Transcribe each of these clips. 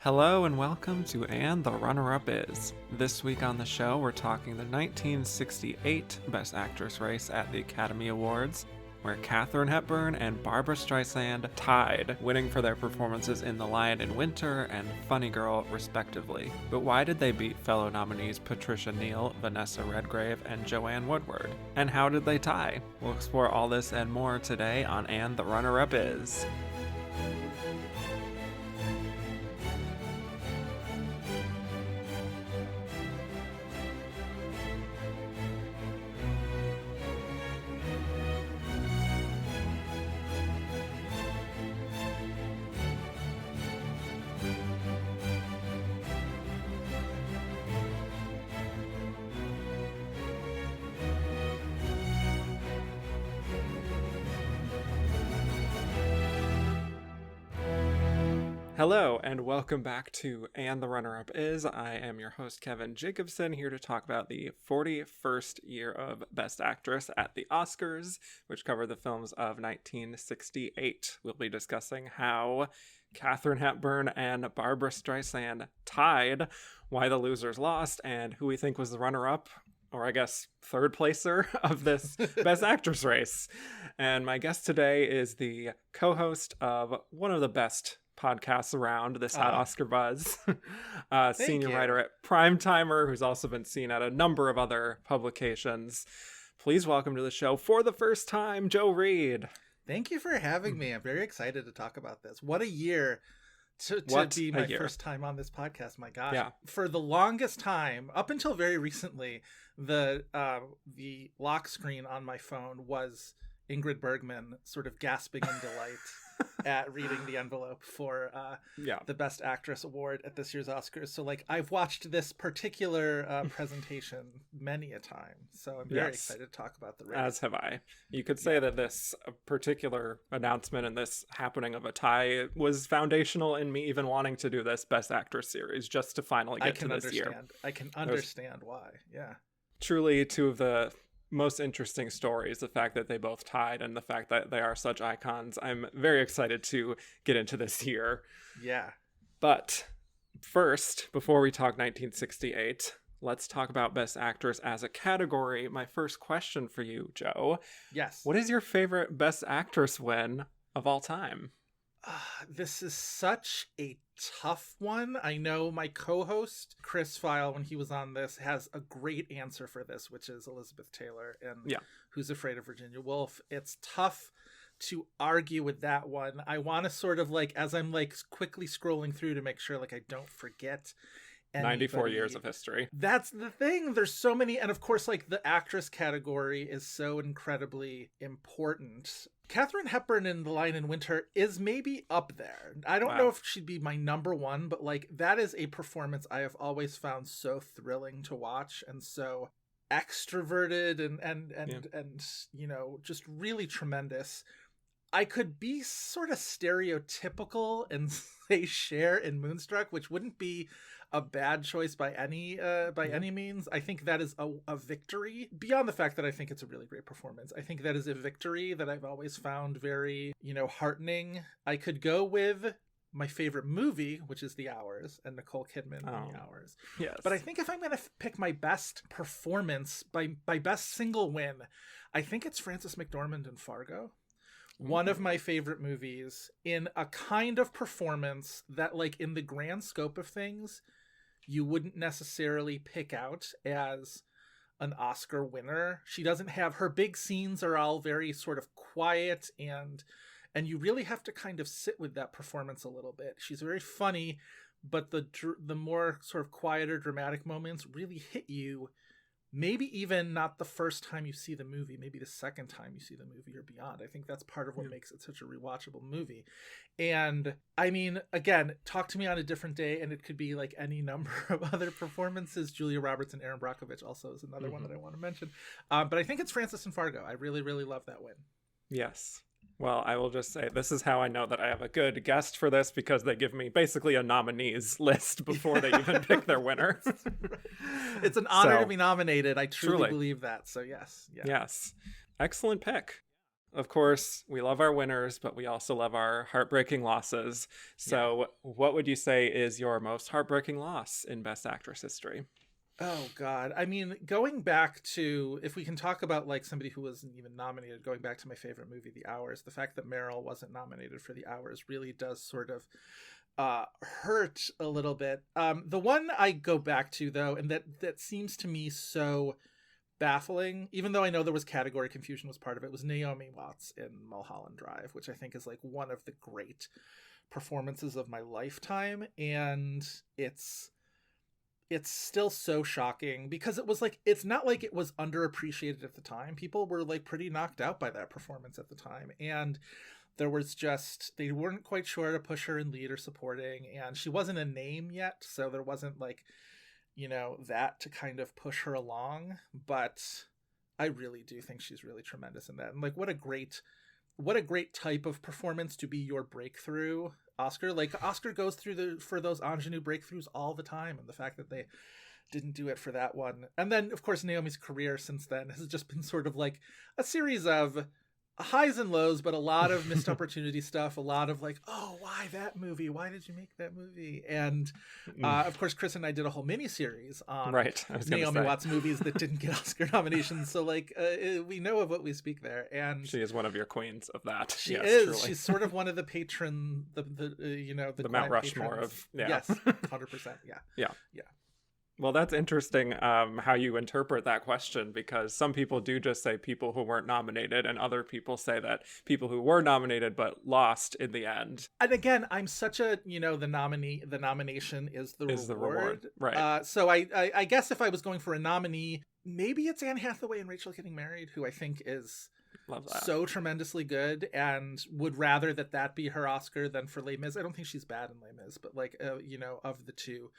Hello and welcome to And the Runner-Up Is. This week on the show, we're talking the 1968 Best Actress race at the Academy Awards, where Katharine Hepburn and Barbra Streisand tied, winning for their performances in The Lion in Winter and Funny Girl, respectively. But why did they beat fellow nominees Patricia Neal, Vanessa Redgrave, and Joanne Woodward? And how did they tie? We'll explore all this and more today on And the Runner-Up Is. Hello, and welcome back to And the Runner-Up Is. I am your host, Kevin Jacobson, here to talk about the 41st year of Best Actress at the Oscars, which covered the films of 1968. We'll be discussing how Katharine Hepburn and Barbra Streisand tied, why the losers lost, and who we think was the runner-up, or I guess third placer of this Best Actress race. And my guest today is the co-host of one of the best podcasts around, this Hot Oscar Buzz, senior writer at Primetimer, who's also been seen at a number of other publications. Please welcome to the show for the first time, Joe Reid. Thank you for having me. I'm very excited to talk about this. What a year to be my first time on this podcast. My gosh. Yeah. For the longest time, up until very recently, the lock screen on my phone was Ingrid Bergman sort of gasping in delight at reading the envelope for the Best Actress award at this year's Oscars. So I've watched this particular presentation many a time. So I'm very excited to talk about the race. As have I. You could say that this particular announcement and this happening of a tie was foundational in me even wanting to do this Best Actress series just to finally get to this year. I can understand why. Yeah. Truly two of the most interesting stories, the fact that they both tied and the fact that they are such icons. I'm very excited to get into this here. Yeah. But first, before we talk 1968, let's talk about Best Actress as a category. My first question for you, Joe. Yes. What is your favorite Best Actress win of all time? This is such a tough one. I know my co-host Chris File, when he was on this, has a great answer for this, which is Elizabeth Taylor and Who's Afraid of Virginia Woolf. It's tough to argue with that one. I want to sort of as I'm quickly scrolling through to make sure I don't forget anybody. 94 years of history. That's the thing. There's so many, and of course the actress category is so incredibly important. Katharine Hepburn in The Lion in Winter is maybe up there. I don't know if she'd be my number one, but that is a performance I have always found so thrilling to watch and so extroverted and just really tremendous. I could be sort of stereotypical and say Cher in Moonstruck, which wouldn't be a bad choice by any means. I think that is a victory. Beyond the fact that I think it's a really great performance, I think that is a victory that I've always found very, heartening. I could go with my favorite movie, which is The Hours, and Nicole Kidman in The Hours. Yes. But I think if I'm going to pick my best performance, by best single win, I think it's Frances McDormand in Fargo. One of my favorite movies in a kind of performance that in the grand scope of things, you wouldn't necessarily pick out as an Oscar winner. She doesn't have, her big scenes are all very sort of quiet and you really have to kind of sit with that performance a little bit. She's very funny, but the more sort of quieter dramatic moments really hit you. Maybe even not the first time you see the movie, maybe the second time you see the movie or beyond. I think that's part of what makes it such a rewatchable movie. And I mean, again, talk to me on a different day, and it could be any number of other performances. Julia Roberts and Erin Brockovich also is another one that I want to mention. But I think it's Frances and Fargo. I really, really love that win. Yes. Well, I will just say this is how I know that I have a good guest for this, because they give me basically a nominees list before they even pick their winner. It's an honor to be nominated. I truly believe that. So yes. Yeah. Yes. Excellent pick. Of course, we love our winners, but we also love our heartbreaking losses. So what would you say is your most heartbreaking loss in Best Actress history? Oh God. I mean, going back to, if we can talk about like somebody who wasn't even nominated, going back to my favorite movie, The Hours, the fact that Meryl wasn't nominated for The Hours really does sort of hurt a little bit. The one I go back to though, and that seems to me so baffling, even though I know there was category confusion was part of it, was Naomi Watts in Mulholland Drive, which I think is like one of the great performances of my lifetime. And it's still so shocking because it was like, it's not like it was underappreciated at the time. People were like pretty knocked out by that performance at the time. And there was just, they weren't quite sure to push her in lead or supporting. And she wasn't a name yet. So there wasn't like, that to kind of push her along. But I really do think she's really tremendous in that. And like, what a great type of performance to be your breakthrough Oscar. Like Oscar goes through for those ingenue breakthroughs all the time, and the fact that they didn't do it for that one. And then of course Naomi's career since then has just been sort of like a series of highs and lows, but a lot of missed opportunity stuff, a lot of like, oh, why that movie? Why did you make that movie? And of course, Chris and I did a whole mini series on Naomi Watts movies that didn't get Oscar nominations. So like, we know of what we speak there. And she is one of your queens of that. She is. Truly. She's sort of one of the patron, the Mount Rushmore of, Yes, 100%. Yeah. Well, that's interesting how you interpret that question, because some people do just say people who weren't nominated, and other people say that people who were nominated but lost in the end. And again, I'm such a, the nomination is the reward. Right. So I guess if I was going for a nominee, maybe it's Anne Hathaway and Rachel Getting Married, who I think is so tremendously good, and would rather that be her Oscar than for Les Mis. I don't think she's bad in Les Mis, but like, of the two,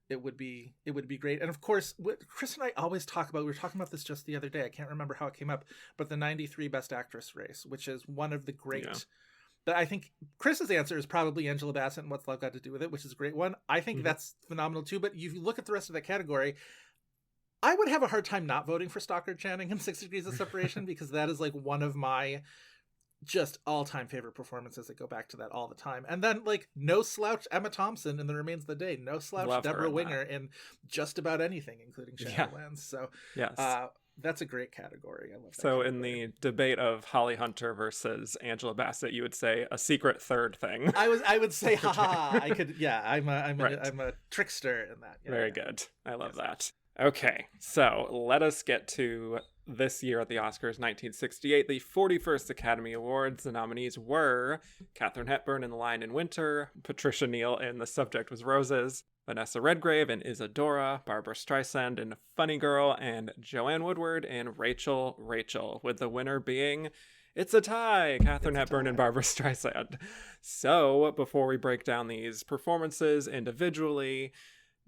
it would be great. And of course, what Chris and I always talk about, we were talking about this just the other day, I can't remember how it came up, but the 93 Best Actress race, which is one of the great, but I think Chris's answer is probably Angela Bassett and What's Love Got to Do with It, which is a great one. I think that's phenomenal too, but if you look at the rest of that category, I would have a hard time not voting for Stockard Channing in 6 Degrees of Separation, because that is like one of my just all-time favorite performances that go back to that all the time. And then like no slouch Emma Thompson in The Remains of the Day, no slouch Deborah Winger in just about anything, including Shadowlands. So yes, that's a great category. I love that. So category. In the debate of Holly Hunter versus Angela Bassett, you would say a secret third thing. I would say haha. I could, I'm a trickster in that. Very good. I love that. Okay, so let us get to this year at the Oscars, 1968, the 41st Academy Awards. The nominees were Katharine Hepburn in The Lion in Winter, Patricia Neal in The Subject Was Roses, Vanessa Redgrave in Isadora, Barbra Streisand in Funny Girl, and Joanne Woodward in Rachel, with the winner being, it's a tie, Katharine Hepburn and Barbra Streisand. So before we break down these performances individually,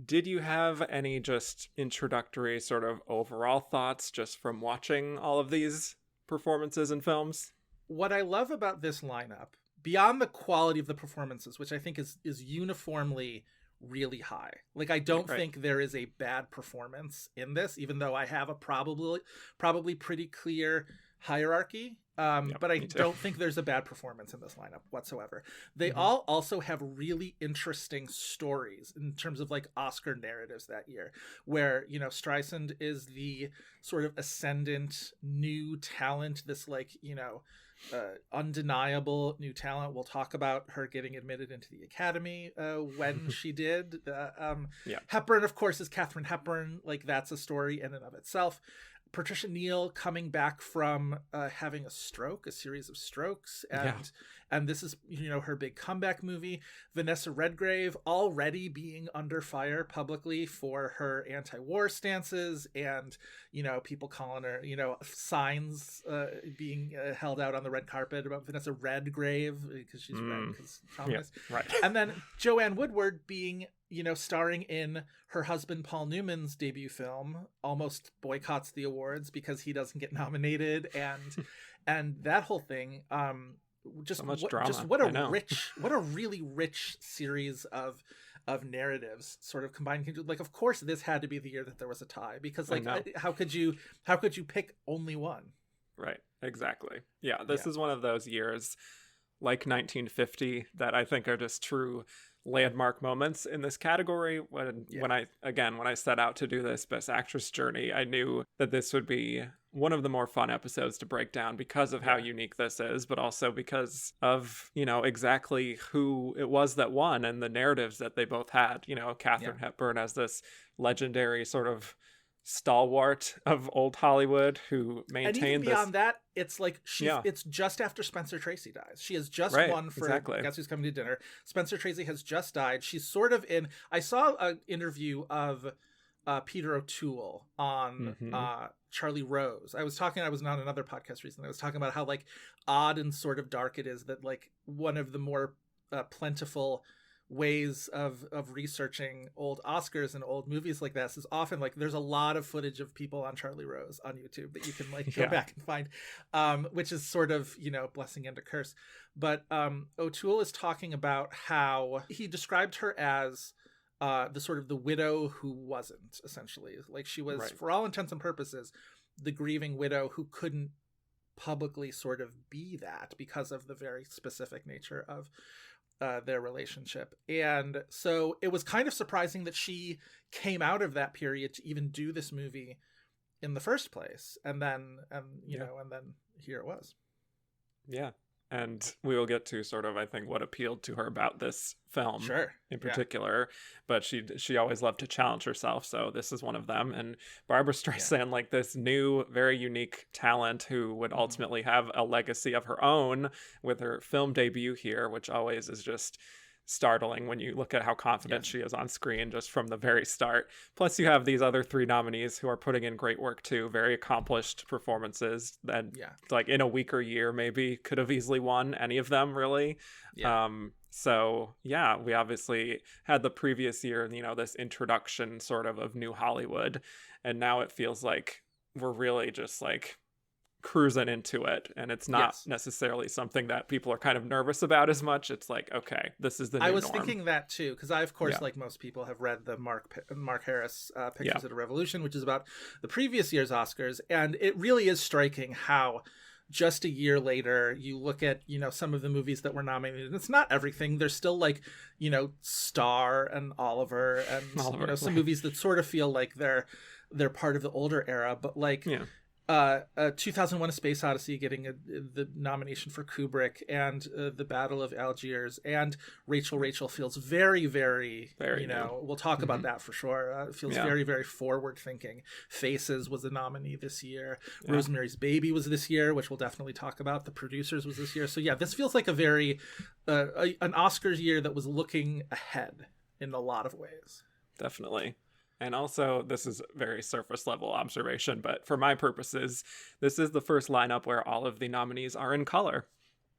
did you have any just introductory sort of overall thoughts just from watching all of these performances and films? What I love about this lineup, beyond the quality of the performances, which I think is uniformly really high. Like, I don't think there is a bad performance in this, even though I have a probably pretty clear hierarchy. But I don't think there's a bad performance in this lineup whatsoever. They all also have really interesting stories in terms of like Oscar narratives that year, where, Streisand is the sort of ascendant new talent, this like, undeniable new talent. We'll talk about her getting admitted into the Academy when she did. Hepburn, of course, is Katharine Hepburn. Like, that's a story in and of itself. Patricia Neal coming back from having a series of strokes, and this is her big comeback movie. Vanessa Redgrave already being under fire publicly for her anti-war stances, and people calling her signs being held out on the red carpet about Vanessa Redgrave because she's red because communist. And then Joanne Woodward being starring in her husband Paul Newman's debut film, almost boycotts the awards because he doesn't get nominated, and that whole thing. Just so much drama. Just what a really rich series of narratives sort of combined. Like, of course, this had to be the year that there was a tie, because like how could you pick only one? Right. Exactly. Yeah, this is one of those years like 1950 that I think are just true landmark moments in this category. When I set out to do this Best Actress journey, I knew that this would be one of the more fun episodes to break down because of how unique this is, but also because of, exactly who it was that won and the narratives that they both had. Katharine Hepburn as this legendary sort of stalwart of old Hollywood who maintained and even beyond that, it's like it's just after Spencer Tracy dies. She has just won for Guess Who's Coming to Dinner. Spencer Tracy has just died. She's sort of in. I saw an interview of Peter O'Toole on Charlie Rose. I was on another podcast recently. I was talking about how like odd and sort of dark it is that like one of the more plentiful ways of researching old Oscars and old movies like this is often like there's a lot of footage of people on Charlie Rose on YouTube that you can like go back and find, which is sort of, blessing and a curse. But O'Toole is talking about how he described her as the sort of the widow who wasn't, essentially. Like she was, for all intents and purposes, the grieving widow who couldn't publicly sort of be that because of the very specific nature of their relationship. And so it was kind of surprising that she came out of that period to even do this movie in the first place. And then here it was. Yeah. And we will get to sort of, I think, what appealed to her about this film in particular. But she always loved to challenge herself. So this is one of them. And Barbra Streisand, like this new, very unique talent who would ultimately have a legacy of her own with her film debut here, which always is just startling when you look at how confident she is on screen just from the very start. Plus you have these other three nominees who are putting in great work too, very accomplished performances that like in a weaker year maybe could have easily won any of them really. So we obviously had the previous year, this introduction sort of new Hollywood, and now it feels like we're really just like cruising into it, and it's not necessarily something that people are kind of nervous about as much. It's like, okay, this is the new I was norm. thinking that too, because I, of course, like most people, have read the Mark Harris Pictures of the Revolution, which is about the previous year's Oscars, and it really is striking how just a year later you look at some of the movies that were nominated, and it's not everything. There's still like Star and Oliver and some movies that sort of feel like they're part of the older era, but like 2001: A Space Odyssey getting the nomination for Kubrick, and The Battle of Algiers, and Rachel feels very, very, we'll talk about that for sure. Feels very, very forward thinking. Faces was a nominee this year. Rosemary's Baby was this year, which we'll definitely talk about. The Producers was this year. So this feels like a very an Oscars year that was looking ahead in a lot of ways. Definitely. And also, this is very surface level observation, but for my purposes, this is the first lineup where all of the nominees are in color.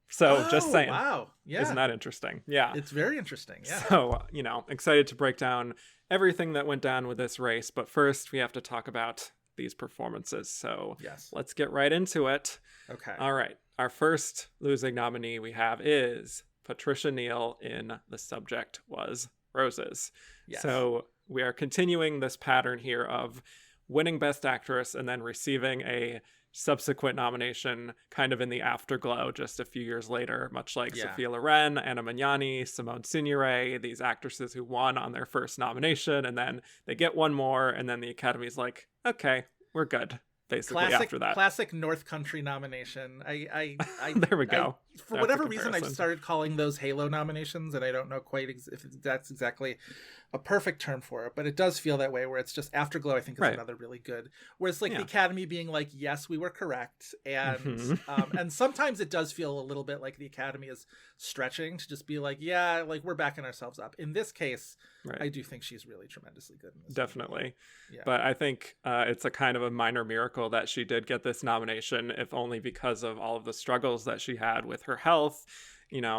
So just saying. Wow. Yeah. Isn't that interesting? Yeah. It's very interesting. Yeah. So, excited to break down everything that went down with this race. But first, we have to talk about these performances. So let's get right into it. Okay. All right. Our first losing nominee we have is Patricia Neal in The Subject Was Roses. Yes. So we are continuing this pattern here of winning Best Actress and then receiving a subsequent nomination kind of in the afterglow just a few years later, much like Sophia Loren, Anna Magnani, Simone Signoret, these actresses who won on their first nomination, and then they get one more, and then the Academy's like, okay, we're good. Basically, after that classic North Country nomination. I there we go. For whatever reason, I've started calling those Halo nominations, and I don't know quite if that's exactly a perfect term for it, but it does feel that way, where it's just Afterglow, I think, is another really good. Whereas like the Academy being like, yes, we were correct, and and sometimes it does feel a little bit like the Academy is stretching to just be like, yeah, like we're backing ourselves up. In this case, I do think she's really tremendously good in this definitely movie. But I think it's a kind of a minor miracle that she did get this nomination, if only because of all of the struggles that she had with her health.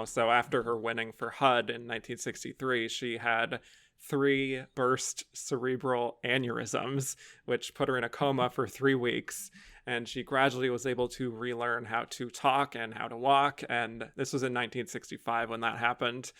So after her winning for HUD in 1963, she had 3 burst cerebral aneurysms, which put her in a coma for 3 weeks. And she gradually was able to relearn how to talk and how to walk. And this was in 1965 when that happened.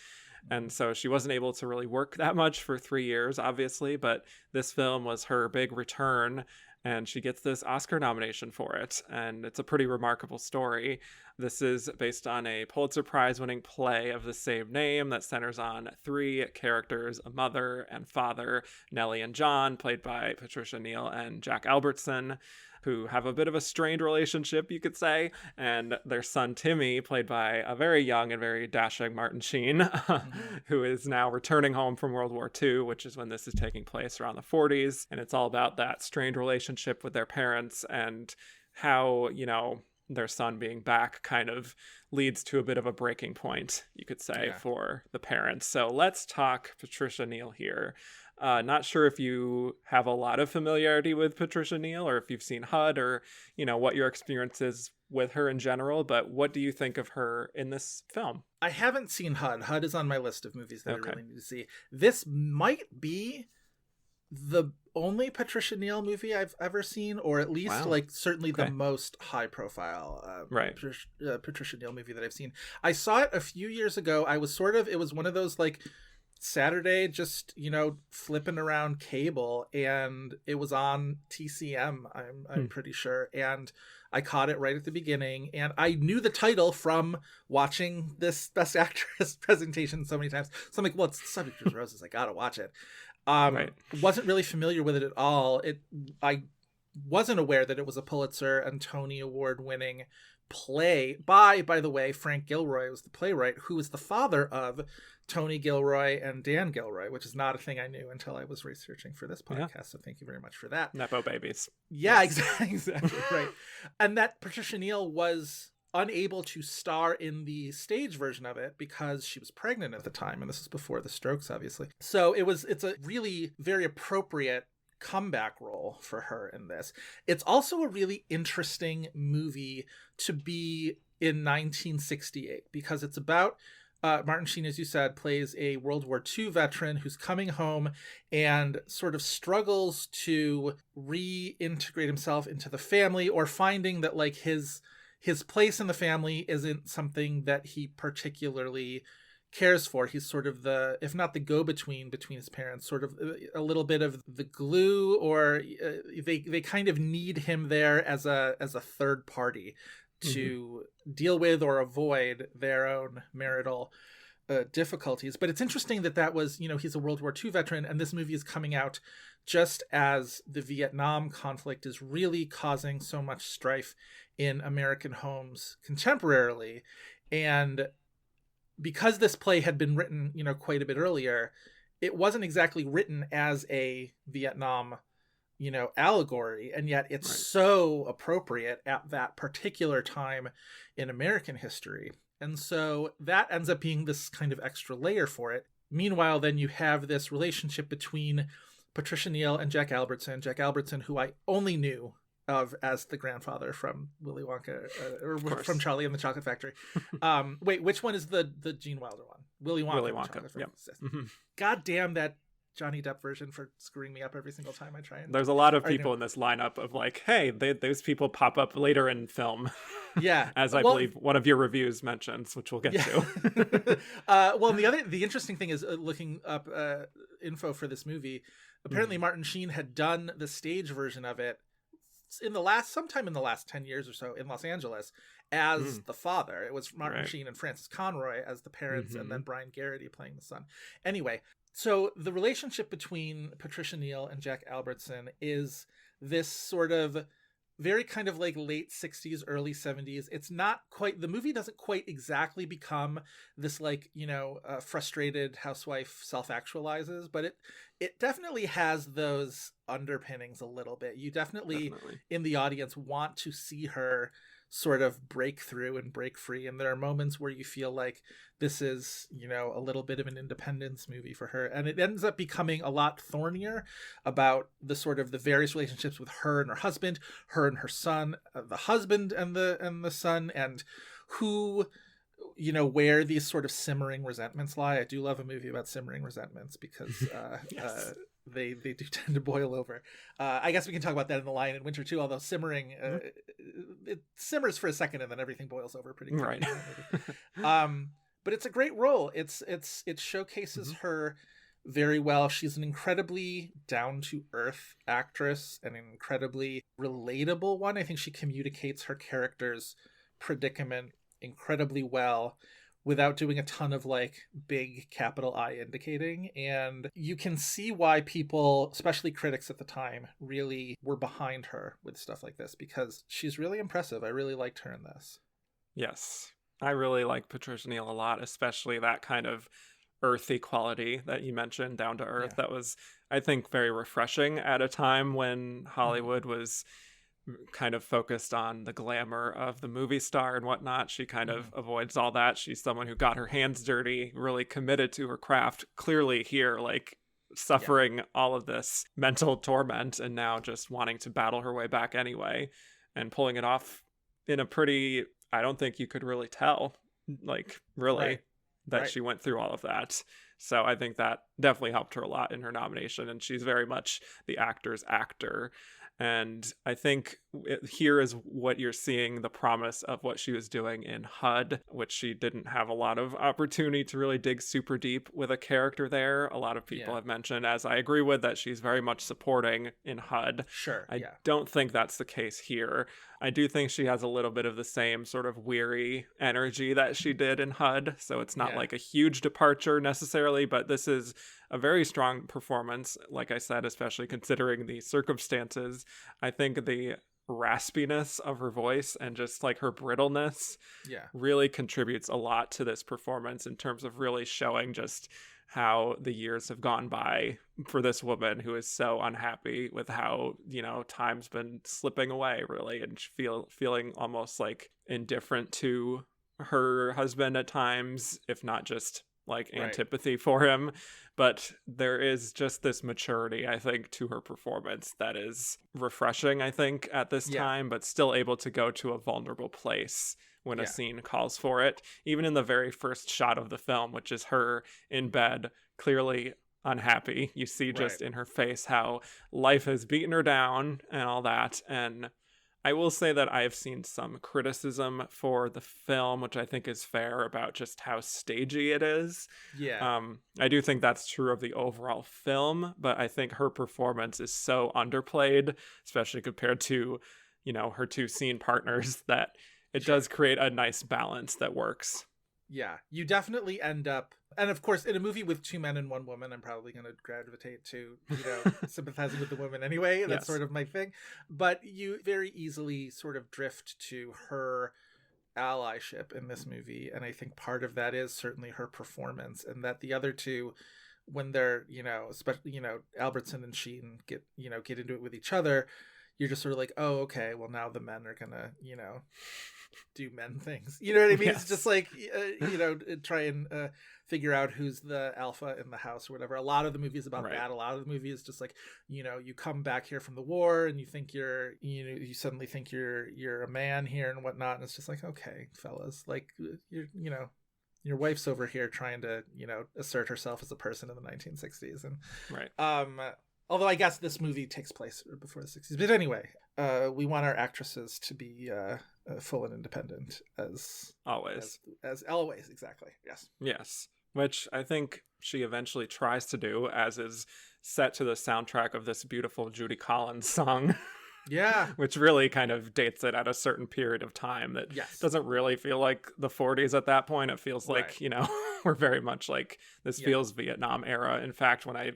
And so she wasn't able to really work that much for 3 years, obviously. But this film was her big return and she gets this Oscar nomination for it. And it's a pretty remarkable story. This is based on a Pulitzer Prize winning play of the same name that centers on three characters, a mother and father, Nellie and John, played by Patricia Neal and Jack Albertson, who have a bit of a strained relationship, you could say, and their son Timmy, played by a very young and very dashing Martin Sheen, who is now returning home from World War II, which is when this is taking place around the 40s, and it's all about that strained relationship with their parents and how, you know, their son being back kind of leads to a bit of a breaking point, you could say, for the parents. So let's talk Patricia Neal here. Not sure if you have a lot of familiarity with Patricia Neal or if you've seen HUD or, you know, what your experience is with her in general, but what do you think of her in this film? I haven't seen HUD. HUD is on my list of movies that I really need to see. This might be the only Patricia Neal movie I've ever seen, or at least certainly the most high profile Patricia Neal movie that I've seen. I saw it a few years ago. It was one of those like Saturday, just, you know, flipping around cable, and it was on TCM, I'm pretty sure, and I caught it right at the beginning, and I knew the title from watching this Best Actress presentation so many times. So I'm like, well, it's Subject of Roses, I gotta watch it. Wasn't really familiar with it at all. I wasn't aware that it was a Pulitzer and Tony Award winning play by the way, Frank Gilroy was the playwright, who was the father of Tony Gilroy and Dan Gilroy, which is not a thing I knew until I was researching for this podcast. Yeah. So thank you very much for that. Nepo babies. Yeah, yes. Exactly. Right. And that Patricia Neal was unable to star in the stage version of it because she was pregnant at the time. And this is before the strokes, obviously. So it's a really very appropriate comeback role for her in this. It's also a really interesting movie to be in 1968 because it's about Martin Sheen, as you said, plays a World War II veteran who's coming home and sort of struggles to reintegrate himself into the family, or finding that like his place in the family isn't something that he particularly cares for. He's sort of the, if not the go-between between his parents, sort of a little bit of the glue, or they kind of need him there as a third party to deal with or avoid their own marital difficulties. But it's interesting that was, you know, he's a World War II veteran, and this movie is coming out just as the Vietnam conflict is really causing so much strife in American homes contemporarily. And because this play had been written, you know, quite a bit earlier, it wasn't exactly written as a Vietnam, you know, allegory, and yet it's so appropriate at that particular time in American history. And so that ends up being this kind of extra layer for it. Meanwhile, then you have this relationship between Patricia Neal and Jack Albertson. Jack Albertson, who I only knew of as the grandfather from Willy Wonka, or from Charlie and the Chocolate Factory. Wait, which one is the Gene Wilder one? Willy Wonka. Yep. God damn that Johnny Depp version for screwing me up every single time I try. And there's a lot of people in this lineup of like, hey, those people pop up later in film. Yeah. As I believe one of your reviews mentions, which we'll get to. Well, the interesting thing is looking up info for this movie. Apparently Martin Sheen had done the stage version of it sometime in the last 10 years or so in Los Angeles as the father. It was Martin Sheen and Frances Conroy as the parents, and then Brian Garrity playing the son. Anyway, so the relationship between Patricia Neal and Jack Albertson is this sort of very kind of like late 60s, early 70s. It's not quite, the movie doesn't quite exactly become this like, you know, frustrated housewife self-actualizes, but it definitely has those underpinnings a little bit. You definitely in the audience want to see her sort of break through and break free. And there are moments where you feel like this is, you know, a little bit of an independence movie for her. And it ends up becoming a lot thornier about the sort of the various relationships with her and her husband, her and her son, the husband and the son, and who, you know, where these sort of simmering resentments lie. I do love a movie about simmering resentments because they do tend to boil over. I guess we can talk about that in The Lion in Winter too, although simmering, it simmers for a second and then everything boils over pretty quickly. But it's a great role. It showcases her very well. She's an incredibly down-to-earth actress and an incredibly relatable one. I think she communicates her character's predicament incredibly well without doing a ton of like big capital I indicating. And you can see why people, especially critics at the time, really were behind her with stuff like this, because she's really impressive. I really liked her in this. Yes. I really like Patricia Neal a lot, especially that kind of earthy quality that you mentioned, down to earth. Yeah. That was, I think, very refreshing at a time when Hollywood was kind of focused on the glamour of the movie star and whatnot. She kind of avoids all that. She's someone who got her hands dirty, really committed to her craft, clearly here, like suffering all of this mental torment and now just wanting to battle her way back anyway and pulling it off in a pretty, I don't think you could really tell, like, really, that she went through all of that. So I think that definitely helped her a lot in her nomination, and she's very much the actor's actor. And I think here is what you're seeing, the promise of what she was doing in HUD, which she didn't have a lot of opportunity to really dig super deep with a character there. A lot of people have mentioned, as I agree with, that she's very much supporting in HUD. Sure. I don't think that's the case here. I do think she has a little bit of the same sort of weary energy that she did in HUD. So it's not like a huge departure necessarily, but this is a very strong performance, like I said, especially considering the circumstances. I think the raspiness of her voice and just like her brittleness really contributes a lot to this performance in terms of really showing just how the years have gone by for this woman who is so unhappy with how, you know, time's been slipping away, really, and feeling almost like indifferent to her husband at times, if not just like antipathy for him. But there is just this maturity, I think, to her performance that is refreshing, I think, at this time, but still able to go to a vulnerable place when a scene calls for it. Even in the very first shot of the film, which is her in bed, clearly unhappy. You see just in her face how life has beaten her down and all that. And I will say that I have seen some criticism for the film, which I think is fair, about just how stagey it is. I do think that's true of the overall film, but I think her performance is so underplayed, especially compared to, you know, her two scene partners, that it does create a nice balance that works. Yeah, you definitely end up, and of course, in a movie with two men and one woman, I'm probably going to gravitate to, you know, sympathizing with the women anyway. That's sort of my thing. But you very easily sort of drift to her allyship in this movie, and I think part of that is certainly her performance, and that the other two, when they're, you know, especially, you know, Albertson and Sheehan get into it with each other, you're just sort of like, oh, okay, well, now the men are gonna, you know, do men things. You know what I mean? It's just like, you know, try and figure out who's the alpha in the house or whatever. A lot of the movie is about that. A lot of the movie is just like, you know, you come back here from the war and you think you suddenly think you're a man here and whatnot. And it's just like, okay, fellas, like, you know, your wife's over here trying to, you know, assert herself as a person in the 1960s. And although I guess this movie takes place before the 60s. But anyway, we want our actresses to be full and independent as always. As always, exactly. Yes. Which I think she eventually tries to do, as is set to the soundtrack of this beautiful Judy Collins song. Yeah. Which really kind of dates it at a certain period of time that doesn't really feel like the 40s at that point. It feels like, you know, we're very much like, this feels Vietnam era. In fact, when I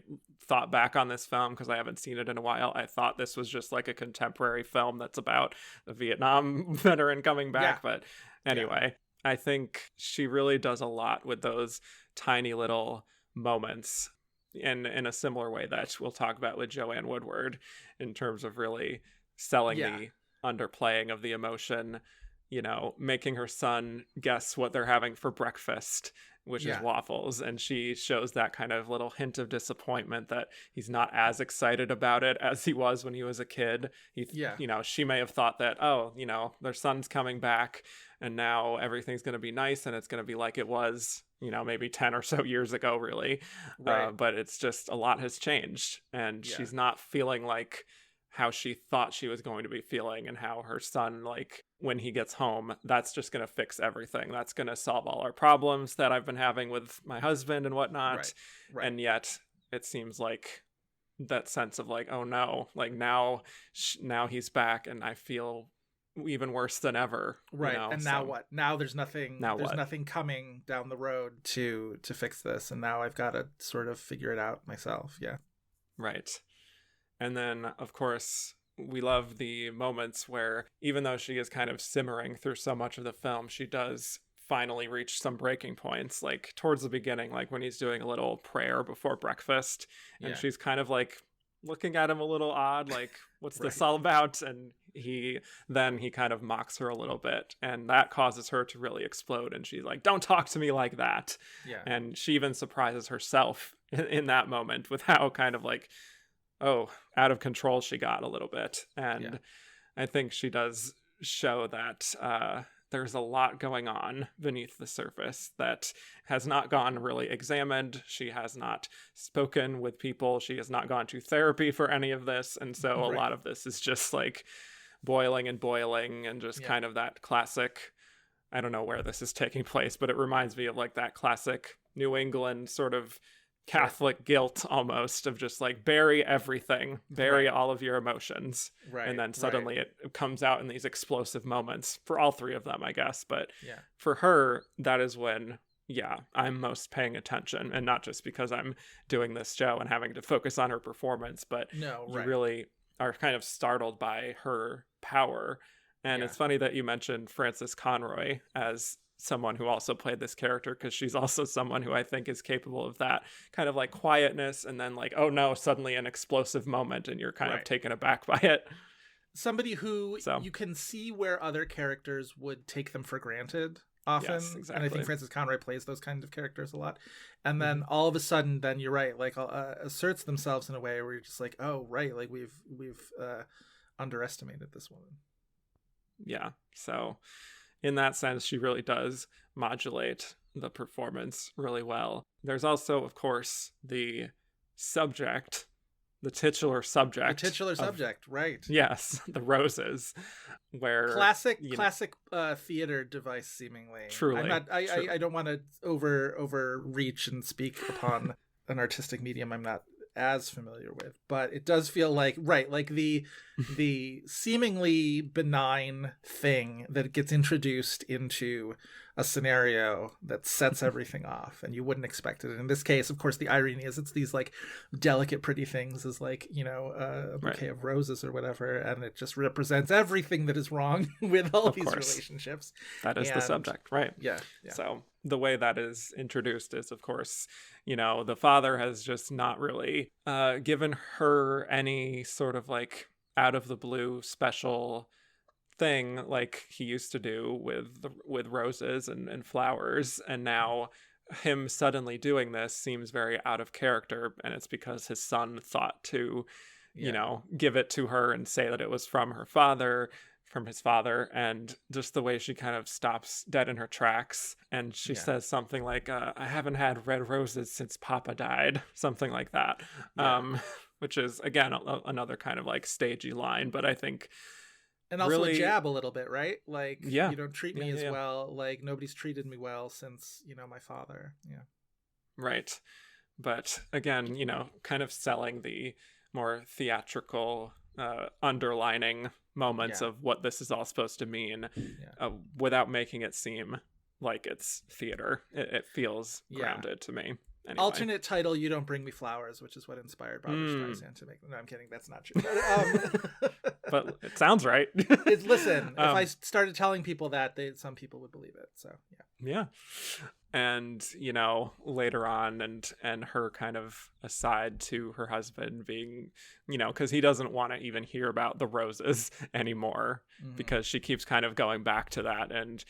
thought back on this film, because I haven't seen it in a while, I thought this was just like a contemporary film that's about a Vietnam veteran coming back. But anyway, I think she really does a lot with those tiny little moments, in a similar way that we'll talk about with Joanne Woodward, in terms of really selling the underplaying of the emotion, you know, making her son guess what they're having for breakfast, which is waffles. And she shows that kind of little hint of disappointment that he's not as excited about it as he was when he was a kid. You know, she may have thought that, oh, you know, their son's coming back and now everything's going to be nice and it's going to be like it was, you know, maybe 10 or so years ago, really. But it's just, a lot has changed, and she's not feeling like how she thought she was going to be feeling, and how her son, like, when he gets home, that's just going to fix everything. That's going to solve all our problems that I've been having with my husband and whatnot. And yet it seems like that sense of like, oh no, like now he's back and I feel even worse than ever. Right. You know? And now what? Now there's nothing nothing coming down the road to fix this, and now I've got to sort of figure it out myself. Yeah. Right. And then of course we love the moments where even though she is kind of simmering through so much of the film, she does finally reach some breaking points, like towards the beginning, like when he's doing a little prayer before breakfast, and she's kind of like looking at him a little odd, like what's this all about? And he kind of mocks her a little bit, and that causes her to really explode, and she's like, don't talk to me like that. And she even surprises herself in that moment with how kind of like, oh, out of control she got a little bit. And I think she does show that there's a lot going on beneath the surface that has not gone really examined. She has not spoken with people. She has not gone to therapy for any of this. And so a lot of this is just like boiling and just kind of that classic, I don't know where this is taking place, but it reminds me of like that classic New England sort of Catholic guilt almost, of just like bury everything, bury all of your emotions, and then suddenly it comes out in these explosive moments for all three of them, I guess. But for her, that is when I'm most paying attention, and not just because I'm doing this show and having to focus on her performance, but you really are kind of startled by her power. And it's funny that you mentioned Frances Conroy as someone who also played this character, because she's also someone who I think is capable of that kind of like quietness, and then like, oh no, suddenly an explosive moment and you're kind of taken aback by it. Somebody who you can see where other characters would take them for granted often. Yes, exactly. And I think Frances Conroy plays those kinds of characters a lot. And then all of a sudden, then you're right, like asserts themselves in a way where you're just like, oh right, like we've underestimated this woman. Yeah. So in that sense, she really does modulate the performance really well. There's also, of course, the subject, the titular subject. Right. Yes, the roses, where classic theater device, seemingly. Truly. I don't want to overreach and speak upon an artistic medium I'm not as familiar with, but it does feel like the seemingly benign thing that gets introduced into a scenario that sets everything off, and you wouldn't expect it. And in this case, of course, the irony is it's these like delicate, pretty things, as like, you know, a bouquet of roses or whatever, and it just represents everything that is wrong with all these relationships. That is the subject, right? Yeah. So the way that is introduced is, of course, you know, the father has just not really given her any sort of like out of the blue special thing like he used to do with roses and flowers, and now him suddenly doing this seems very out of character, and it's because his son thought to you know, give it to her and say that it was from his father, and just the way she kind of stops dead in her tracks, and she says something like, I haven't had red roses since Papa died, something like that. Which is again another kind of like stagey line, but I think, and also really, a jab a little bit, right? Like, you don't treat me as well, like nobody's treated me well since, you know, my father. Right. But again, you know, kind of selling the more theatrical underlining moments of what this is all supposed to mean without making it seem like it's theater. It feels grounded to me. Anyway. Alternate title, You Don't Bring Me Flowers, which is what inspired Barbra Streisand to make... No, I'm kidding. That's not true. But it sounds right. Listen, if I started telling people that, some people would believe it. So, yeah. And, you know, later on, and her kind of aside to her husband being, you know, because he doesn't want to even hear about the roses anymore, because she keeps kind of going back to that. And,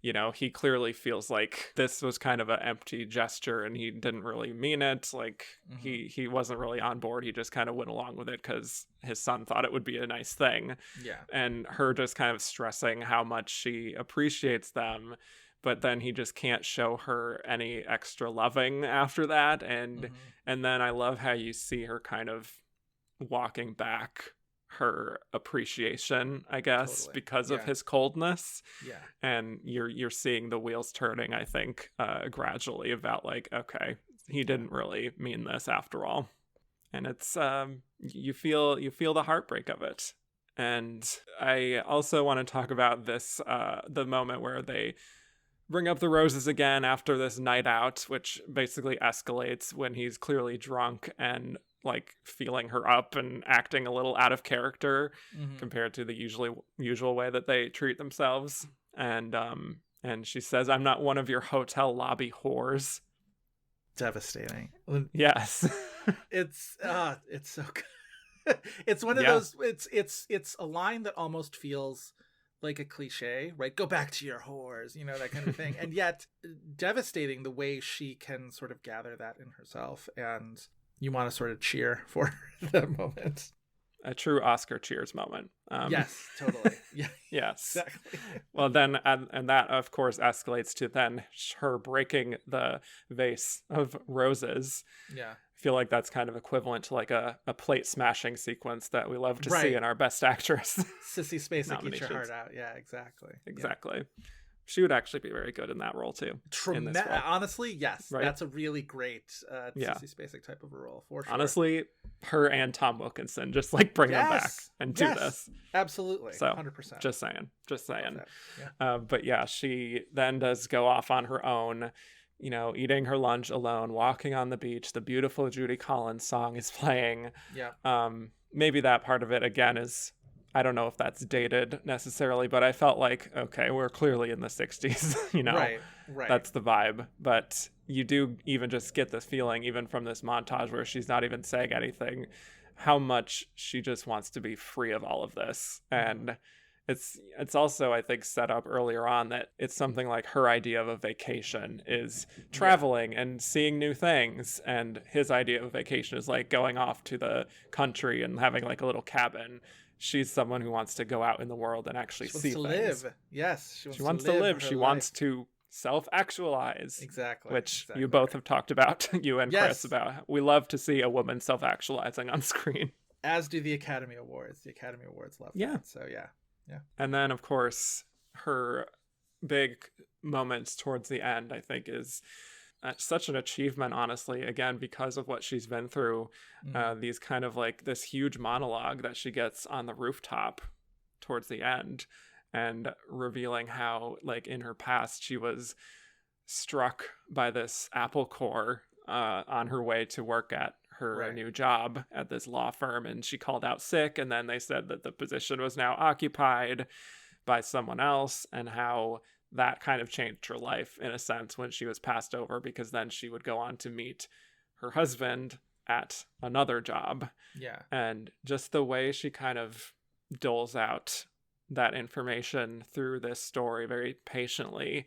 you know, he clearly feels like this was kind of an empty gesture and he didn't really mean it. Like, he wasn't really on board. He just kind of went along with it because his son thought it would be a nice thing. Yeah. And her just kind of stressing how much she appreciates them, but then he just can't show her any extra loving after that. And then I love how you see her kind of walking back her appreciation, I guess, because of his coldness. And you're seeing the wheels turning, I think, gradually, about like, okay, he didn't really mean this after all. And it's you feel the heartbreak of it. And I also want to talk about this the moment where they bring up the roses again after this night out, which basically escalates when he's clearly drunk and like feeling her up and acting a little out of character compared to the usual way that they treat themselves. And she says, "I'm not one of your hotel lobby whores." Devastating. Yes. It's so good. It's one of those, it's a line that almost feels like a cliche, right? Go back to your whores, you know, that kind of thing. And yet devastating the way she can sort of gather that in herself. And you want to sort of cheer for that moment. A true Oscar cheers moment. Yes, totally. Yeah. Yes. Exactly. Well, then, and that, of course, escalates to then her breaking the vase of roses. Yeah. I feel like that's kind of equivalent to like a plate smashing sequence that we love to see in our Best Actress. Sissy Spacek, eat your heart out. Yeah, exactly. Exactly. Yeah. She would actually be very good in that role too. Honestly, yes. Right? That's a really great Sissy Spacek type of a role, for sure. Honestly, her and Tom Wilkinson, just like bring them back and do this. Absolutely. So 100%. Just saying. Yeah. But yeah, she then does go off on her own, you know, eating her lunch alone, walking on the beach. The beautiful Judy Collins song is playing. Yeah. Maybe that part of it again is, I don't know if that's dated necessarily, but I felt like, okay, we're clearly in the 60s, you know, right. That's the vibe. But you do even just get this feeling, even from this montage where she's not even saying anything, how much she just wants to be free of all of this. And it's also, I think, set up earlier on that it's something like her idea of a vacation is traveling and seeing new things. And his idea of a vacation is like going off to the country and having like a little cabin. She's someone who wants to go out in the world and actually see things. Live. Yes. She wants to live. She wants to self-actualize. Exactly. Which you both have talked about, you and Chris, about. We love to see a woman self-actualizing on screen. As do the Academy Awards. The Academy Awards love that. So yeah. And then, of course, her big moments towards the end, I think, is such an achievement, honestly, again, because of what she's been through. These kind of like this huge monologue that she gets on the rooftop towards the end, and revealing how, like, in her past, she was struck by this apple core on her way to work at her new job at this law firm, and she called out sick, and then they said that the position was now occupied by someone else, and how that kind of changed her life in a sense when she was passed over, because then she would go on to meet her husband at another job. Yeah. And just the way she kind of doles out that information through this story very patiently,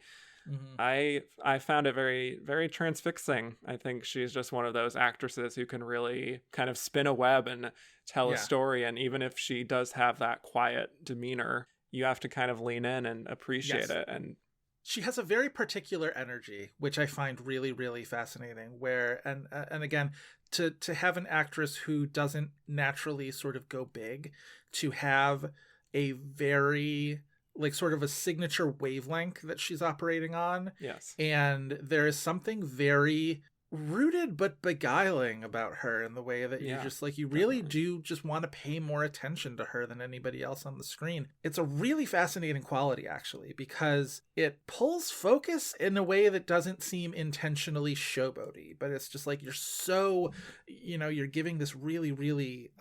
I found it very, very transfixing. I think she's just one of those actresses who can really kind of spin a web and tell a story. And even if she does have that quiet demeanor, you have to kind of lean in and appreciate it. And she has a very particular energy, which I find really, really fascinating, where, and again, to have an actress who doesn't naturally sort of go big, to have a very, like, sort of a signature wavelength that she's operating on. Yes. And there is something very rooted but beguiling about her in the way that you just, like, you really do just want to pay more attention to her than anybody else on the screen. It's a really fascinating quality, actually, because it pulls focus in a way that doesn't seem intentionally showboaty, but it's just like you're so, you know, you're giving this really, really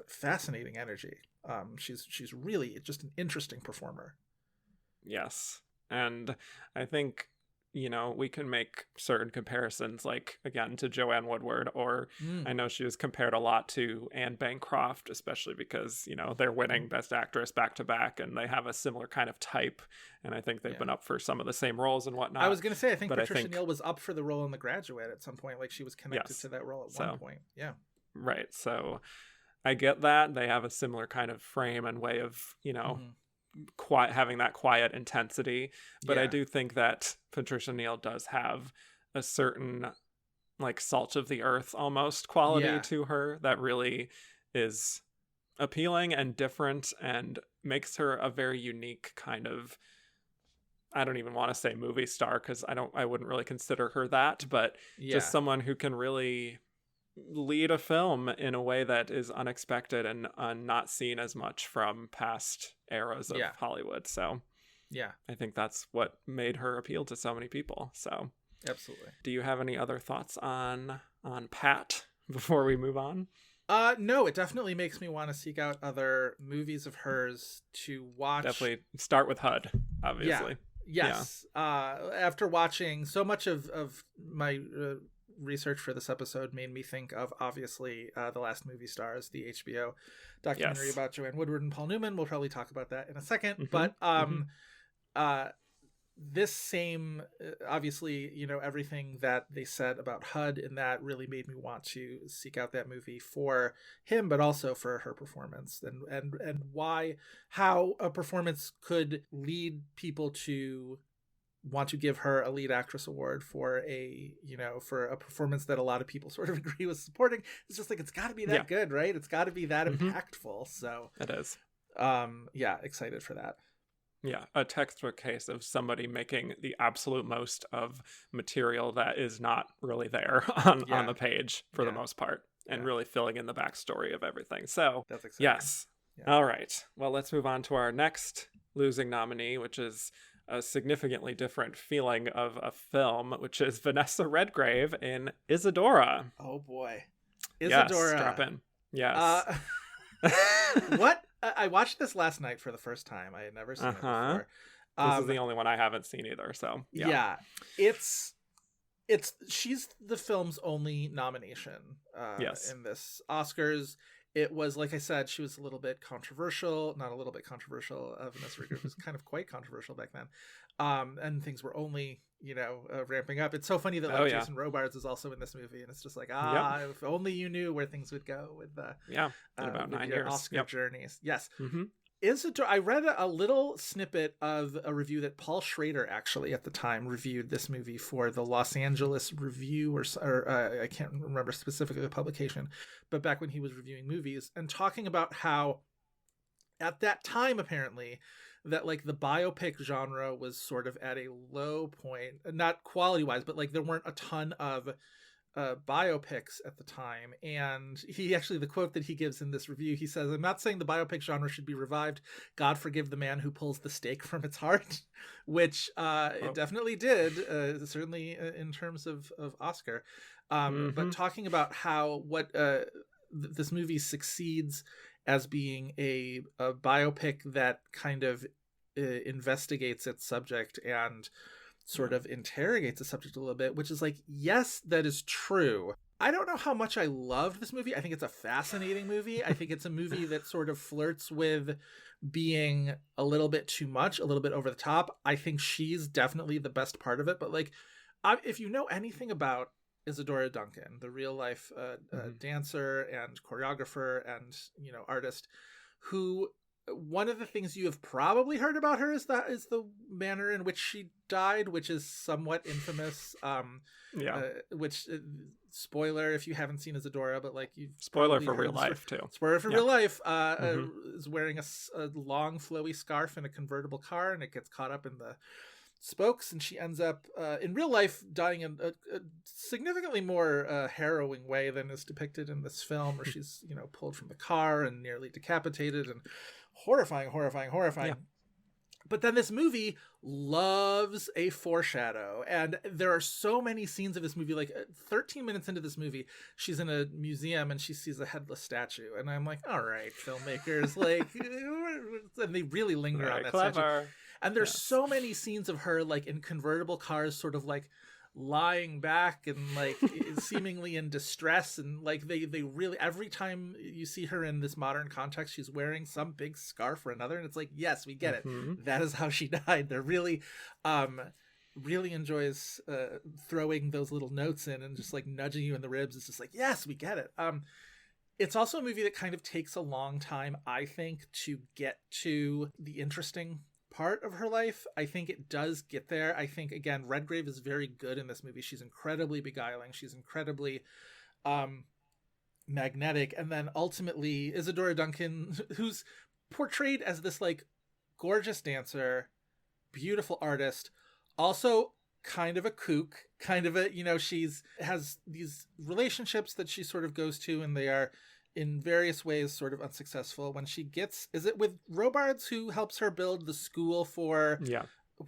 fascinating energy. She's really just an interesting performer. Yes. And I think, you know, we can make certain comparisons, like, again, to Joanne Woodward, or I know she was compared a lot to Anne Bancroft, especially because, you know, they're winning Best Actress back to back, and they have a similar kind of type, and I think they've been up for some of the same roles and whatnot. I was going to say, I think Patricia Neal was up for the role in The Graduate at some point, like she was connected to that role at one point. Yeah. Right. So I get that. They have a similar kind of frame and way of, you know, having that quiet intensity, but I do think that Patricia Neal does have a certain, like, salt of the earth almost quality to her that really is appealing and different and makes her a very unique kind of I don't even want to say movie star, because I wouldn't really consider her that, but just someone who can really lead a film in a way that is unexpected and not seen as much from past eras of Hollywood. So I think that's what made her appeal to so many people. So absolutely. Do you have any other thoughts on Pat before we move on? No, it definitely makes me want to seek out other movies of hers to watch. Definitely start with HUD, obviously. Yes. After watching so much of my research for this episode made me think of, obviously, The Last Movie Stars, the HBO documentary about Joanne Woodward and Paul Newman. We'll probably talk about that in a second. But this same, obviously, everything that they said about HUD in that really made me want to seek out that movie for him, but also for her performance and how a performance could lead people to want to give her a lead actress award for a performance that a lot of people sort of agree with supporting. It's just like, it's got to be that good, right? It's got to be that impactful. So it is. Excited for that. Yeah, a textbook case of somebody making the absolute most of material that is not really there on the page for the most part, and really filling in the backstory of everything. So that's exciting. Yes. Yeah. All right. Well, let's move on to our next losing nominee, which is a significantly different feeling of a film, which is Vanessa Redgrave in Isadora. Oh boy. Isadora. Yes, strap in. Yes. What? I watched this last night for the first time. I had never seen it before. This is the only one I haven't seen either, so yeah. She's the film's only nomination in this Oscars. It was, like I said, she was a little bit controversial. Not a little bit controversial. Vanessa Redgrave was kind of quite controversial back then. And things were only, ramping up. It's so funny that Jason Robards is also in this movie. And it's just like, if only you knew where things would go with the about 9 years. Oscar journeys. Yes. Mm-hmm. Isadora, I read a little snippet of a review that Paul Schrader actually at the time reviewed this movie for the Los Angeles Review or I can't remember specifically the publication, but back when he was reviewing movies and talking about how at that time apparently that like the biopic genre was sort of at a low point, not quality wise, but like there weren't a ton of biopics at the time. And he actually, the quote that he gives in this review, he says, "I'm not saying the biopic genre should be revived. God forgive the man who pulls the steak from its heart," which it definitely did, certainly in terms of Oscar. But talking about how this movie succeeds as being a biopic that kind of investigates its subject and sort of interrogates the subject a little bit, which is like, yes, that is true. I don't know how much I loved this movie. I think it's a fascinating movie. I think it's a movie that sort of flirts with being a little bit too much, a little bit over the top. I think she's definitely the best part of it. But like, if you know anything about Isadora Duncan, the real life dancer and choreographer and, artist, who one of the things you have probably heard about her is the manner in which she died, which is somewhat infamous. Which spoiler if you haven't seen Isadora, but like you spoiler for real life too. Spoiler for real life. Is wearing a long flowy scarf in a convertible car, and it gets caught up in the spokes, and she ends up in real life dying in a significantly more harrowing way than is depicted in this film, where she's pulled from the car and nearly decapitated, and horrifying. But then this movie loves a foreshadow, and there are so many scenes of this movie. Like 13 minutes into this movie, she's in a museum and she sees a headless statue, and I'm like, all right, filmmakers, like, and they really linger on that statue. And there's so many scenes of her like in convertible cars, sort of like lying back and like seemingly in distress, and like they really, every time you see her in this modern context, she's wearing some big scarf or another, and it's like, yes, we get it. That is how she died. They're really enjoys throwing those little notes in and just like nudging you in the ribs. It's just like, yes, we get it. It's also a movie that kind of takes a long time, I think, to get to the interesting part of her life. I think it does get there. I think, again, Redgrave is very good in this movie. She's incredibly beguiling. She's incredibly magnetic. And then ultimately Isadora Duncan, who's portrayed as this like gorgeous dancer, beautiful artist, also kind of a kook, kind of a, has these relationships that she sort of goes to, and they are in various ways sort of unsuccessful. When she gets, is it with Robards, who helps her build the school for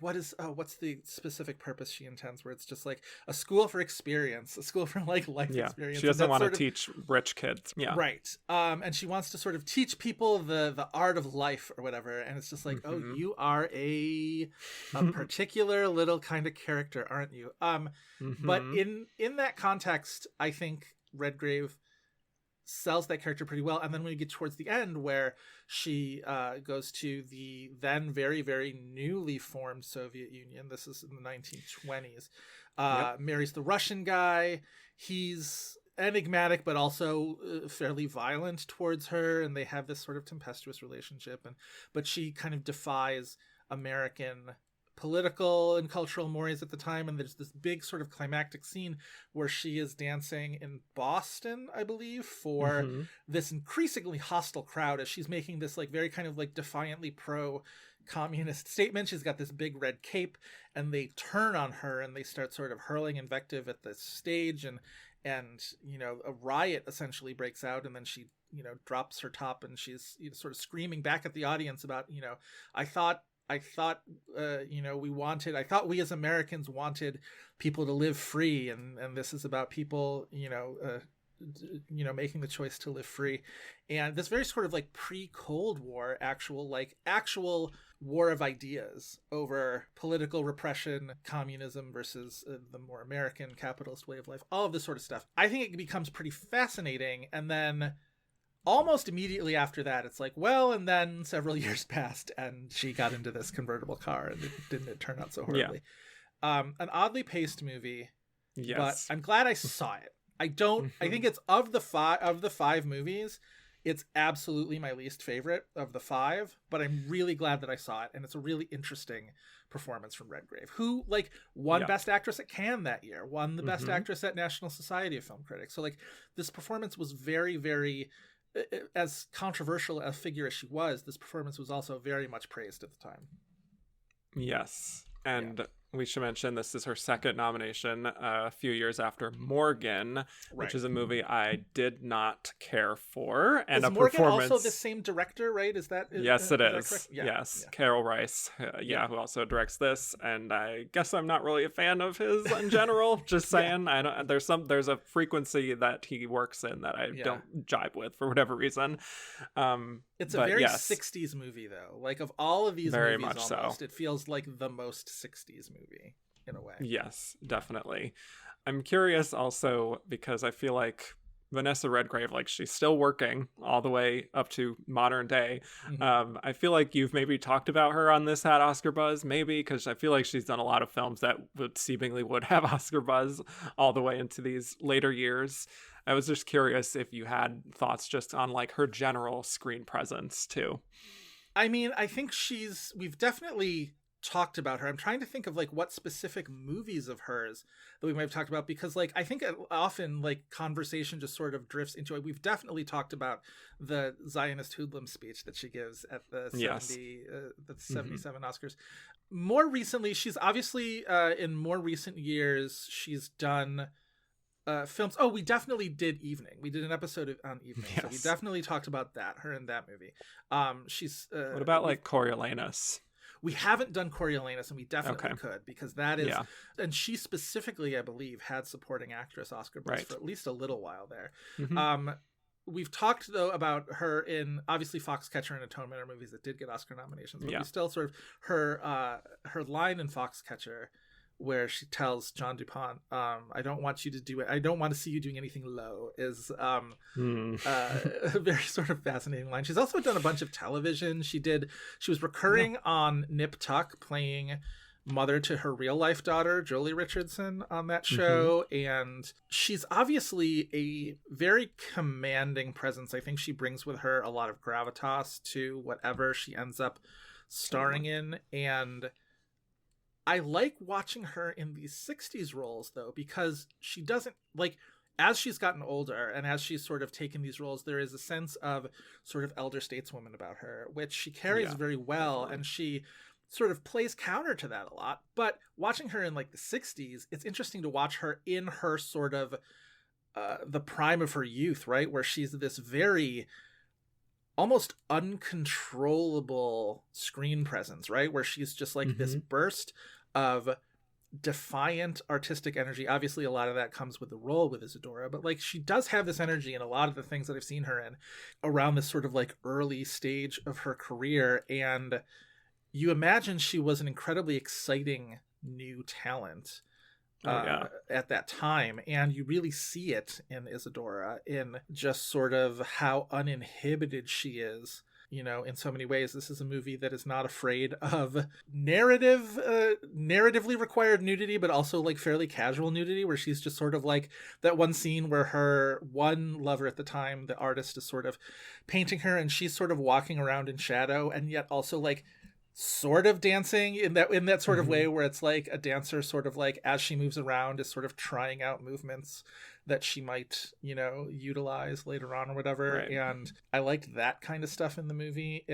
what's the specific purpose she intends, where it's just like a school for experience, a school for like life experience. She doesn't want to teach rich kids. Yeah. Right. And she wants to sort of teach people the art of life or whatever. And it's just like, oh, you are a particular little kind of character, aren't you? But in that context, I think Redgrave sells that character pretty well. And then when we get towards the end, where she goes to the then very, very newly formed Soviet Union, this is in the 1920s, marries the Russian guy. He's enigmatic, but also fairly violent towards her, and they have this sort of tempestuous relationship. But she kind of defies American political and cultural mores at the time, and there's this big sort of climactic scene where she is dancing in Boston, I believe, for this increasingly hostile crowd, as she's making this like very kind of like defiantly pro-communist statement. She's got this big red cape, and they turn on her and they start sort of hurling invective at the stage, and a riot essentially breaks out, and then she drops her top, and she's sort of screaming back at the audience about I thought we as Americans wanted people to live free, and this is about people making the choice to live free. And this very sort of like pre-Cold War actual war of ideas over political repression, communism versus the more American capitalist way of life, all of this sort of stuff. I think it becomes pretty fascinating. And then almost immediately after that, it's like, well, and then several years passed and she got into this convertible car, and it turn out so horribly. An oddly paced movie, but I'm glad I saw it. I think it's of the five movies, it's absolutely my least favorite of the five, but I'm really glad that I saw it. And it's a really interesting performance from Redgrave, who won Best Actress at Cannes that year, won the Best Actress at National Society of Film Critics. So this performance was very, very, as controversial a figure as she was, this performance was also very much praised at the time. Yes. And we should mention this is her second nomination, a few years after Morgan, which is a movie I did not care for. And is Morgan also the same director, right? Is that yes, it is. Yes, Carol Rice, who also directs this. And I guess I'm not really a fan of his in general. Just saying, I don't. There's a frequency that he works in that I don't jibe with for whatever reason. It's a very 60s movie, though. Of all of these very movies, much almost, so. it feels like the most 60s movie in a way. Yes, definitely. I'm curious also because I feel like Vanessa Redgrave, she's still working all the way up to modern day. I feel like you've maybe talked about her on this Had Oscar Buzz, maybe, because I feel like she's done a lot of films that would have Oscar buzz all the way into these later years. I was just curious if you had thoughts just on her general screen presence too. I mean, I think we've definitely talked about her. I'm trying to think of what specific movies of hers that we might have talked about, because I think often conversation just sort of drifts into it. We've definitely talked about the Zionist hoodlum speech that she gives at the 77 Oscars. More recently, she's obviously in more recent years she's done films. Oh, we definitely did Evening. We did an episode on Evening. So we definitely talked about her in that movie. She's what about Coriolanus? We haven't done Coriolanus, and we definitely could, because that is, and she specifically, I believe, had supporting actress Oscar buzz for at least a little while there. We've talked though about her in obviously Foxcatcher and Atonement are movies that did get Oscar nominations, but we still sort of her line in Foxcatcher, where she tells John DuPont, I don't want you to do it. I don't want to see you doing anything low, is a very sort of fascinating line. She's also done a bunch of television. She was recurring on Nip Tuck, playing mother to her real life daughter, Jolie Richardson, on that show. And she's obviously a very commanding presence. I think she brings with her a lot of gravitas to whatever she ends up starring in. And I like watching her in these 60s roles, though, because she doesn't, as she's gotten older and as she's sort of taken these roles, there is a sense of sort of elder stateswoman about her, which she carries very well. And she sort of plays counter to that a lot. But watching her in like the 60s, it's interesting to watch her in her sort of the prime of her youth, right? Where she's this very almost uncontrollable screen presence, right? Where she's just like this burst of defiant artistic energy. Obviously, a lot of that comes with the role with Isadora, but like she does have this energy in a lot of the things that I've seen her in around this sort of like early stage of her career. And you imagine she was an incredibly exciting new talent at that time, and you really see it in Isadora in just sort of how uninhibited she is, you know, in so many ways. This is a movie that is not afraid of narratively required nudity, but also like fairly casual nudity, where she's just sort of like that one scene where her one lover at the time, the artist, is sort of painting her, and she's sort of walking around in shadow, and yet also like sort of dancing in that sort of way where it's like a dancer sort of like as she moves around is sort of trying out movements that she might, you know, utilize later on or whatever. Right. And I liked that kind of stuff in the movie.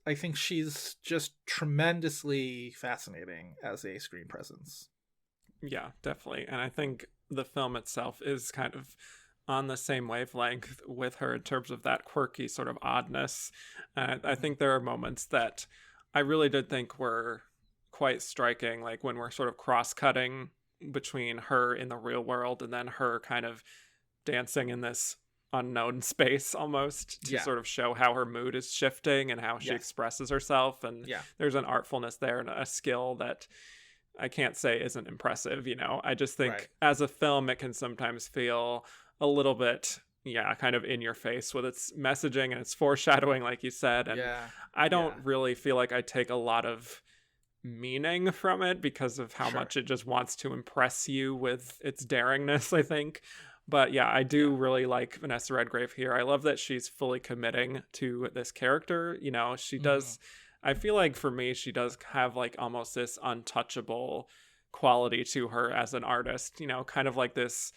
I think she's just tremendously fascinating as a screen presence. Yeah, definitely. And I think the film itself is kind of on the same wavelength with her in terms of that quirky sort of oddness. I think there are moments that I really did think were quite striking, like when we're sort of cross-cutting between her in the real world and then her kind of dancing in this unknown space almost to sort of show how her mood is shifting and how she expresses herself. And there's an artfulness there and a skill that I can't say isn't impressive, you know. I just think as a film, it can sometimes feel a little bit kind of in your face with its messaging and its foreshadowing, like you said. And I don't really feel like I take a lot of meaning from it because of how much it just wants to impress you with its daringness, I think. But I do really like Vanessa Redgrave here. I love that she's fully committing to this character. You know, she does, I feel like for me, she does have like almost this untouchable quality to her as an artist, you know, kind of like this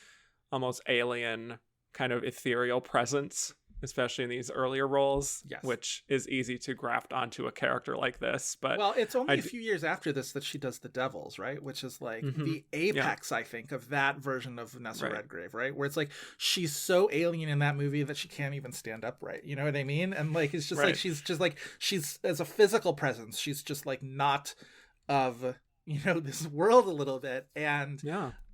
almost alien kind of ethereal presence, especially in these earlier roles, which is easy to graft onto a character like this. But well, it's only a few years after this that she does The Devils, right? Which is like the apex, I think, of that version of Vanessa Redgrave, right? Where it's like she's so alien in that movie that she can't even stand upright. You know what I mean? And like it's just like she's as a physical presence, she's just like not of, you know, this world a little bit. And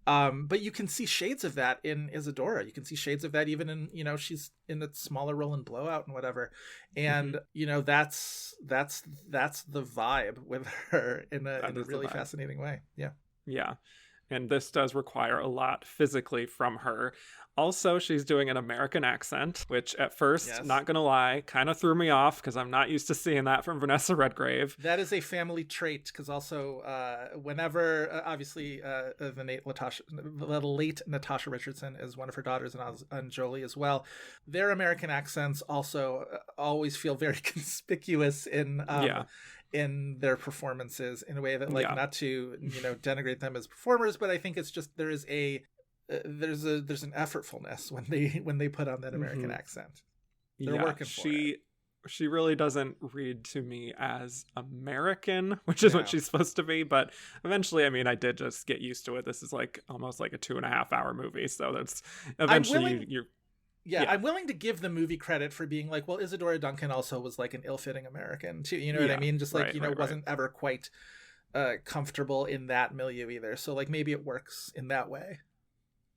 but you can see shades of that in Isadora. You can see shades of that even in, you know, she's in a smaller role in Blowout and whatever. And, you know, that's the vibe with her in a really fascinating way. Yeah. Yeah. And this does require a lot physically from her. Also, she's doing an American accent, which at first, not gonna lie, kind of threw me off because I'm not used to seeing that from Vanessa Redgrave. That is a family trait, because also whenever, obviously, the late Natasha Richardson is one of her daughters, and Jolie as well. Their American accents also always feel very conspicuous in their performances in a way that, like, not to, you know, denigrate them as performers, but I think it's just there's an effortfulness when they put on that American accent. They're working for it. She really doesn't read to me as American, which is what she's supposed to be. But eventually, I mean, I did just get used to it. This is like almost like a 2.5 hour movie, so that's eventually you're. Yeah, I'm willing to give the movie credit for being like, well, Isadora Duncan also was like an ill-fitting American too. You know what I mean? Just like, wasn't ever quite comfortable in that milieu either. So like maybe it works in that way.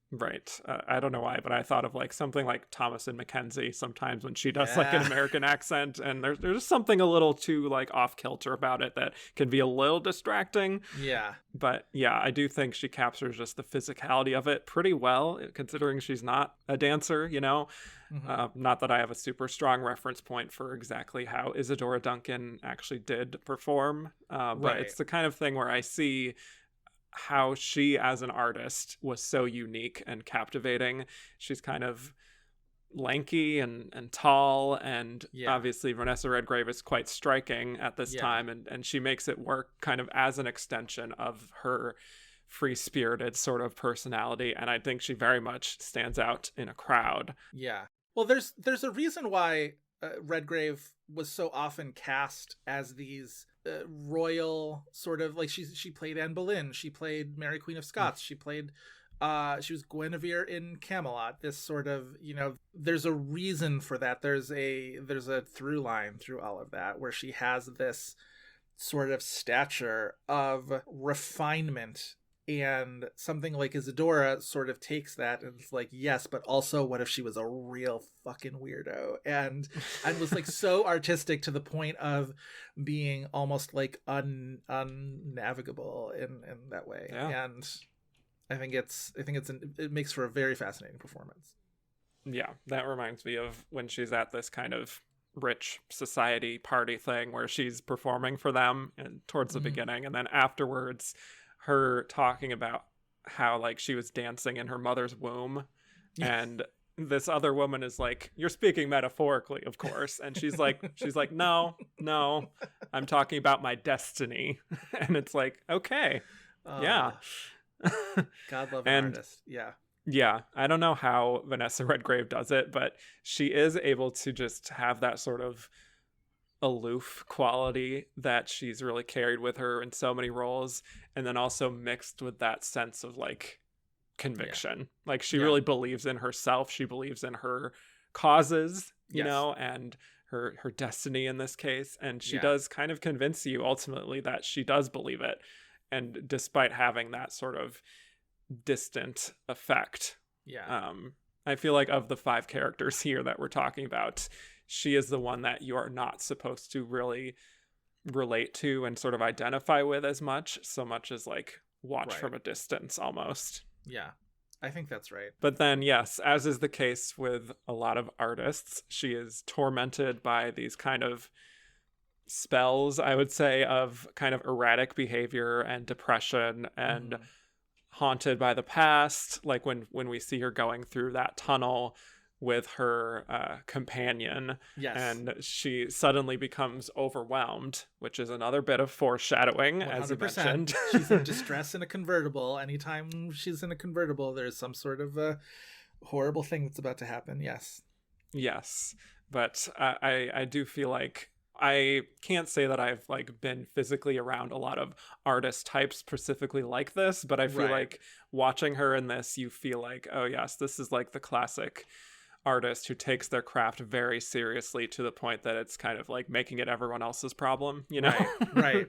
Right. I don't know why, but I thought of like something like Thomas and Mackenzie sometimes when she does like an American accent, and there's something a little too like off kilter about it that can be a little distracting. Yeah. But I do think she captures just the physicality of it pretty well, considering she's not a dancer, you know. Not that I have a super strong reference point for exactly how Isadora Duncan actually did perform, but it's the kind of thing where I see how she as an artist was so unique and captivating. She's kind of lanky and tall, and obviously Vanessa Redgrave is quite striking at this time, and she makes it work kind of as an extension of her free-spirited sort of personality, and I think she very much stands out in a crowd. Well, there's a reason why Redgrave was so often cast as these royal sort of, like, she played Anne Boleyn, she played Mary Queen of Scots, she played she was Guinevere in Camelot. This sort of, there's a reason for that. There's a through line through all of that, where she has this sort of stature of refinement, and something like Isadora sort of takes that and it's like, yes, but also what if she was a real fucking weirdo and was like so artistic to the point of being almost like unnavigable in that way. Yeah. And I think it makes for a very fascinating performance. Yeah, that reminds me of when she's at this kind of rich society party thing where she's performing for them and towards the beginning, and then afterwards her talking about how like she was dancing in her mother's womb, and this other woman is like, "You're speaking metaphorically, of course," and she's like, no, I'm talking about my destiny. And it's like, okay, yeah. God love an artist. Yeah, I don't know how Vanessa Redgrave does it, but she is able to just have that sort of aloof quality that she's really carried with her in so many roles, and then also mixed with that sense of like conviction. Like she really believes in herself, she believes in her causes, you know, and her destiny in this case, and she does kind of convince you ultimately that she does believe it. And despite having that sort of distant effect. I feel like of the 5 characters here that we're talking about, she is the one that you are not supposed to really relate to and sort of identify with as much, so much as like watch from a distance almost. Yeah, I think that's right. But then, yes, as is the case with a lot of artists, she is tormented by these kind of spells, I would say, of kind of erratic behavior and depression and haunted by the past, like when we see her going through that tunnel with her companion, and she suddenly becomes overwhelmed, which is another bit of foreshadowing. 100%. As you mentioned. She's in distress in a convertible. Anytime she's in a convertible, there's some sort of horrible thing that's about to happen. Yes, but I do feel like I can't say that I've like been physically around a lot of artist types specifically like this, but I feel like watching her in this, you feel like, oh yes, this is like the classic artist who takes their craft very seriously to the point that it's kind of like making it everyone else's problem, you know? Right.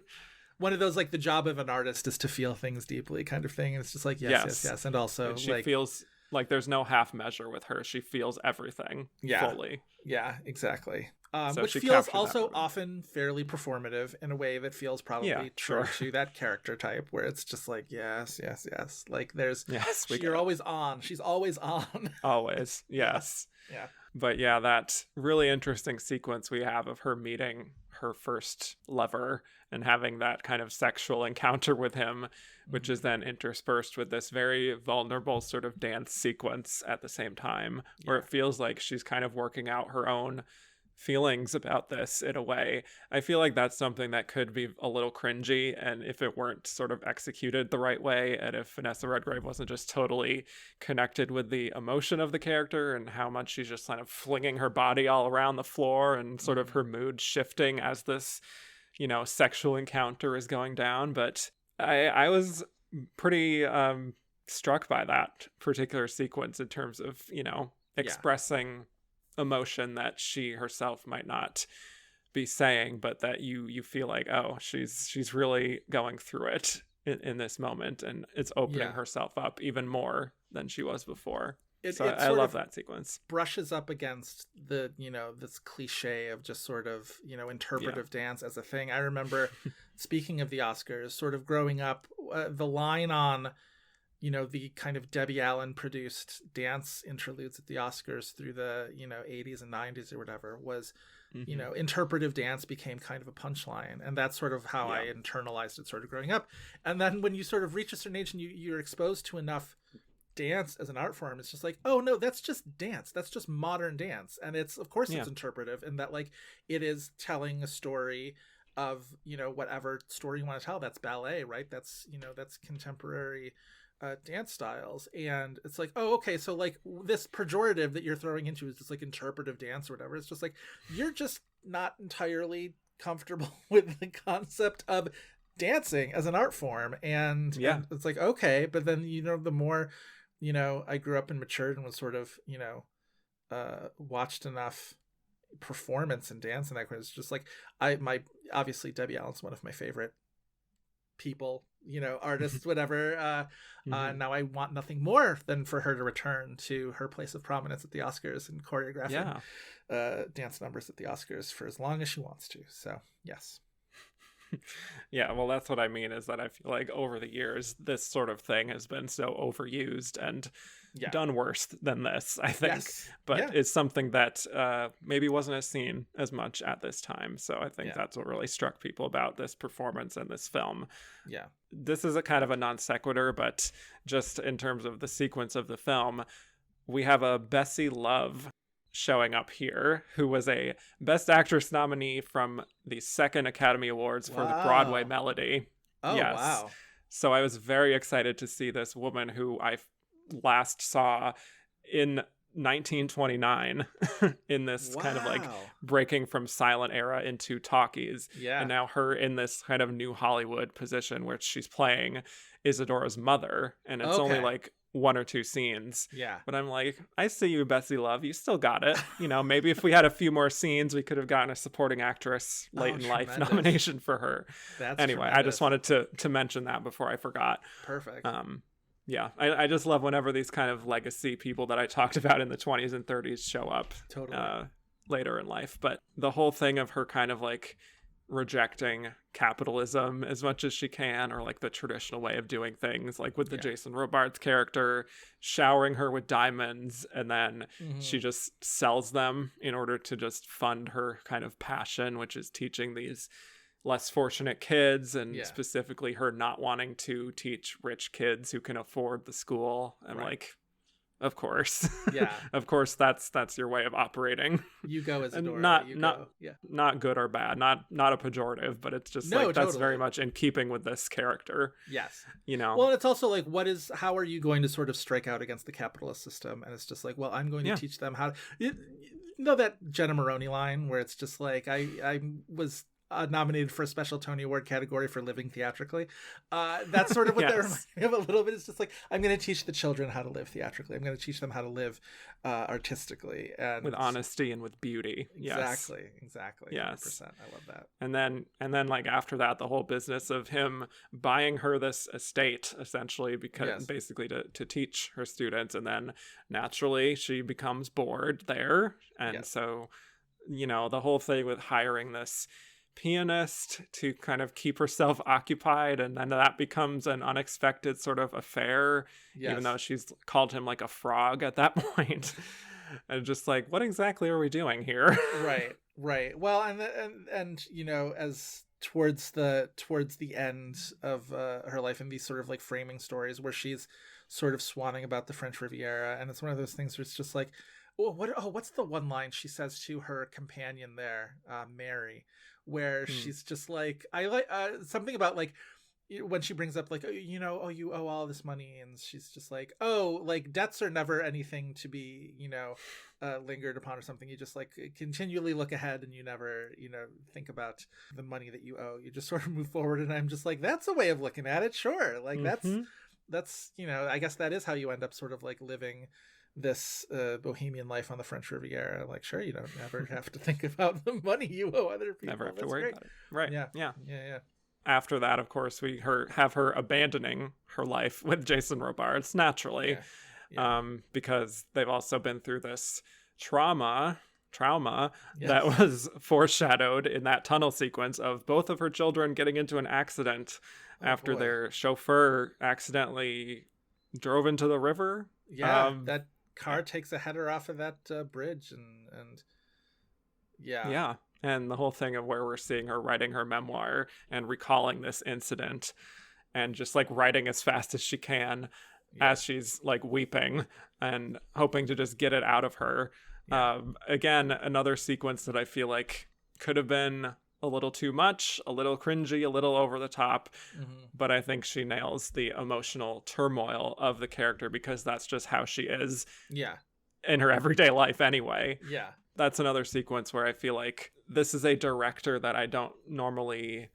One of those, like, the job of an artist is to feel things deeply kind of thing. And it's just like, yes. And also, and she feels like there's no half measure with her. She feels everything fully. Yeah, exactly. So which feels also often fairly performative in a way that feels probably true to that character type, where it's just like, yes. Like there's, you're always on. She's always on. Always. Yes. Yeah. But yeah, that really interesting sequence we have of her meeting her first lover and having that kind of sexual encounter with him, which is then interspersed with this very vulnerable sort of dance sequence at the same time, where it feels like she's kind of working out her own feelings about this in a way. I feel like that's something that could be a little cringy, and if it weren't sort of executed the right way, and if Vanessa Redgrave wasn't just totally connected with the emotion of the character and how much she's just kind of flinging her body all around the floor and sort of her mood shifting as this, you know, sexual encounter is going down. But I was pretty struck by that particular sequence in terms of, you know, expressing emotion that she herself might not be saying, but that you feel like, oh, she's really going through it in this moment, and it's opening herself up even more than she was before. I love that sequence. Brushes up against the, you know, this cliche of just sort of, you know, interpretive dance as a thing. I remember, speaking of the Oscars, sort of growing up, the line on, you know, the kind of Debbie Allen produced dance interludes at the Oscars through the, you know, 80s and 90s or whatever was, you know, interpretive dance became kind of a punchline. And that's sort of how I internalized it sort of growing up. And then when you sort of reach a certain age and you're exposed to enough dance as an art form, it's just like, oh no, that's just dance. That's just modern dance. And it's, of course, it's interpretive in that, like, it is telling a story of, you know, whatever story you want to tell. That's ballet, right? That's, you know, that's contemporary dance styles. And it's like, oh, okay, so like this pejorative that you're throwing into is just like interpretive dance or whatever. It's just like, you're just not entirely comfortable with the concept of dancing as an art form. And it's like, okay, but then, the more, I grew up and matured and was sort of, watched enough performance and dance, and that was just like, obviously Debbie Allen's one of my favorite people, artists, whatever. Now I want nothing more than for her to return to her place of prominence at the Oscars and choreographing dance numbers at the Oscars for as long as she wants to. So yes. Yeah, well, that's what I mean, is that I feel like over the years, this sort of thing has been so overused and done worse than this, I think. Yes. But it's something that maybe wasn't as seen as much at this time. So I think that's what really struck people about this performance and this film. Yeah. This is a kind of a non sequitur, but just in terms of the sequence of the film, we have a Bessie Love showing up here, who was a Best Actress nominee from the second Academy Awards for the Broadway Melody. Oh, yes. Wow. So I was very excited to see this woman who I last saw in 1929 in this kind of like breaking from silent era into talkies. Yeah. And now her in this kind of new Hollywood position where she's playing Isadora's mother. And it's only like one or two scenes. Yeah. But I'm like, I see you, Bessie Love. You still got it. Maybe if we had a few more scenes, we could have gotten a supporting actress late in life nomination for her. That's anyway, tremendous. I just wanted to mention that before I forgot. Perfect. Yeah, I just love whenever these kind of legacy people that I talked about in the 20s and 30s show up later in life. But the whole thing of her kind of like rejecting capitalism as much as she can, or like the traditional way of doing things, like with the Jason Robards character, showering her with diamonds, and then she just sells them in order to just fund her kind of passion, which is teaching these less fortunate kids, and specifically her not wanting to teach rich kids who can afford the school. I'm like, of course. Yeah. Of course that's your way of operating. You go as and Isadora. not good or bad, not a pejorative, but it's just that's totally. Very much in keeping with this character. Yes. Well, it's also like, how are you going to sort of strike out against the capitalist system? And it's just like, well, I'm going to teach them how to, that Jenna Maroney line where it's just like, I was nominated for a special Tony Award category for living theatrically. That's sort of what that reminds me of a little bit. It's just like, I'm going to teach the children how to live theatrically. I'm going to teach them how to live artistically and with honesty and with beauty. Exactly. Yes. 100%. I love that. And then like after that, the whole business of him buying her this estate essentially, because basically to teach her students, and then naturally she becomes bored there, and so the whole thing with hiring this pianist to kind of keep herself occupied, and then that becomes an unexpected sort of affair, even though she's called him like a frog at that point. And just like, what exactly are we doing here? Right. Well, and as towards the end of her life, and these sort of like framing stories where she's sort of swanning about the French Riviera, and it's one of those things where it's just like, what's the one line she says to her companion there, Mary, where she's just like, I like something about like when she brings up like, you owe all this money, and she's just like, like debts are never anything to be lingered upon or something. You just like continually look ahead, and you never think about the money that you owe. You just sort of move forward. And I'm just like, that's a way of looking at it. Sure, like that's I guess that is how you end up sort of like living this bohemian life on the French Riviera. Like, sure, you don't ever have to think about the money you owe other people. Never have to worry about it. Right. Yeah. After that, of course, we have her abandoning her life with Jason Robards naturally, because they've also been through this trauma that was foreshadowed in that tunnel sequence of both of her children getting into an accident after their chauffeur accidentally drove into the river. That car takes a header off of that bridge, and and the whole thing of where we're seeing her writing her memoir and recalling this incident, and just like writing as fast as she can as she's like weeping and hoping to just get it out of her. Again, another sequence that I feel like could have been a little too much, a little cringy, a little over the top, but I think she nails the emotional turmoil of the character, because that's just how she is in her everyday life anyway. that's another sequence where I feel like this is a director that I don't normally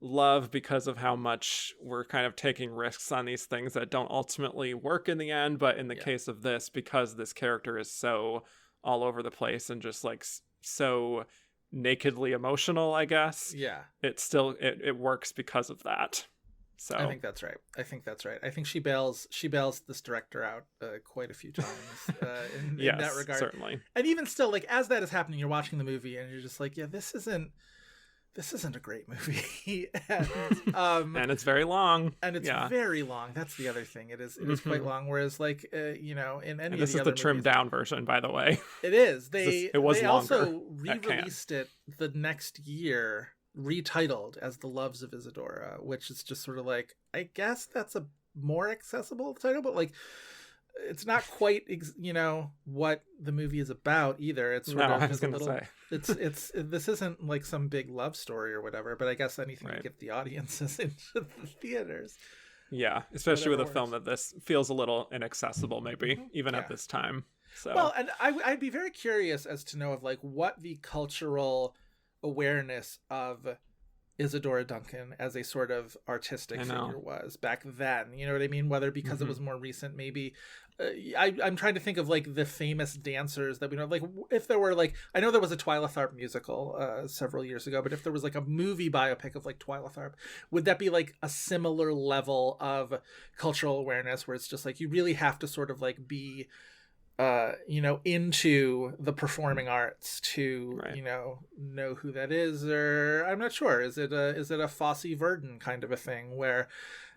love because of how much we're kind of taking risks on these things that don't ultimately work in the end. But in the case of this, because this character is so all over the place and just like so nakedly emotional, I guess. Yeah. It still it works because of that. So I think that's right. I think she bails this director out quite a few times in that regard. Certainly. And even still, like, as that is happening, you're watching the movie and you're just like, yeah, this isn't a great movie. And it's very long. And it's very long. That's the other thing. It is quite long. Whereas, like, in any of this the is other the trimmed movies, down version, by the way. It is. It was they longer also re-released it the next year, retitled as The Loves of Isadora, which is just sort of like, I guess that's a more accessible title, but like, it's not quite what the movie is about either. It's sort of I was gonna say it's this isn't like some big love story or whatever, but I guess anything to get the audiences into the theaters. Yeah, especially with a film that this feels a little inaccessible, maybe even at this time. So well, and I'd be very curious as to know of like what the cultural awareness of Isadora Duncan as a sort of artistic figure was back then. You know what I mean? Whether because it was more recent, maybe. I'm trying to think of like the famous dancers that we know. Like if there were like, I know there was a Twyla Tharp musical several years ago, but if there was like a movie biopic of like Twyla Tharp, would that be like a similar level of cultural awareness where it's just like you really have to sort of like be into the performing arts to know who that is? Or I'm not sure, is it a Fosse Verdon kind of a thing where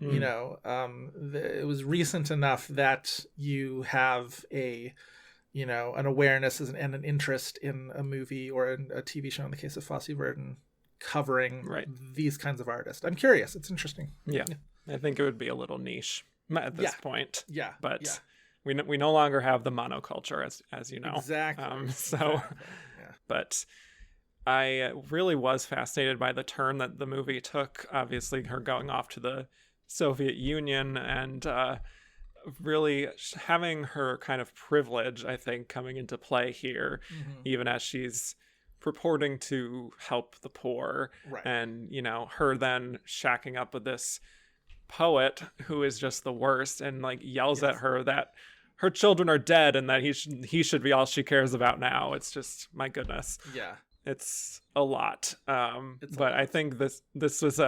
it was recent enough that you have an awareness and an interest in a movie or a TV show, in the case of Fosse Verdon, covering these kinds of artists. I'm curious. It's interesting. Yeah. I think it would be a little niche at this point. Yeah. But we no longer have the monoculture, as you know. Exactly. But I really was fascinated by the turn that the movie took. Obviously, her going off to the Soviet Union and really having her kind of privilege, I think, coming into play here, even as she's purporting to help the poor. Right. And, her then shacking up with this poet who is just the worst and like yells at her that her children are dead and that he should be all she cares about now. It's just, my goodness. Yeah. It's a lot. But I think this was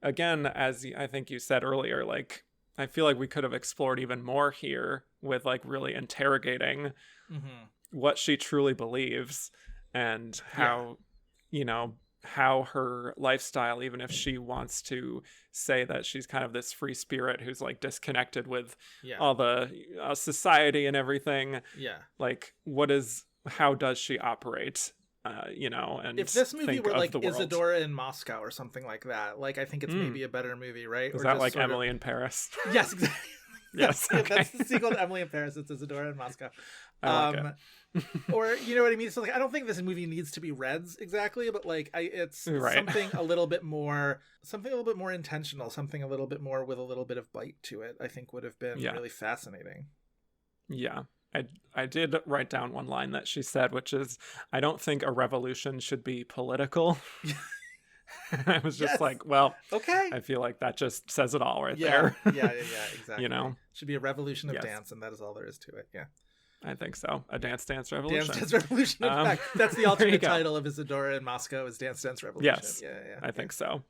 again, as I think you said earlier, like, I feel like we could have explored even more here with like really interrogating what she truly believes and how, how her lifestyle, even if she wants to say that she's kind of this free spirit who's like disconnected with all the society and everything. Yeah. Like, how does she operate? And if this movie were like Isadora in Moscow or something like that, like, I think it's maybe a better movie, right? Is that like Emily in Paris? Yes, exactly. Yes, okay. That's the sequel to Emily in Paris. It's Isadora in Moscow. I like it. Or you know what I mean? So like, I don't think this movie needs to be Reds exactly, but like it's something a little bit more intentional, something a little bit more with a little bit of bite to it. I think would have been really fascinating. Yeah. I did write down one line that she said, which is, I don't think a revolution should be political. I was just like, well, okay. I feel like that just says it all there. Yeah, exactly. Should be a revolution of dance, and that is all there is to it. Yeah. I think so. A Dance Dance Revolution. Dance Dance Revolution. In fact, that's the alternate title of Isadora in Moscow is Dance Dance Revolution. Yes, I think so.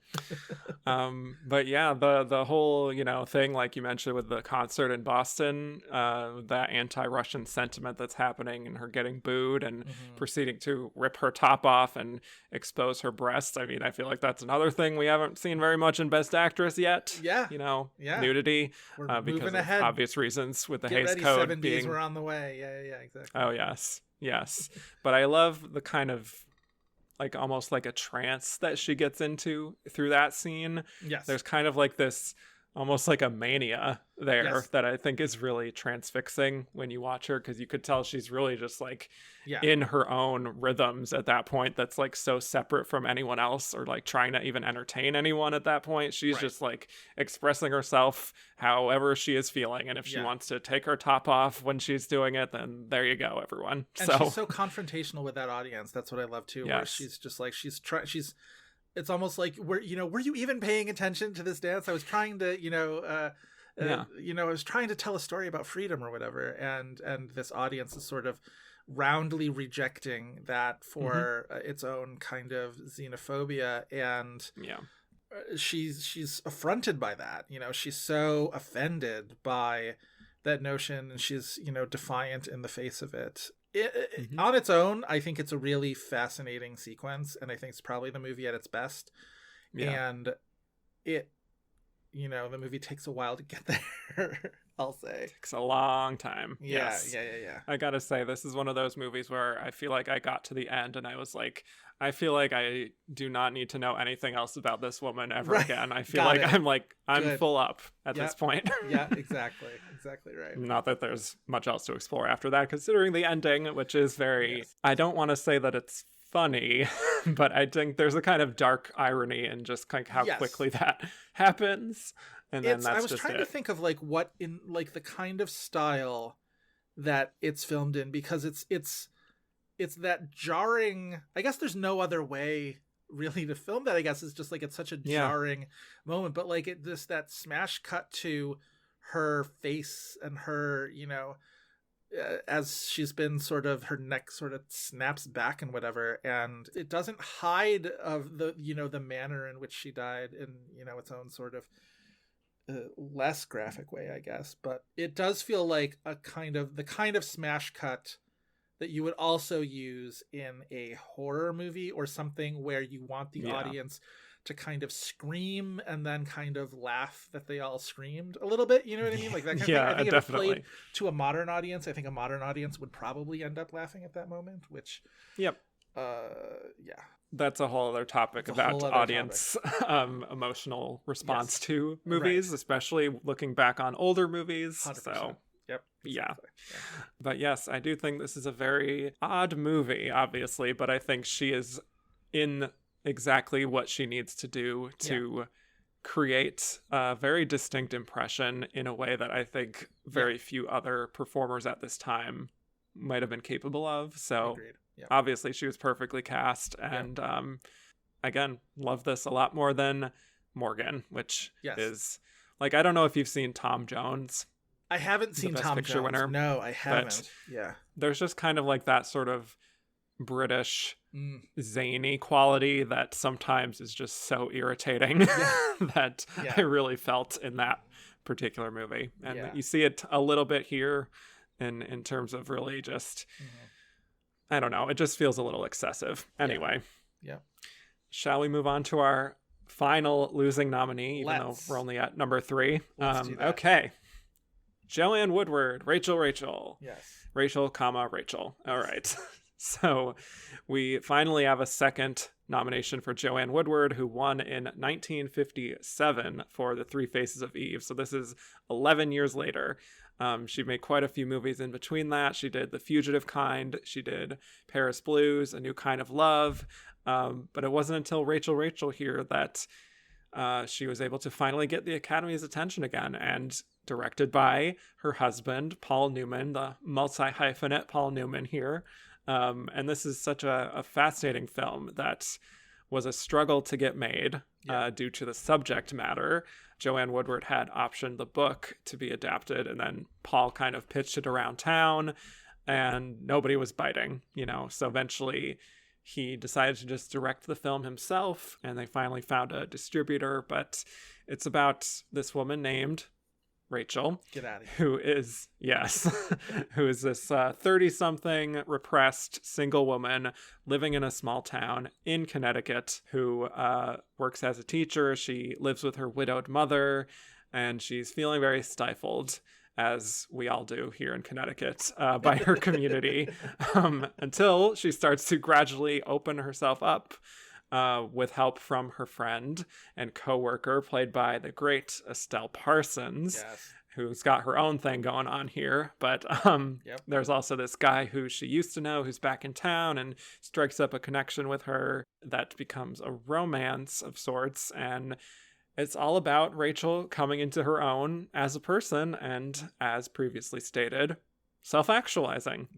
But yeah, the whole thing, like you mentioned with the concert in Boston, that anti-Russian sentiment that's happening, and her getting booed and proceeding to rip her top off and expose her breasts. I mean, I feel like that's another thing we haven't seen very much in Best Actress yet. Yeah, nudity. We're because moving ahead. Of obvious reasons with the Get Hays ready, Code 70s, being. We're on the way. Yeah, exactly. Oh yes. But I love the kind of like almost like a trance that she gets into through that scene. Yes. There's kind of like this almost like a mania there Yes. that I think is really transfixing when you watch her, because you could tell she's really just like Yeah. in her own rhythms at that point, that's like so separate from anyone else or like trying to even entertain anyone at that point. She's Right. just like expressing herself however she is feeling, and if she Yeah. wants to take her top off when she's doing it, then there you go, everyone. And she's so confrontational with that audience. That's what I love too. Where Yes. she's just like it's almost like, were you even paying attention to this dance? I was trying to, Yeah. I was trying to tell a story about freedom or whatever, and this audience is sort of roundly rejecting that for its own kind of xenophobia, and yeah. she's affronted by that. She's so offended by that notion, and she's defiant in the face of it. On its own, I think it's a really fascinating sequence, and I think it's probably the movie at its best. Yeah. And the movie takes a while to get there. I'll say Takes a long time. yeah, Yes. yeah. I gotta say, this is one of those movies where I feel like I got to the end and I was like, I feel like I do not need to know anything else about this woman ever Right. again. I feel Got like it. I'm Good. full up at Yep. this point. Yeah, exactly right. Not that there's much else to explore after that, considering the ending, which is very, Yes. I don't want to say that it's funny, but I think there's a kind of dark irony in just like how Yes. quickly that happens. And then I that's was just trying it. to think of like what in like the kind of style that it's filmed in, because it's that jarring. I guess there's no other way really to film that. I guess it's just like it's such a jarring moment, but like that smash cut to her face and her, as she's been sort of, her neck sort of snaps back and whatever, and it doesn't hide of the the manner in which she died in its own sort of less graphic way, I guess, but it does feel like the kind of smash cut that you would also use in a horror movie or something, where you want the audience to kind of scream and then kind of laugh that they all screamed a little bit. You know what I mean? Like that kind of thing. I think definitely. if it played to a modern audience, I think a modern audience would probably end up laughing at that moment, which Yep. yeah. That's a whole other topic It's a about whole other audience emotional response Yes. to movies, Right. especially looking back on older movies. 100%. So Yep. yeah. Exactly. Yeah. But yes, I do think this is a very odd movie, obviously, but I think she is in exactly what she needs to do to create a very distinct impression in a way that I think very few other performers at this time might have been capable of. So Agreed. Yep. obviously she was perfectly cast, and again, love this a lot more than Morgan, which Yes. is like, I don't know if you've seen Tom Jones. I haven't seen Best Tom Picture Jones. winner, No, I haven't. Yeah. There's just kind of like that sort of British Mm. zany quality that sometimes is just so irritating that Yeah. I really felt in that particular movie. And Yeah. you see it a little bit here in terms of really just, I don't know, it just feels a little excessive. Anyway. Yeah. Shall we move on to our final losing nominee, even Let's. though we're only at number 3? Let's do that. Okay. Joanne Woodward, Rachel. Yes. Rachel, Rachel. All right. So we finally have a second nomination for Joanne Woodward, who won in 1957 for The Three Faces of Eve. So this is 11 years later. She made quite a few movies in between that. She did The Fugitive Kind. She did Paris Blues, A New Kind of Love. But it wasn't until Rachel here that she was able to finally get the Academy's attention again, and directed by her husband, Paul Newman, the multi-hyphenate Paul Newman here. And this is such a fascinating film that was a struggle to get made due to the subject matter. Joanne Woodward had optioned the book to be adapted, and then Paul kind of pitched it around town, and nobody was biting, So eventually he decided to just direct the film himself, and they finally found a distributor. But it's about this woman named Rachel, Get out of here. who is who is this 30-something repressed single woman living in a small town in Connecticut, who works as a teacher. She lives with her widowed mother, and she's feeling very stifled, as we all do here in Connecticut, by her community, until she starts to gradually open herself up with help from her friend and co-worker played by the great Estelle Parsons. Yes. Who's got her own thing going on here. But Yep. there's also this guy who she used to know who's back in town and strikes up a connection with her that becomes a romance of sorts. And it's all about Rachel coming into her own as a person and, as previously stated, self-actualizing.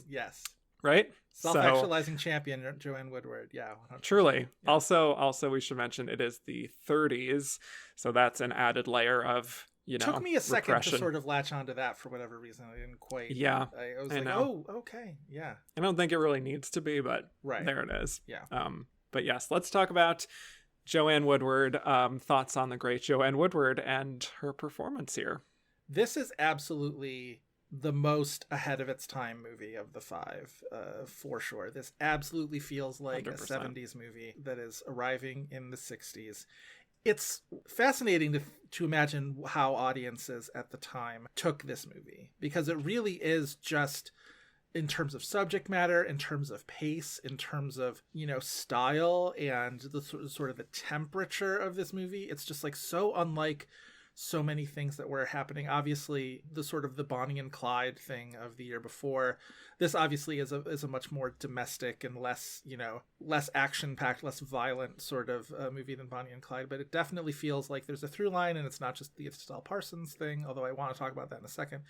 Yes. Right? Self-actualizing champion, Joanne Woodward. Yeah. 100%. Truly. Yeah. Also, we should mention it is the 30s. So that's an added layer of, took me a second repression. to sort of latch onto that for whatever reason. I didn't quite. Yeah. I was I like, know. oh, okay. Yeah. I don't think it really needs to be, but Right. there it is. Yeah. But yes, let's talk about Joanne Woodward. Thoughts on the great Joanne Woodward and her performance here. This is absolutely the most ahead of its time movie of the five, for sure. This absolutely feels like 100%. a 70s movie that is arriving in the 60s. It's fascinating to imagine how audiences at the time took this movie, because it really is just, in terms of subject matter, in terms of pace, in terms of, style, and the sort of the temperature of this movie, it's just like so unlike so many things that were happening. Obviously, the sort of the Bonnie and Clyde thing of the year before. This obviously is a much more domestic and less, less action-packed, less violent sort of movie than Bonnie and Clyde. But it definitely feels like there's a through line, and it's not just the Estelle Parsons thing, although I want to talk about that in a second.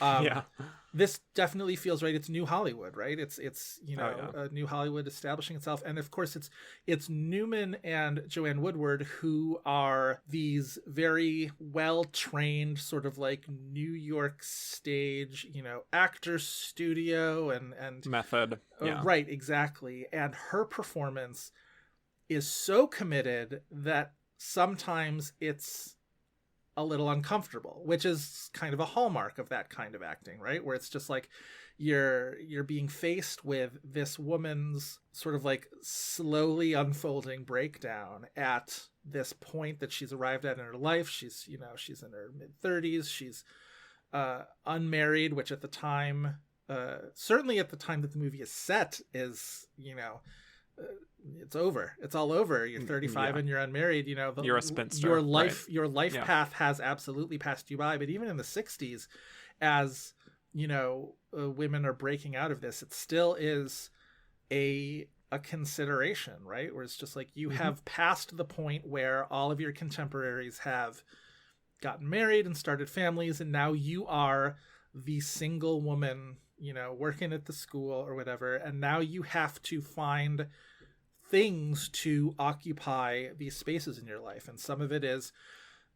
Yeah. This definitely feels right. It's New Hollywood, right? It's New Hollywood establishing itself. And of course, it's Newman and Joanne Woodward, who are these very well-trained sort of like New York stage, actor studio and Method. Yeah. Right, exactly. And her performance is so committed that sometimes it's a little uncomfortable, which is kind of a hallmark of that kind of acting, right? Where it's just like you're being faced with this woman's sort of like slowly unfolding breakdown at this point that she's arrived at in her life. She's in her mid-30s. She's unmarried, which at the time, certainly at the time that the movie is set, is, it's over. It's all over. You're 35 and you're unmarried. You're a spinster. Your life path has absolutely passed you by. But even in the 60s, as women are breaking out of this, it still is a consideration, right? Where it's just like you have passed the point where all of your contemporaries have gotten married and started families, and now you are the single woman, working at the school or whatever, and now you have to find things to occupy these spaces in your life. And some of it is,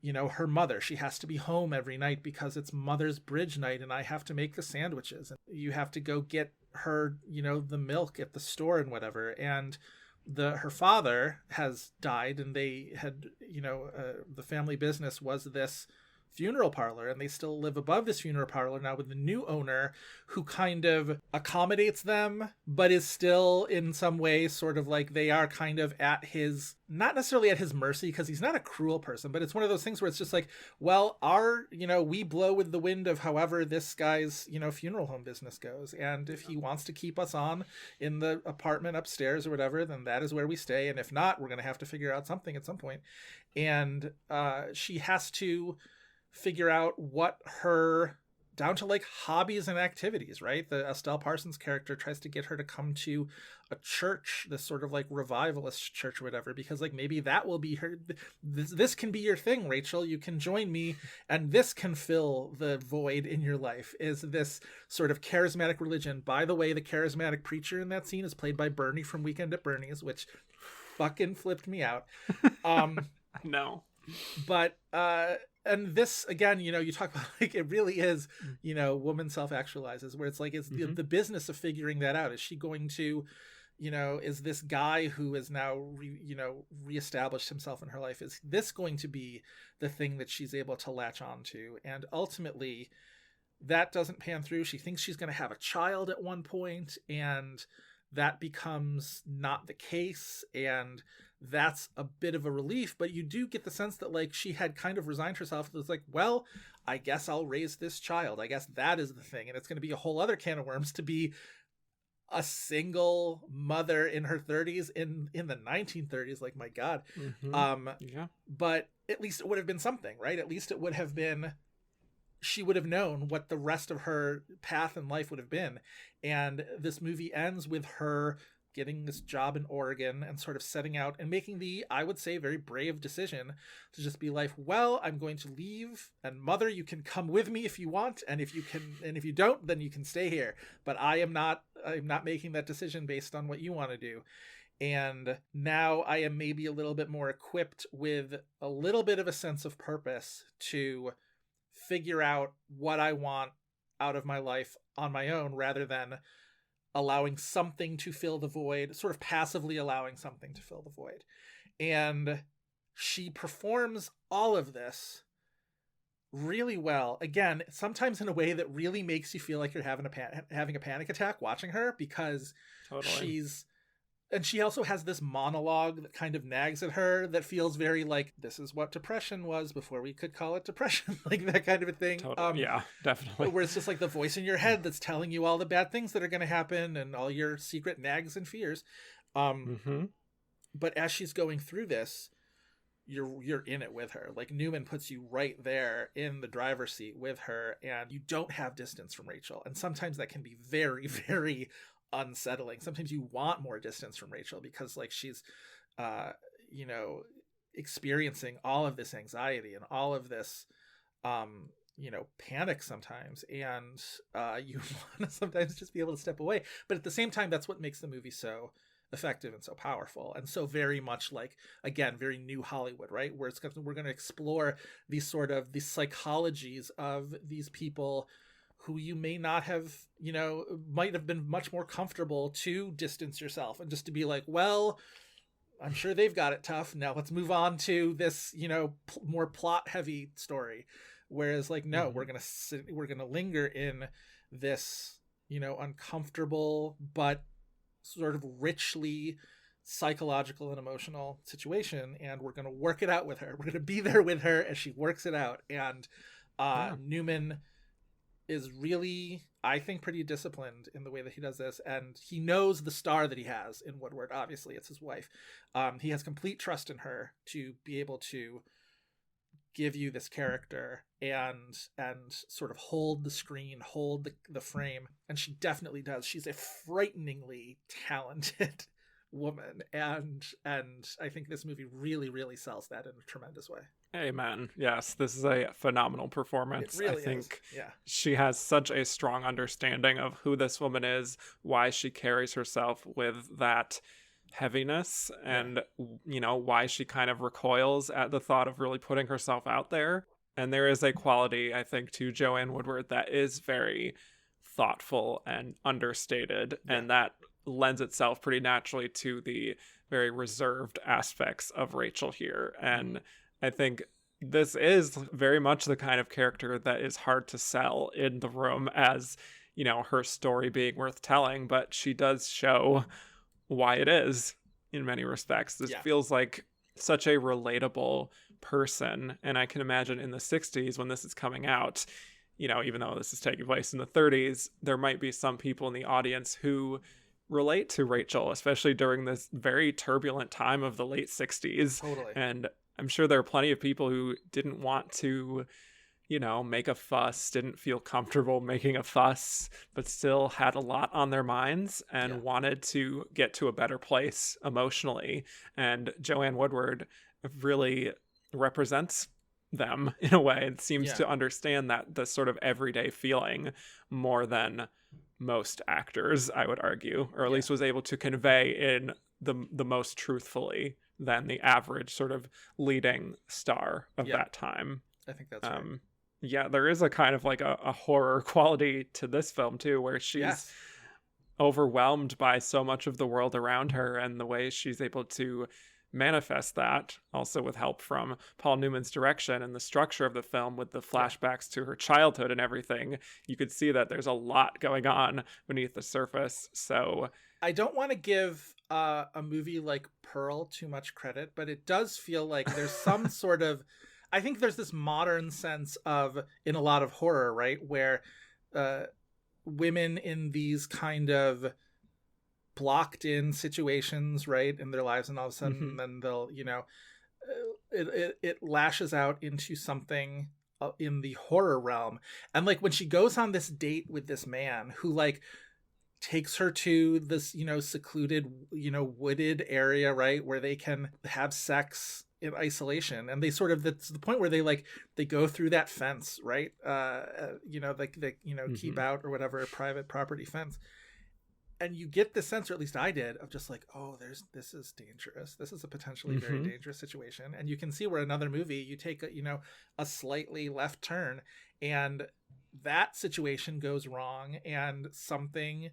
her mother. She has to be home every night because it's mother's bridge night, and I have to make the sandwiches, and you have to go get her, the milk at the store and whatever. And her father has died, and they had, the family business was this funeral parlor, and they still live above this funeral parlor now with the new owner, who kind of accommodates them, but is still in some way sort of like they are kind of at his, not necessarily at his mercy, because he's not a cruel person, but it's one of those things where it's just like, well, we blow with the wind of however this guy's, funeral home business goes. And if he wants to keep us on in the apartment upstairs or whatever, then that is where we stay. And if not, we're going to have to figure out something at some point. And she has to figure out what her, down to like hobbies and activities, right? The Estelle Parsons character tries to get her to come to a church, this sort of like revivalist church or whatever, because like maybe that will be her, this can be your thing, Rachel, you can join me, and this can fill the void in your life, is this sort of charismatic religion. By the way, the charismatic preacher in that scene is played by Bernie from Weekend at Bernie's, which fucking flipped me out. No. But and this again, you talk about like it really is, woman self-actualizes, where it's like it's the business of figuring that out. Is she going to, is this guy who has now reestablished himself in her life, is this going to be the thing that she's able to latch on to? And ultimately that doesn't pan through. She thinks she's going to have a child at one point, and that becomes not the case, and that's a bit of a relief. But you do get the sense that like she had kind of resigned herself. It was like, well, I guess I'll raise this child. I guess that is the thing. And it's going to be a whole other can of worms to be a single mother in her 30s in the 1930s. Like, my God. Yeah. But at least it would have been something, right? At least it would have been, she would have known what the rest of her path in life would have been. And this movie ends with her getting this job in Oregon and sort of setting out and making the, I would say, very brave decision to just be like, well, I'm going to leave, and mother, you can come with me if you want, and if you don't, then you can stay here. But I'm not making that decision based on what you want to do. And now I am maybe a little bit more equipped with a little bit of a sense of purpose to figure out what I want out of my life on my own, rather than allowing something to fill the void, sort of passively allowing something to fill the void. And she performs all of this really well. Again, sometimes in a way that really makes you feel like you're having a panic attack watching her, because Totally. she also has this monologue that kind of nags at her that feels very like, this is what depression was before we could call it depression, like that kind of a thing. Totally. Yeah, definitely. Where it's just like the voice in your head that's telling you all the bad things that are going to happen and all your secret nags and fears. But as she's going through this, you're in it with her. Like, Newman puts you right there in the driver's seat with her, and you don't have distance from Rachel. And sometimes that can be very, very unsettling. Sometimes you want more distance from Rachel, because like she's experiencing all of this anxiety and all of this panic sometimes, and you want to sometimes just be able to step away. But at the same time, that's what makes the movie so effective and so powerful, and so very much like, again, very new Hollywood, right? Where we're going to explore these psychologies of these people who you may not have, might have been much more comfortable to distance yourself and just to be like, well, I'm sure they've got it tough. Now let's move on to this, more plot heavy story. Whereas like, no, we're going to linger in this, uncomfortable, but sort of richly psychological and emotional situation. And we're going to work it out with her. We're going to be there with her as she works it out. And Newman is really, I think, pretty disciplined in the way that he does this, and he knows the star that he has in Woodward. Obviously, it's his wife. He has complete trust in her to be able to give you this character and sort of hold the screen, hold the frame, and she definitely does. She's a frighteningly talented woman, and I think this movie really, really sells that in a tremendous way. Amen. Yes, this is a phenomenal performance. It really I think is. Yeah. she has such a strong understanding of who this woman is, why she carries herself with that heaviness, and why she kind of recoils at the thought of really putting herself out there. And there is a quality, I think, to Joanne Woodward that is very thoughtful and understated, and that lends itself pretty naturally to the very reserved aspects of Rachel here. And I think this is very much the kind of character that is hard to sell in the room as, her story being worth telling, but she does show why it is in many respects. This feels like such a relatable person. And I can imagine in the 60s when this is coming out, even though this is taking place in the 30s, there might be some people in the audience who relate to Rachel, especially during this very turbulent time of the late 60s. Totally. And I'm sure there are plenty of people who didn't want to, make a fuss, didn't feel comfortable making a fuss, but still had a lot on their minds and wanted to get to a better place emotionally. And Joanne Woodward really represents them in a way and seems to understand that the sort of everyday feeling more than most actors, I would argue, or at least was able to convey in the most truthfully than the average sort of leading star of that time. I think that's right. Yeah, there is a kind of like a horror quality to this film too, where she's overwhelmed by so much of the world around her, and the way she's able to manifest that, also with help from Paul Newman's direction and the structure of the film with the flashbacks to her childhood and everything. You could see that there's a lot going on beneath the surface. So I don't want to give a movie like Pearl too much credit, but it does feel like there's some sort of, I think there's this modern sense of, in a lot of horror, right, where women in these kind of blocked in situations, right, in their lives, and all of a sudden then they'll, you know, it lashes out into something in the horror realm. And like when she goes on this date with this man who like takes her to this, you know, secluded, you know, wooded area, right, where they can have sex in isolation, and they sort of, that's the point where they go through that fence, right, you know, like they, you know, keep out or whatever, a private property fence. And you get the sense, or at least I did, of just like, oh, this is dangerous. This is a potentially very dangerous situation. And you can see where another movie, you take a, you know, a slightly left turn, and that situation goes wrong, and something,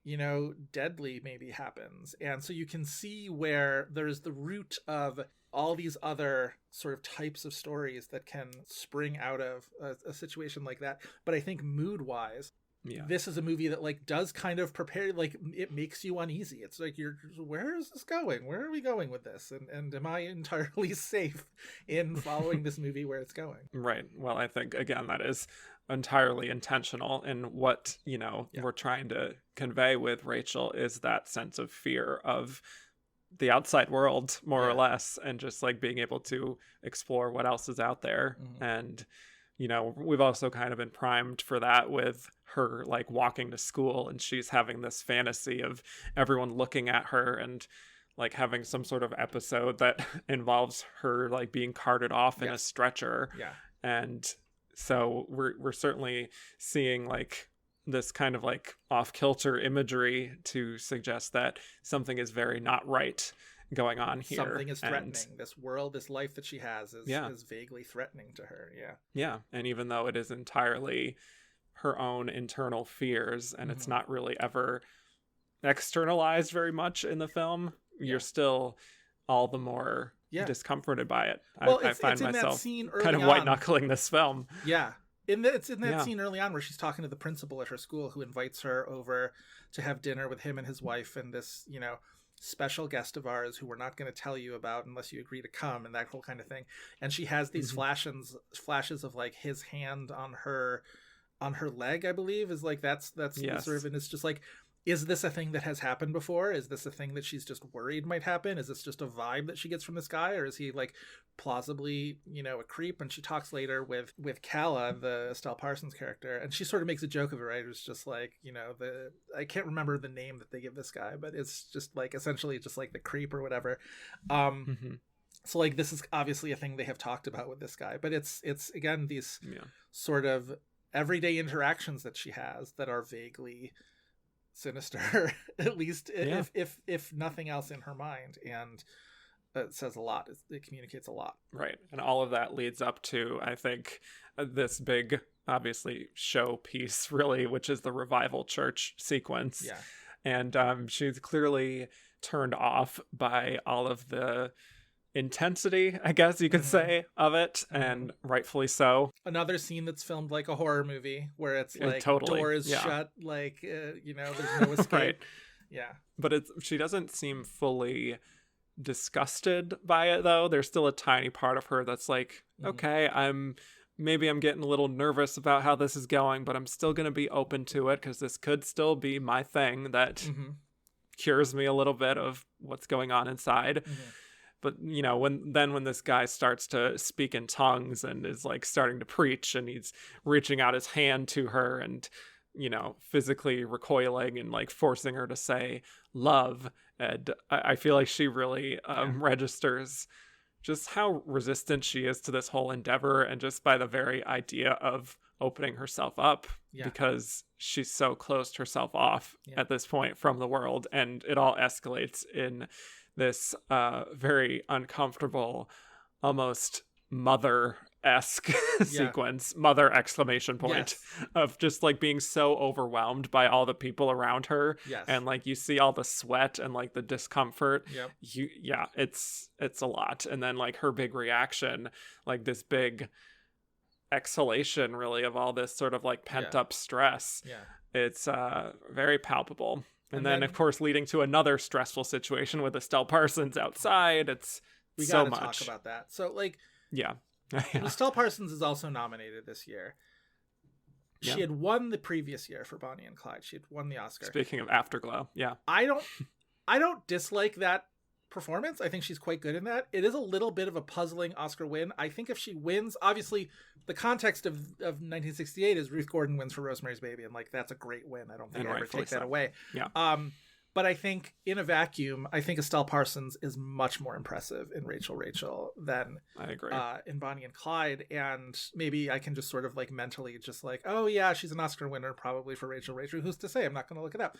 you know, deadly maybe happens. And so you can see where there's the root of all these other sort of types of stories that can spring out of a situation like that. But I think mood-wise, this is a movie that like does kind of prepare, like it makes you uneasy. It's like, where is this going? Where are we going with this? And am I entirely safe in following this movie where it's going? Right. Well, I think again that is entirely intentional, and what, you know, we're trying to convey with Rachel is that sense of fear of the outside world, more or less, and just like being able to explore what else is out there. And you know, we've also kind of been primed for that with her like walking to school, and she's having this fantasy of everyone looking at her, and like having some sort of episode that involves her like being carted off in a stretcher. And so we're certainly seeing like this kind of like off-kilter imagery to suggest that something is very not right going on here. Something is threatening. This world, this life that she has is vaguely threatening to her. And even though it is entirely her own internal fears, and it's not really ever externalized very much in the film, you're still all the more discomforted by it. Well, I find myself kind of on, white-knuckling this film. It's in that scene early on where she's talking to the principal at her school, who invites her over to have dinner with him and his wife and this, you know, special guest of ours who we're not going to tell you about unless you agree to come, and that whole kind of thing. And she has these flashes of like his hand on her leg, I believe, is like that's sort of, and it's just like, is this a thing that has happened before? Is this a thing that she's just worried might happen? Is this just a vibe that she gets from this guy, or is he like plausibly, you know, a creep? And she talks later with Calla, the Estelle Parsons character, and she sort of makes a joke of it, right? It's just like, you know, I can't remember the name that they give this guy, but it's just like essentially just like the creep or whatever. So like this is obviously a thing they have talked about with this guy, but it's again these sort of everyday interactions that she has that are vaguely sinister, at least if nothing else in her mind, and it says a lot. It communicates a lot, right? And all of that leads up to, I think, this big, obviously, showpiece, really, which is the revival church sequence. And she's clearly turned off by all of the intensity, I guess you could say, of it, and rightfully so. Another scene that's filmed like a horror movie, where it's like door is shut, like you know, there's no escape. But she doesn't seem fully disgusted by it, though. There's still a tiny part of her that's like, okay, I'm getting a little nervous about how this is going, but I'm still going to be open to it, because this could still be my thing that cures me a little bit of what's going on inside. But, you know, when this guy starts to speak in tongues and is like starting to preach, and he's reaching out his hand to her and, you know, physically recoiling and like forcing her to say love. And I feel like she really registers just how resistant she is to this whole endeavor, and just by the very idea of opening herself up, because she's so closed herself off at this point from the world. And it all escalates in this very uncomfortable, almost mother-esque sequence, mother exclamation point, of just like being so overwhelmed by all the people around her. And like you see all the sweat and like the discomfort. It's a lot. And then like her big reaction, like this big exhalation really of all this sort of like pent up stress. It's very palpable. And then, of course, leading to another stressful situation with Estelle Parsons outside. We so much. Talk about that. So, like, Estelle Parsons is also nominated this year. She had won the previous year for Bonnie and Clyde. She had won the Oscar. Speaking of Afterglow, yeah. I don't dislike that performance. I think she's quite good in that. It is a little bit of a puzzling Oscar win. I think if she wins, obviously the context of 1968 is Ruth Gordon wins for Rosemary's Baby, and like that's a great win. I don't think I ever take that away. Yeah. But I think in a vacuum, I think Estelle Parsons is much more impressive in Rachel than I agree. In Bonnie and Clyde. And maybe I can just sort of like mentally just like, oh yeah, she's an Oscar winner probably for Rachel. Who's to say? I'm not going to look it up.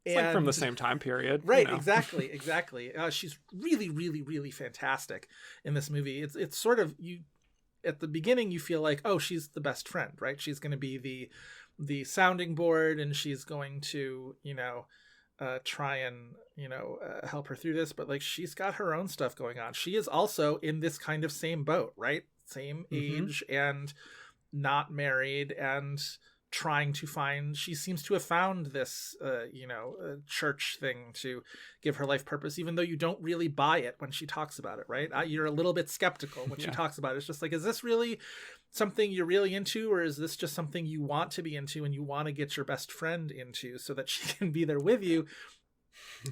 It's like from the same time period. Right, you know? exactly. She's really, really, really fantastic in this movie. It's sort of, you at the beginning you feel like, oh, she's the best friend, right? She's going to be the sounding board, and she's going to, try and help her through this, but like she's got her own stuff going on. She is also in this kind of same boat, right? Same age and not married and trying to find, she seems to have found this church thing to give her life purpose, even though you don't really buy it when she talks about it, right? You're a little bit skeptical when she talks about it. It's just like, is this really something you're really into, or is this just something you want to be into and you want to get your best friend into so that she can be there with you?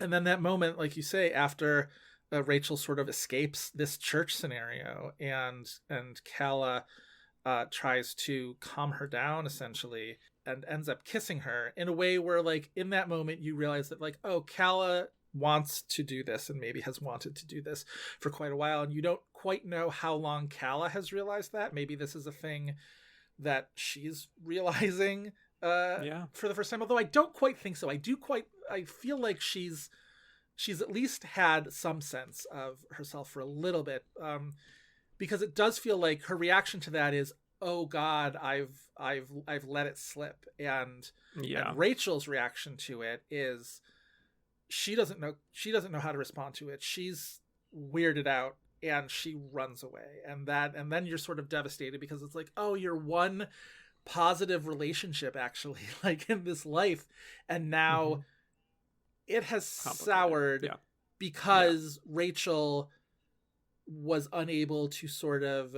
And then that moment, like you say, after Rachel sort of escapes this church scenario and Calla tries to calm her down essentially and ends up kissing her in a way where like in that moment you realize that like, oh, Calla wants to do this and maybe has wanted to do this for quite a while, and you don't quite know how long Calla has realized that. Maybe this is a thing that she's realizing for the first time, although I don't quite think so. I feel like she's at least had some sense of herself for a little bit, because it does feel like her reaction to that is, oh God, I've let it slip, and Rachel's reaction to it is she doesn't know how to respond to it. She's weirded out and she runs away, and then you're sort of devastated because it's like, oh, your one positive relationship actually like in this life, and now it has soured because Rachel was unable to sort of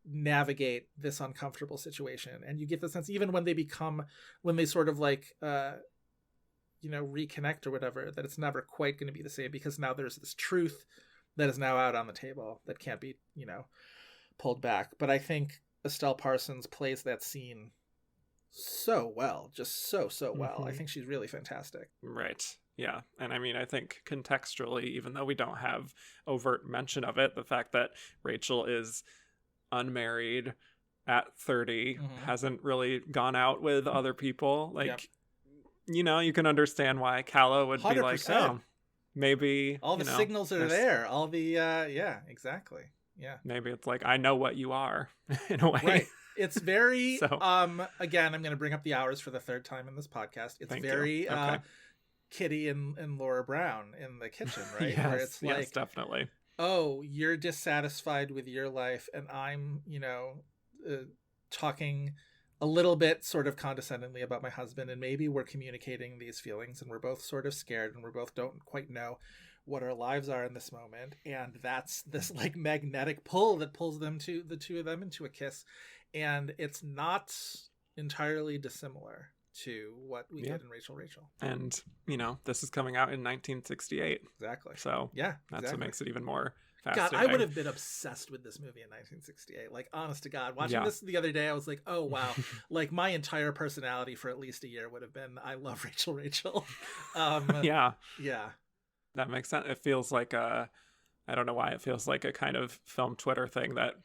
navigate this uncomfortable situation. And you get the sense, even when they sort of like reconnect or whatever, that it's never quite going to be the same, because now there's this truth that is now out on the table that can't be pulled back. But I think Estelle Parsons plays that scene so well, just so well. I think she's really fantastic. Right. Yeah. And I mean, I think contextually, even though we don't have overt mention of it, the fact that Rachel is unmarried at 30, hasn't really gone out with other people, like, you can understand why Calla would 100%. Be like, oh, maybe all the signals are there. All the, exactly. Yeah. Maybe it's like, I know what you are in a way. Right. It's very, again, I'm going to bring up The Hours for the third time in this podcast. It's very Kitty and Laura Brown in the kitchen, right? Yes, where it's like, definitely. Oh, you're dissatisfied with your life, and I'm, talking a little bit sort of condescendingly about my husband, and maybe we're communicating these feelings, and we're both sort of scared, and we both don't quite know what our lives are in this moment, and that's this like magnetic pull that pulls the two of them into a kiss, and it's not entirely dissimilar to what we did in Rachel. And this is coming out in 1968, exactly. So that's what makes it even more God, I would have been obsessed with this movie in 1968. Like, honest to God, watching this the other day, I was like, oh wow, like my entire personality for at least a year would have been, I love Rachel. Yeah. That makes sense. It feels like I don't know why it feels like a kind of film Twitter thing that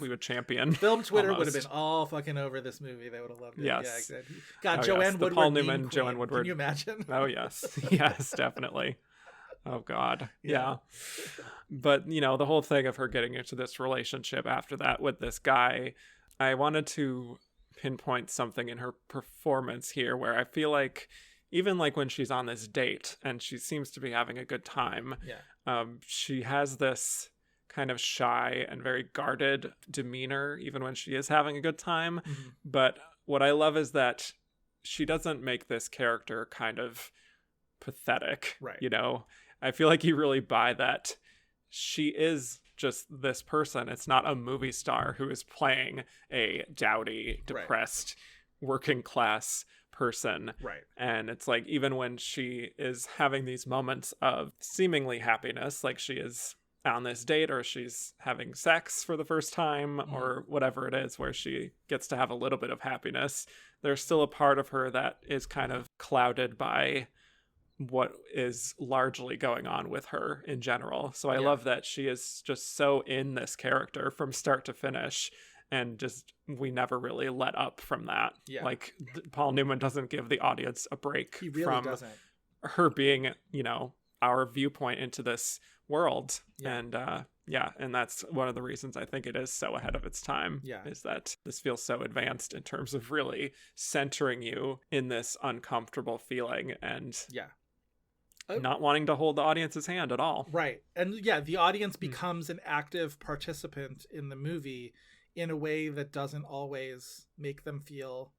we would champion. Film Twitter would have been all fucking over this movie. They would have loved it. Yes. Yeah, exactly. God, Joanne Woodward. Paul Newman, Joanne Woodward. Can you imagine? Oh, yes. Yes, definitely. Oh, God. Yeah. But, the whole thing of her getting into this relationship after that with this guy, I wanted to pinpoint something in her performance here where I feel like even like when she's on this date and she seems to be having a good time, she has this kind of shy and very guarded demeanor even when she is having a good time. But what I love is that she doesn't make this character kind of pathetic, right? I feel like you really buy that she is just this person. It's not a movie star who is playing a dowdy, depressed, working class person. Right. And it's like, even when she is having these moments of seemingly happiness, like she is on this date or she's having sex for the first time or whatever it is, where she gets to have a little bit of happiness, there's still a part of her that is kind of clouded by what is largely going on with her in general. So I love that she is just so in this character from start to finish, and just we never really let up from that. Like Paul Newman doesn't give the audience a break. He really from doesn't. her being, you know, our viewpoint into this world. And and that's one of the reasons I think it is so ahead of its time, is that this feels so advanced in terms of really centering you in this uncomfortable feeling and not wanting to hold the audience's hand at all. Right. And the audience becomes an active participant in the movie in a way that doesn't always make them feel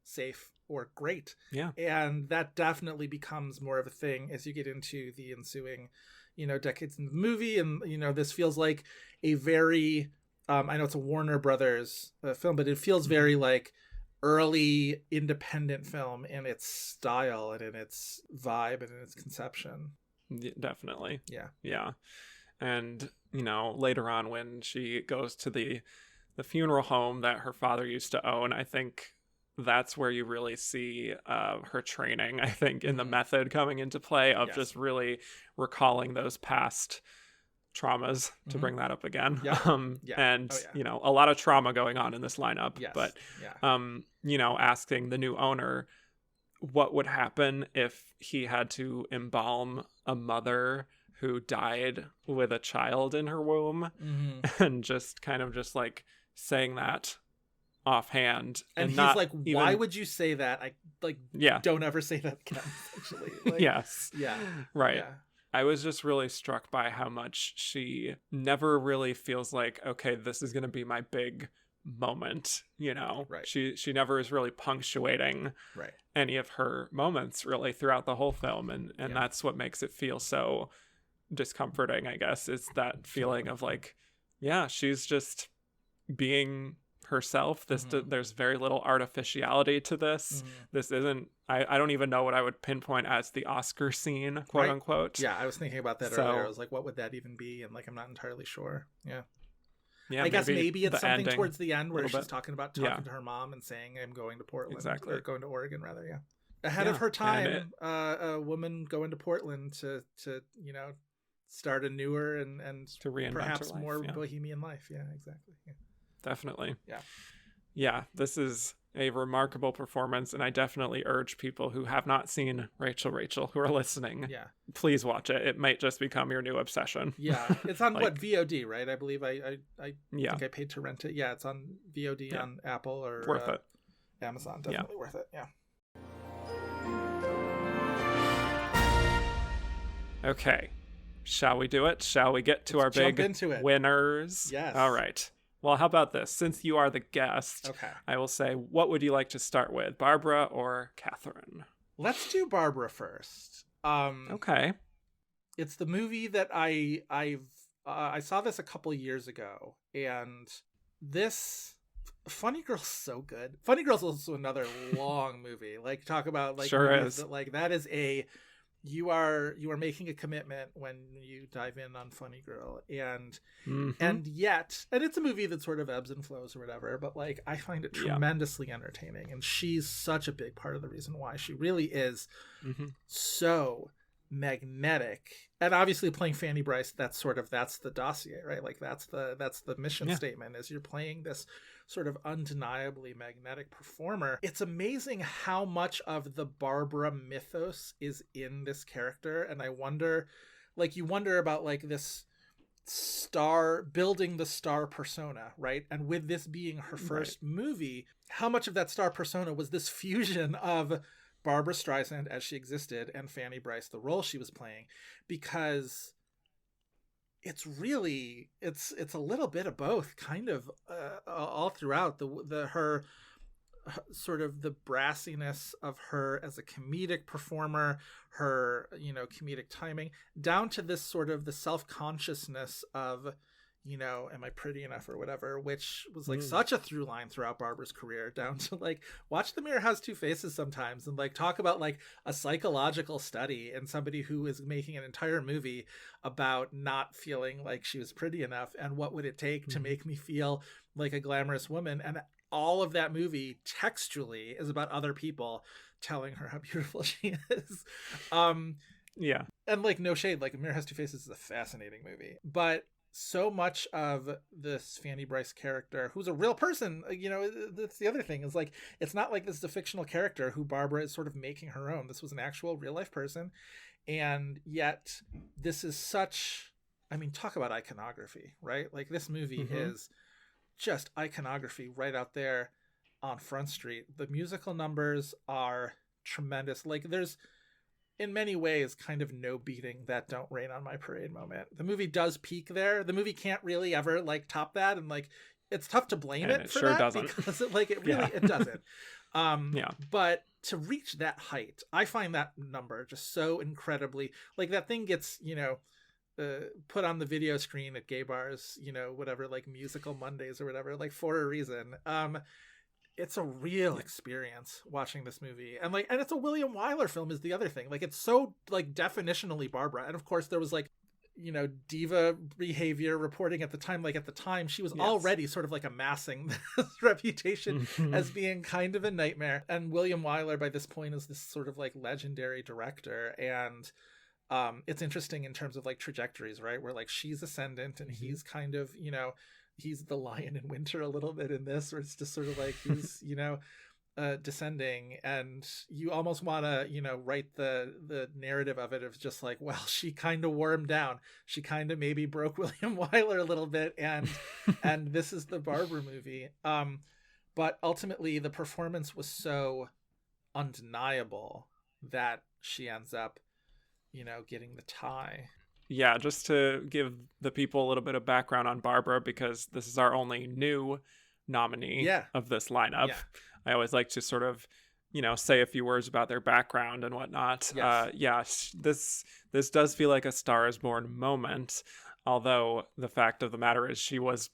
safe or great. And that definitely becomes more of a thing as you get into the ensuing, you know, decades in the movie. And, you know, this feels like a very, I know it's a Warner Brothers film, but it feels very like early independent film in its style and in its vibe and in its conception. Definitely. Yeah. And, you know, later on when she goes to the funeral home that her father used to own, I think that's where you really see her training, I think, in the method coming into play of just really recalling those past traumas, to bring that up again. You know, a lot of trauma going on in this lineup. But you know, asking the new owner what would happen if he had to embalm a mother who died with a child in her womb, and just kind of just like saying that offhand, and he's not like, even... why would you say that? I like, don't ever say that again, essentially. Like, I was just really struck by how much she never really feels like, okay, this is going to be my big moment, you know. She never is really punctuating any of her moments really throughout the whole film, and that's what makes it feel so discomforting, I guess. It's that feeling of like, she's just being herself. There's very little artificiality to this. This isn't, I don't even know what I would pinpoint as the Oscar scene, quote unquote. I was thinking about that earlier. I was like, what would that even be? And like, I'm not entirely sure. I guess maybe it's something towards the end where she's talking to her mom and saying, I'm going to Portland, or going to Oregon rather. Ahead of her time, a woman going to Portland to you know, start a newer and to reinvent perhaps her life, more bohemian life. Exactly. Definitely. Yeah, this is a remarkable performance, and I definitely urge people who have not seen Rachel, who are listening, please watch it. It might just become your new obsession. It's on like, VOD, right? I believe I think I paid to rent it. It's on VOD on Apple or worth it. Amazon. Definitely worth it. Okay, shall we do it? Shall we get to our big winners? Yes. All right. Well, how about this? Since you are the guest, I will say, what would you like to start with, Barbra or Katharine? Let's do Barbra first. Okay. It's the movie that I saw this a couple years ago, and this Funny Girl's so good. Funny Girl's also another long movie. Like, talk about like is that, like that is a you are making a commitment when you dive in on Funny Girl, and yet it's a movie that sort of ebbs and flows or whatever, but like I find it tremendously entertaining, and she's such a big part of the reason why she really is so magnetic. And obviously playing Fanny Brice, that's the dossier, right? Like that's the mission statement, is you're playing this sort of undeniably magnetic performer. It's amazing how much of the Barbra mythos is in this character. And I wonder, like, you wonder about like this star, building the star persona, right? And with this being her first movie, how much of that star persona was this fusion of Barbra Streisand as she existed and Fanny Brice, the role she was playing? Because it's really it's a little bit of both, kind of all throughout her sort of the brassiness of her as a comedic performer, her comedic timing, down to this sort of the self-consciousness of you know, am I pretty enough or whatever, which was like such a through line throughout Barbara's career, down to like watch The Mirror Has Two Faces sometimes and like talk about like a psychological study and somebody who is making an entire movie about not feeling like she was pretty enough and what would it take to make me feel like a glamorous woman. And all of that movie textually is about other people telling her how beautiful she is. Yeah. And like, no shade, like Mirror Has Two Faces is a fascinating movie, but so much of this Fanny Bryce character, who's a real person, you know, that's the other thing, is like, it's not like this is a fictional character who Barbra is sort of making her own. This was an actual real life person. And yet this is such, I mean, talk about iconography, right? Like this movie is just iconography right out there on Front Street. The musical numbers are tremendous. Like there's, in many ways, kind of no beating that Don't Rain on My Parade moment. The movie does peak there. The movie can't really ever like top that, and like it's tough to blame it for sure that doesn't. because it like it really it doesn't. But to reach that height, I find that number just so incredibly, like that thing gets, you know, put on the video screen at gay bars, you know, whatever, like Musical Mondays or whatever, like for a reason. It's a real experience watching this movie. And like, and it's a William Wyler film is the other thing. Like it's so like definitionally Barbra. And of course there was like, you know, diva behavior reporting at the time. Like at the time she was already sort of like amassing this reputation as being kind of a nightmare. And William Wyler by this point is this sort of like legendary director. And it's interesting in terms of like trajectories, right? Where like she's ascendant and he's kind of, you know, he's the lion in winter a little bit in this, where it's just sort of like he's, you know, descending, and you almost want to, you know, write the narrative of it of just like, well, she kind of wore him down. She kind of maybe broke William Wyler a little bit, and this is the Barbra movie. But ultimately the performance was so undeniable that she ends up, you know, getting the tie. Yeah, just to give the people a little bit of background on Barbra, because this is our only new nominee of this lineup. Yeah. I always like to sort of, you know, say a few words about their background and whatnot. Yes. This does feel like a Star is Born moment, although the fact of the matter is she was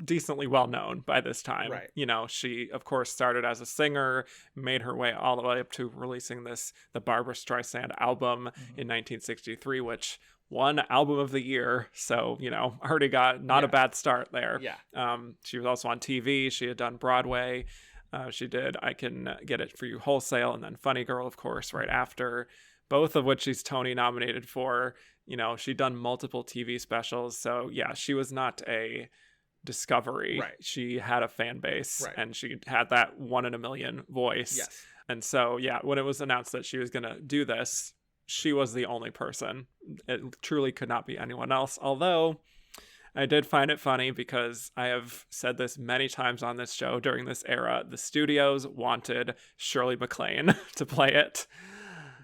decently well known by this time. Right. You know, she of course started as a singer, made her way all the way up to releasing the Barbra Streisand album in 1963, which won Album of the Year, so you know, already got not a bad start there. She was also on TV. She had done Broadway. She did I Can Get It For You Wholesale, and then Funny Girl, of course, right after, both of which she's Tony nominated for. You know, she'd done multiple TV specials, so yeah, she was not a discovery. Right. She had a fan base, and she had that 1 in a million voice. Yes. And so yeah, when it was announced that she was gonna do this, she was the only person. It truly could not be anyone else. Although I did find it funny, because I have said this many times on this show during this era, the studios wanted Shirley MacLaine to play it.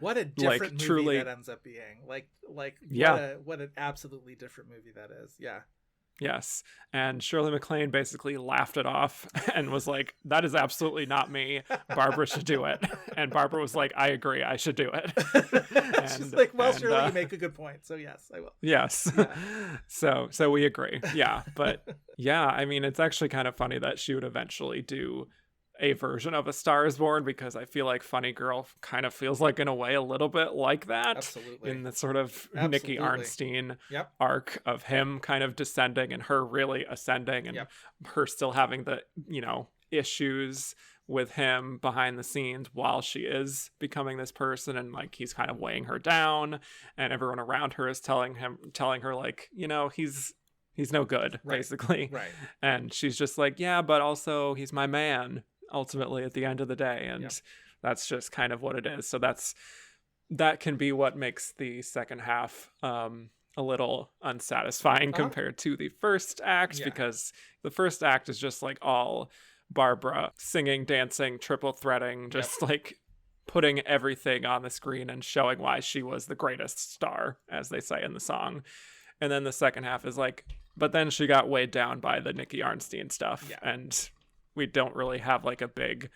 What a different movie truly, that ends up being. What an absolutely different movie that is. Yeah. Yes. And Shirley MacLaine basically laughed it off and was like, that is absolutely not me. Barbra should do it. And Barbra was like, I agree, I should do it. She's like, well, Shirley, you make a good point. So yes, I will. Yes. Yeah. So we agree. Yeah. But yeah, I mean, it's actually kind of funny that she would eventually do a version of A Star is Born, because I feel like Funny Girl kind of feels like, in a way, a little bit like that. Absolutely. In the sort of Nicky Arnstein arc of him kind of descending and her really ascending, and her still having the, you know, issues with him behind the scenes while she is becoming this person, and like he's kind of weighing her down, and everyone around her is telling her like, you know, he's no good, basically. Right. And she's just like, yeah, but also he's my man, ultimately, at the end of the day. And that's just kind of what it is. So that can be what makes the second half a little unsatisfying compared to the first act, because the first act is just like all Barbra singing, dancing, triple threading, just like putting everything on the screen and showing why she was the greatest star, as they say in the song. And then the second half is like, but then she got weighed down by the Nicky Arnstein stuff, and we don't really have like a big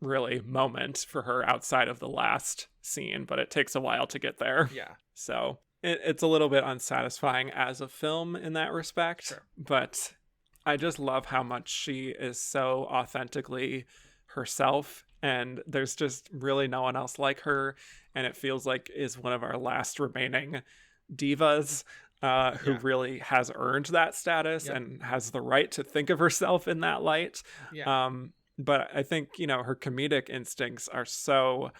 really moment for her outside of the last scene, but it takes a while to get there. Yeah. So it's a little bit unsatisfying as a film in that respect. Sure. But I just love how much she is so authentically herself, and there's just really no one else like her, and it feels like is one of our last remaining divas who really has earned that status and has the right to think of herself in that light. But I think, you know, her comedic instincts are so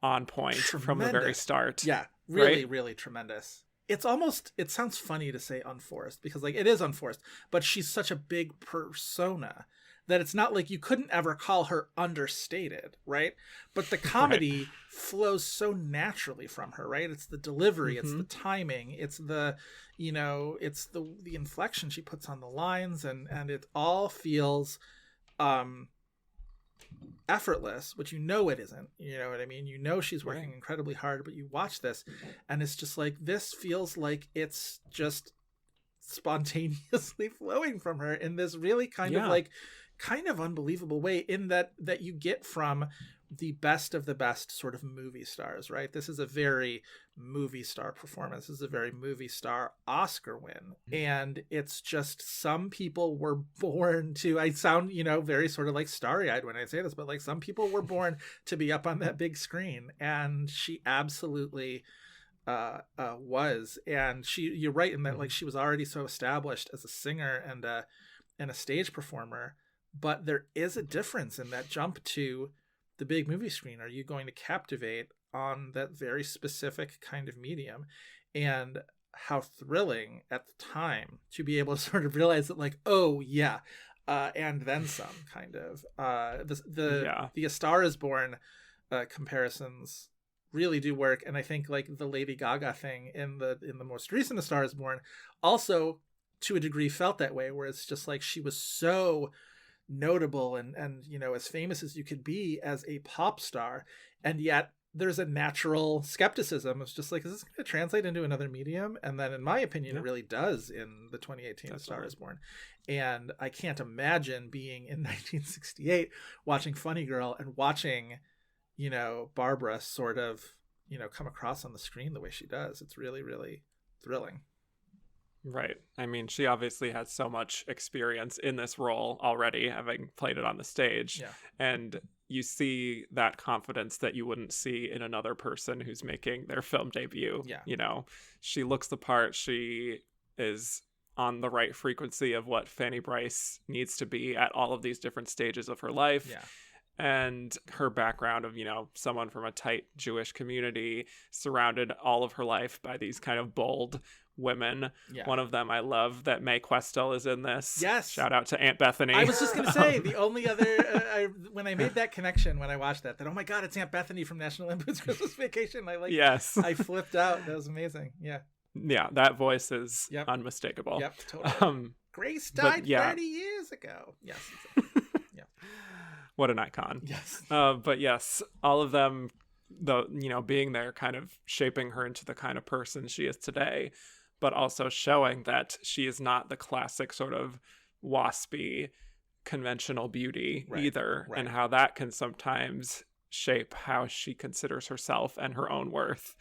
on point from the very start. Yeah, really, really tremendous. It's almost, it sounds funny to say unforced because like it is unforced, but she's such a big persona that it's not like you couldn't ever call her understated, right? But the comedy flows so naturally from her, right? It's the delivery, it's the timing, it's the, you know, it's the inflection she puts on the lines, and it all feels effortless, which you know it isn't. You know what I mean? You know she's working incredibly hard, but you watch this and it's just like, this feels like it's just spontaneously flowing from her in this really kind of unbelievable way, in that you get from the best of the best sort of movie stars, right? This is a very movie star performance. This is a very movie star Oscar win. And it's just, some people were born to, I sound, you know, very sort of like starry-eyed when I say this, but like some people were born to be up on that big screen. And she absolutely was. And you're right in that like she was already so established as a singer and a stage performer, but there is a difference in that jump to the big movie screen. Are you going to captivate on that very specific kind of medium? And how thrilling at the time to be able to sort of realize that like, oh yeah, and then some kind of the A Star Is Born comparisons really do work. And I think like the Lady Gaga thing in the most recent A Star Is Born also to a degree felt that way, where it's just like she was so notable and you know, as famous as you could be as a pop star, and yet there's a natural skepticism. It's just like, is this going to translate into another medium? And then in my opinion it really does in the 2018 A Star Is Born. And I can't imagine being in 1968 watching Funny Girl and watching, you know, Barbra sort of, you know, come across on the screen the way she does. It's really, really thrilling. Right. I mean, she obviously has so much experience in this role already, having played it on the stage. Yeah. And you see that confidence that you wouldn't see in another person who's making their film debut. Yeah. You know, she looks the part. She is on the right frequency of what Fanny Brice needs to be at all of these different stages of her life. Yeah. And her background of, you know, someone from a tight Jewish community, surrounded all of her life by these kind of bold women. Yeah. One of them I love, that Mae Questel is in this. Yes. Shout out to Aunt Bethany. I was just going to say, the only other, when I made that connection, when I watched that, oh my God, it's Aunt Bethany from National Lampoon's Christmas Vacation. I flipped out. That was amazing. Yeah. Yeah. That voice is unmistakable. Yep. Totally. Grace died 30 years ago. Yes. Yeah. What an icon. Yes. But yes, all of them, you know, being there, kind of shaping her into the kind of person she is today, but also showing that she is not the classic sort of waspy conventional beauty either, and how that can sometimes shape how she considers herself and her own worth.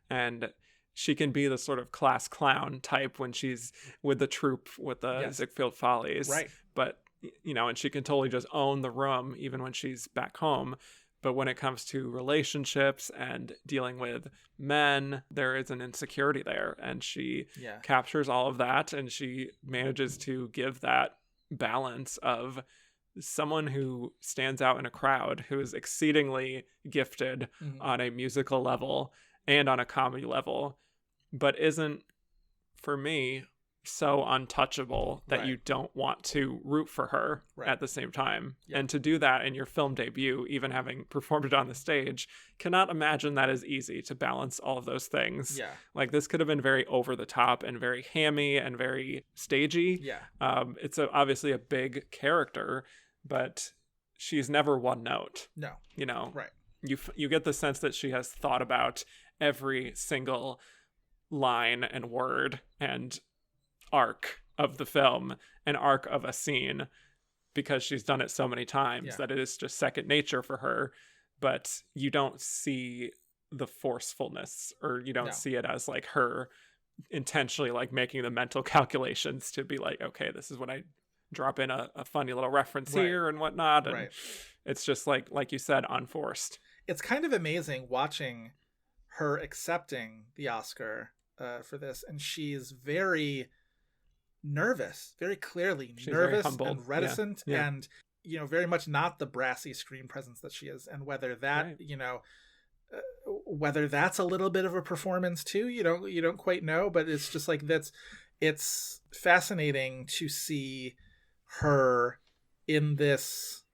And she can be the sort of class clown type when she's with the troupe, with the Ziegfeld Follies. Right. But, you know, and she can totally just own the room even when she's back home. But when it comes to relationships and dealing with men, there is an insecurity there. And she captures all of that, and she manages to give that balance of someone who stands out in a crowd, who is exceedingly gifted on a musical level and on a comedy level, but isn't, for me, so untouchable that you don't want to root for her at the same time. And to do that in your film debut, even having performed it on the stage, cannot imagine that is easy, to balance all of those things. Like, this could have been very over the top and very hammy and very stagey. It's obviously a big character, but she's never one note. No. You know, you get the sense that she has thought about every single line and word and arc of the film, an arc of a scene, because she's done it so many times that it is just second nature for her. But you don't see the forcefulness, or you don't see it as like her intentionally like making the mental calculations to be like, okay, this is when I drop in a funny little reference here and whatnot. And it's just like you said, unforced. It's kind of amazing watching her accepting the Oscar for this. And she's very nervous, very clearly she's nervous and reticent and, you know, very much not the brassy screen presence that she is. And whether that, you know, whether that's a little bit of a performance too, you don't quite know, but it's just like it's fascinating to see her in this.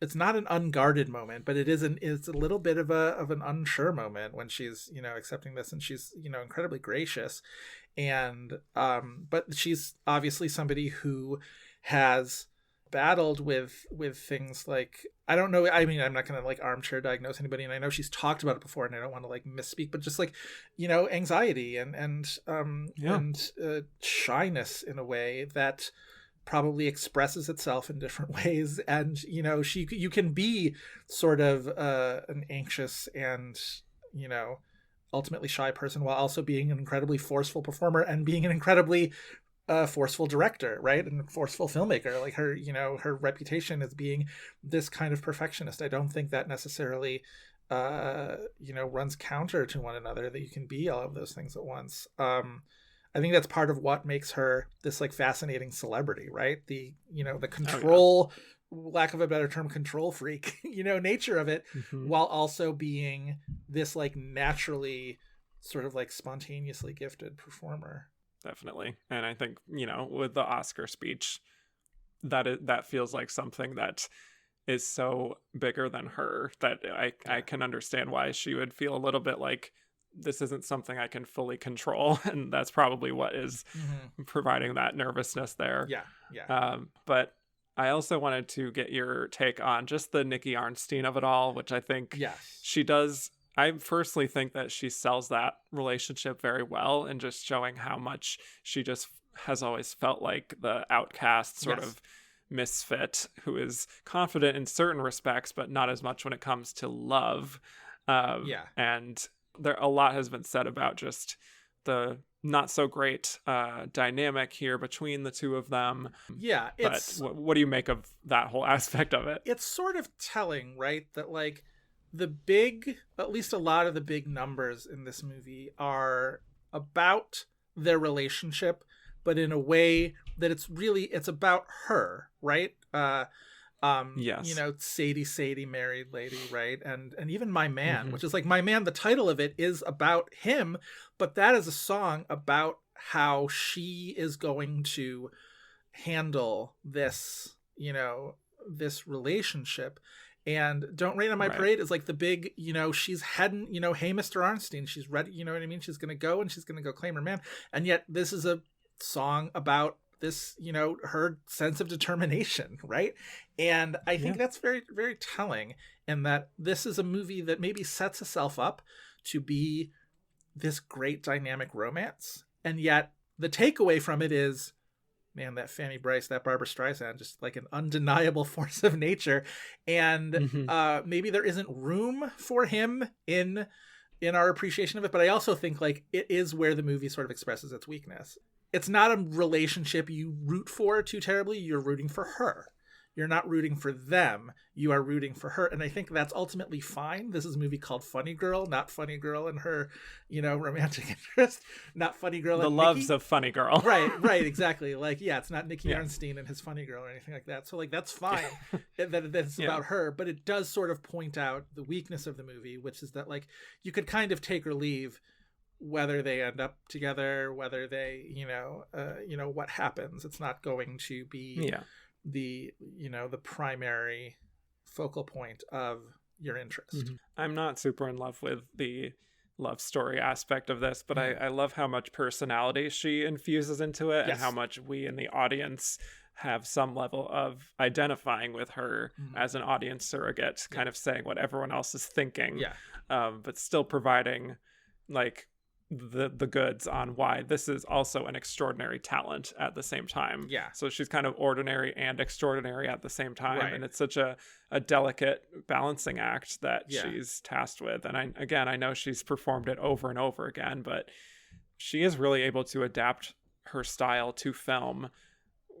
It's not an unguarded moment, but it's a little bit of an unsure moment when she's, you know, accepting this, and she's, you know, incredibly gracious. And but she's obviously somebody who has battled with things like, I don't know, I mean, I'm not going to like armchair diagnose anybody, and I know she's talked about it before, and I don't want to like misspeak, but just like, you know, anxiety and shyness in a way that probably expresses itself in different ways. And, you know, you can be sort of an anxious and, you know, ultimately shy person while also being an incredibly forceful performer and being an incredibly forceful director, right? And forceful filmmaker. Like her, you know, her reputation as being this kind of perfectionist. I don't think that necessarily, you know, runs counter to one another, that you can be all of those things at once. I think that's part of what makes her this like fascinating celebrity, right? The, you know, the control, lack of a better term, control freak, you know, nature of it, while also being this like naturally sort of like spontaneously gifted performer. Definitely. And I think, you know, with the Oscar speech, that feels like something that is so bigger than her that I can understand why she would feel a little bit like this isn't something I can fully control. And that's probably what is providing that nervousness there. Yeah. But I also wanted to get your take on just the Nikki Arnstein of it all, which I think she does. I personally think that she sells that relationship very well, and just showing how much she just has always felt like the outcast sort of misfit who is confident in certain respects, but not as much when it comes to love. And a lot has been said about just the not so great dynamic here between the two of them. Yeah. But what do you make of that whole aspect of it? It's sort of telling, right? That like at least a lot of the big numbers in this movie are about their relationship, but in a way that it's about her, right? Yes. You know, Sadie, married lady, right? And even My Man, which is like My Man, the title of it is about him, but that is a song about how she is going to handle this, you know, this relationship. And Don't Rain on My Parade is like the big, you know, she's heading, you know, hey, Mr. Arnstein, she's ready, you know what I mean? She's going to go and she's going to go claim her man. And yet this is a song about this, you know, her sense of determination, right? And I think that's very, very telling, in that this is a movie that maybe sets itself up to be this great dynamic romance. And yet the takeaway from it is, man, that Fanny Brice, that Barbra Streisand, just like an undeniable force of nature. And maybe there isn't room for him in our appreciation of it. But I also think like it is where the movie sort of expresses its weakness. It's not a relationship you root for too terribly. You're rooting for her. You're not rooting for them. You are rooting for her. And I think that's ultimately fine. This is a movie called Funny Girl, not Funny Girl and her, you know, romantic interest. Not Funny Girl and the Nikki. Loves of Funny Girl. Right, exactly. Like, yeah, it's not Nikki Arnstein and his Funny Girl or anything like that. So, like, that's fine that it's about her. But it does sort of point out the weakness of the movie, which is that, like, you could kind of take or leave whether they end up together, whether they, you know, what happens. It's not going to be the, you know, the primary focal point of your interest. I'm not super in love with the love story aspect of this, but I love how much personality she infuses into it, and how much we in the audience have some level of identifying with her as an audience surrogate, kind of saying what everyone else is thinking, but still providing like the goods on why this is also an extraordinary talent at the same time. So she's kind of ordinary and extraordinary at the same time, and it's such a delicate balancing act that she's tasked with. And I know she's performed it over and over again, but she is really able to adapt her style to film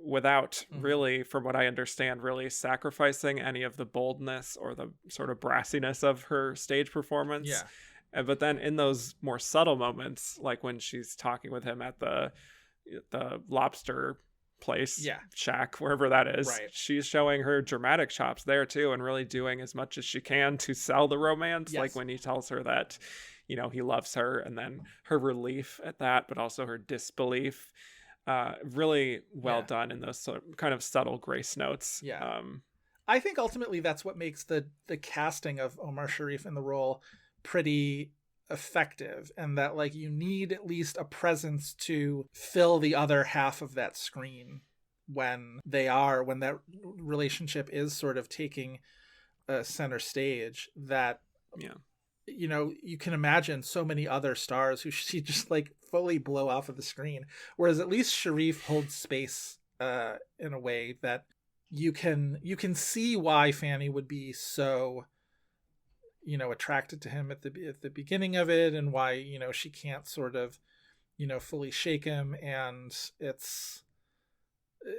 without really, from what I understand, really sacrificing any of the boldness or the sort of brassiness of her stage performance. Yeah. But then in those more subtle moments, like when she's talking with him at the lobster place, shack, wherever that is, right, she's showing her dramatic chops there too, and really doing as much as she can to sell the romance. Yes. Like when he tells her that, you know, he loves her, and then her relief at that, but also her disbelief. Really well done in those sort of kind of subtle grace notes. Yeah. I think ultimately that's what makes the casting of Omar Sharif in the role pretty effective, and that like you need at least a presence to fill the other half of that screen when that relationship is sort of taking a center stage. That you know, you can imagine so many other stars who she just like fully blow off of the screen, whereas at least Sharif holds space in a way that you can see why Fanny would be so, you know, attracted to him at the beginning of it, and why, you know, she can't sort of, you know, fully shake him. And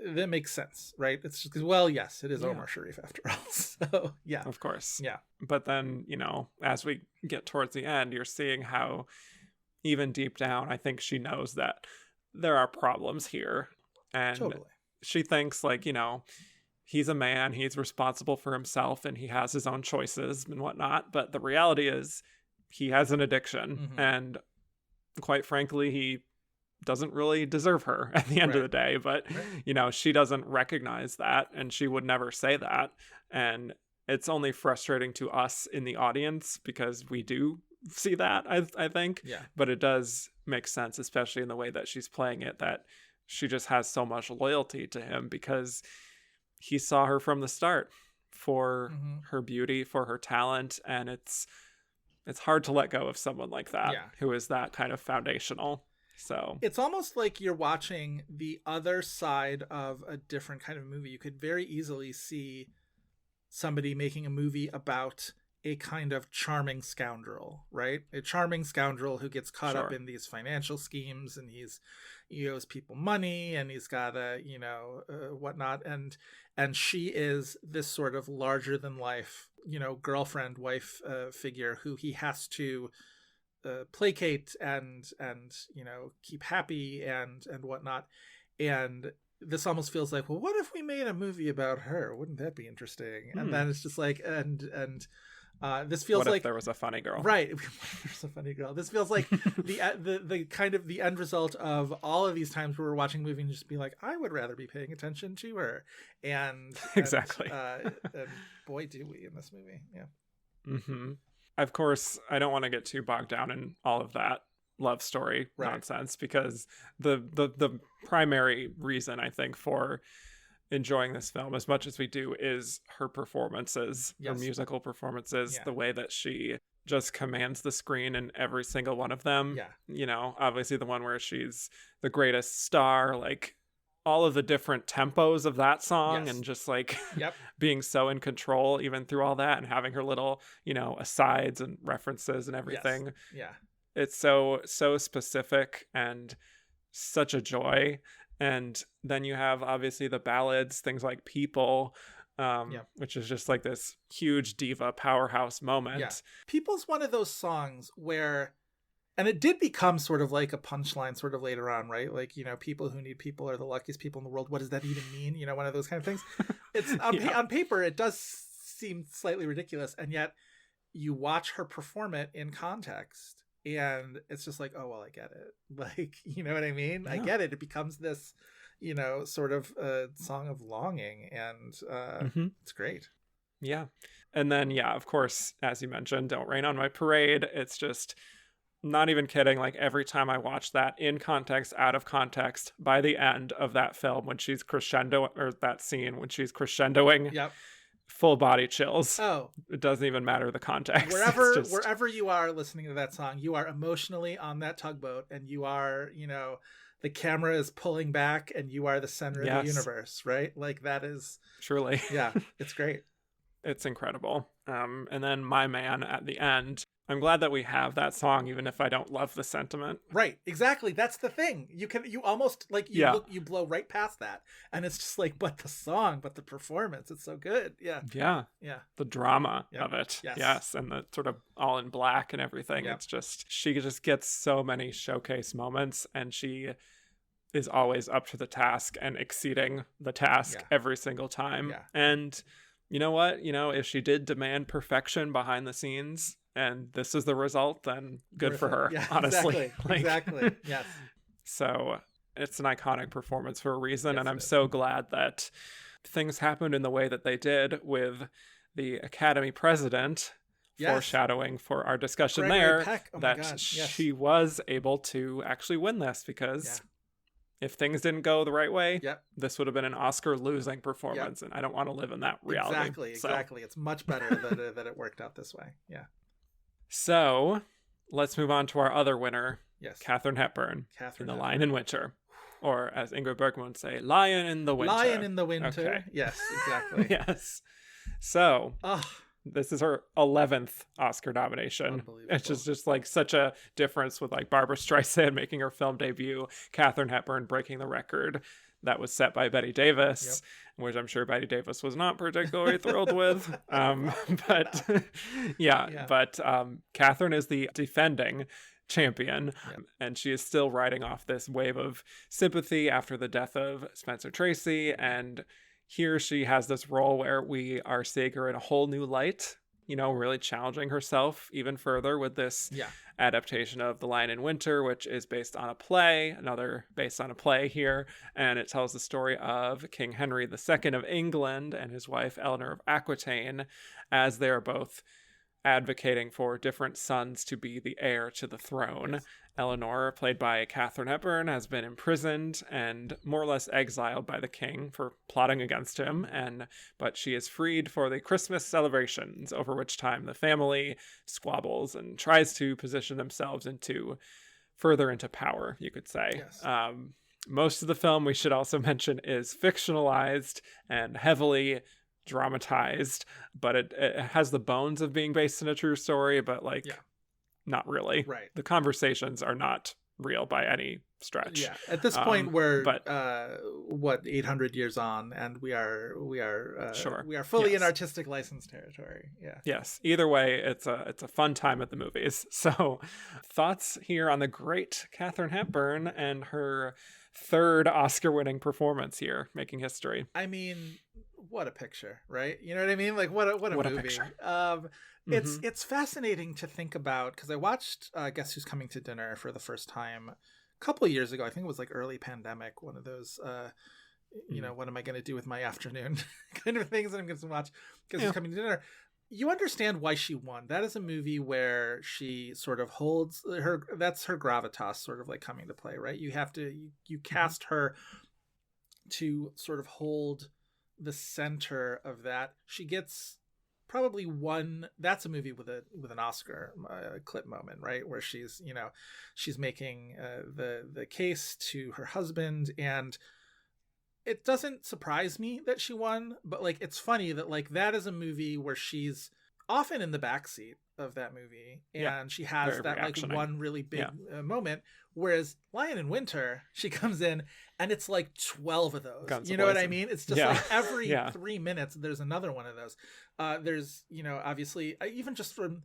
that makes sense, right? It's just because, well, yes, it is Omar Sharif after all. So yeah, of course. Yeah. But then, you know, as we get towards the end, you're seeing how even deep down, I think she knows that there are problems here. And she thinks, like, you know, he's a man, he's responsible for himself, and he has his own choices and whatnot. But the reality is he has an addiction. And quite frankly, he doesn't really deserve her at the end of the day. But, you know, she doesn't recognize that, and she would never say that. And it's only frustrating to us in the audience because we do see that, I think. But it does make sense, especially in the way that she's playing it, that she just has so much loyalty to him because he saw her from the start for her beauty, for her talent. And it's hard to let go of someone like that who is that kind of foundational. So it's almost like you're watching the other side of a different kind of movie. You could very easily see somebody making a movie about a kind of charming scoundrel, right? A charming scoundrel who gets caught up in these financial schemes, and he owes people money, and he's got a, you know, whatnot. And she is this sort of larger than life, you know, girlfriend, wife figure who he has to placate and you know, keep happy and whatnot. And this almost feels like, well, what if we made a movie about her? Wouldn't that be interesting? And then it's just like, and this feels what like if there was a funny girl, right? There's a funny girl. This feels like the kind of the end result of all of these times where we're watching a movie and just be like, I would rather be paying attention to her. And exactly. And boy, do we in this movie. Of course, I don't want to get too bogged down in all of that love story nonsense, because the primary reason, I think, for enjoying this film as much as we do is her performances, her musical performances, the way that she just commands the screen in every single one of them. You know, obviously the one where she's the greatest star, like all of the different tempos of that song, and just like being so in control even through all that, and having her little, you know, asides and references and everything. It's so specific and such a joy. And then you have obviously the ballads, things like People, which is just like this huge diva powerhouse moment. People's one of those songs where, and it did become sort of like a punchline sort of later on, right? Like, you know, people who need people are the luckiest people in the world. What does that even mean? You know, one of those kind of things. It's on paper, it does seem slightly ridiculous. And yet you watch her perform it in context, and it's just like, oh, well, I get it. Like, you know what I mean? I get it. It becomes this, you know, sort of song of longing, and it's great. And then, of course, as you mentioned, Don't Rain on My Parade. It's just, not even kidding, like every time I watch that in context, out of context, by the end of that film, when she's crescendo, or that scene when she's crescendoing, full body chills. Oh, it doesn't even matter the context. Wherever you are listening to that song, you are emotionally on that tugboat, and you are, you know, the camera is pulling back, and you are the center of the universe, right? Like, that is truly, it's great. It's incredible. And then My Man at the end, I'm glad that we have that song, even if I don't love the sentiment. Right, exactly. That's the thing. You almost like you blow right past that, and it's just like, but the song, but the performance, it's so good. Yeah, The drama of it, yes, and the sort of all in black and everything. It's just, she just gets so many showcase moments, and she is always up to the task and exceeding the task every single time. And you know what? If she did demand perfection behind the scenes, and this is the result, then good for her, honestly. Exactly. Yes. So it's an iconic performance for a reason. And I'm so glad that things happened in the way that they did with the Academy president, foreshadowing for our discussion she was able to actually win this, because if things didn't go the right way, this would have been an Oscar losing performance. And I don't want to live in that reality. Exactly. It's much better that it worked out this way. Yeah. So let's move on to our other winner, Katharine Hepburn, in The Lion in Winter. Or as Ingrid Bergman would say, Lion in the Winter. Lion in the Winter. Okay. Yes, exactly. Yes. So this is her 11th Oscar nomination. It's just like such a difference with like Barbra Streisand making her film debut, Katharine Hepburn breaking the record that was set by Bette Davis, which I'm sure Bette Davis was not particularly thrilled with. But Katharine is the defending champion, and she is still riding off this wave of sympathy after the death of Spencer Tracy. And here she has this role where we are seeing her in a whole new light, really challenging herself even further with this adaptation of The Lion in Winter, which is based on a play, another based on a play here. And it tells the story of King Henry II of England and his wife Eleanor of Aquitaine, as they're both advocating for different sons to be the heir to the throne. Eleanor, played by Katharine Hepburn, has been imprisoned and more or less exiled by the king for plotting against him, but she is freed for the Christmas celebrations, over which time the family squabbles and tries to position themselves further into power, you could say. Most of the film, we should also mention, is fictionalized and heavily dramatized, but it has the bones of being based in a true story, but not really. Right. The conversations are not real by any stretch. Yeah. At this point, we're 800 years on, and we are fully in artistic license territory. Yeah. Yes. Either way, it's a fun time at the movies. So, thoughts here on the great Katharine Hepburn and her third Oscar-winning performance here, making history. I mean, what a picture, right? You know what I mean? Like, what a movie. Picture. It's fascinating to think about, because I watched Guess Who's Coming to Dinner for the first time a couple of years ago. I think it was like early pandemic, one of those what am I going to do with my afternoon kind of things that I'm going to watch Guess Who's Coming to Dinner. You understand why she won. That is a movie where she sort of holds that's her gravitas sort of like coming to play, right? You have to you cast her to sort of hold the center of that. She gets probably one. That's a movie with an Oscar clip moment, right, where she's making the case to her husband, and it doesn't surprise me that she won, but like it's funny that like that is a movie where she's often in the backseat of that movie, and she has that like one really big moment, whereas Lion in Winter, she comes in and it's like 12 of those. Guns you know what I mean? It's just like every 3 minutes there's another one of those. There's obviously even just from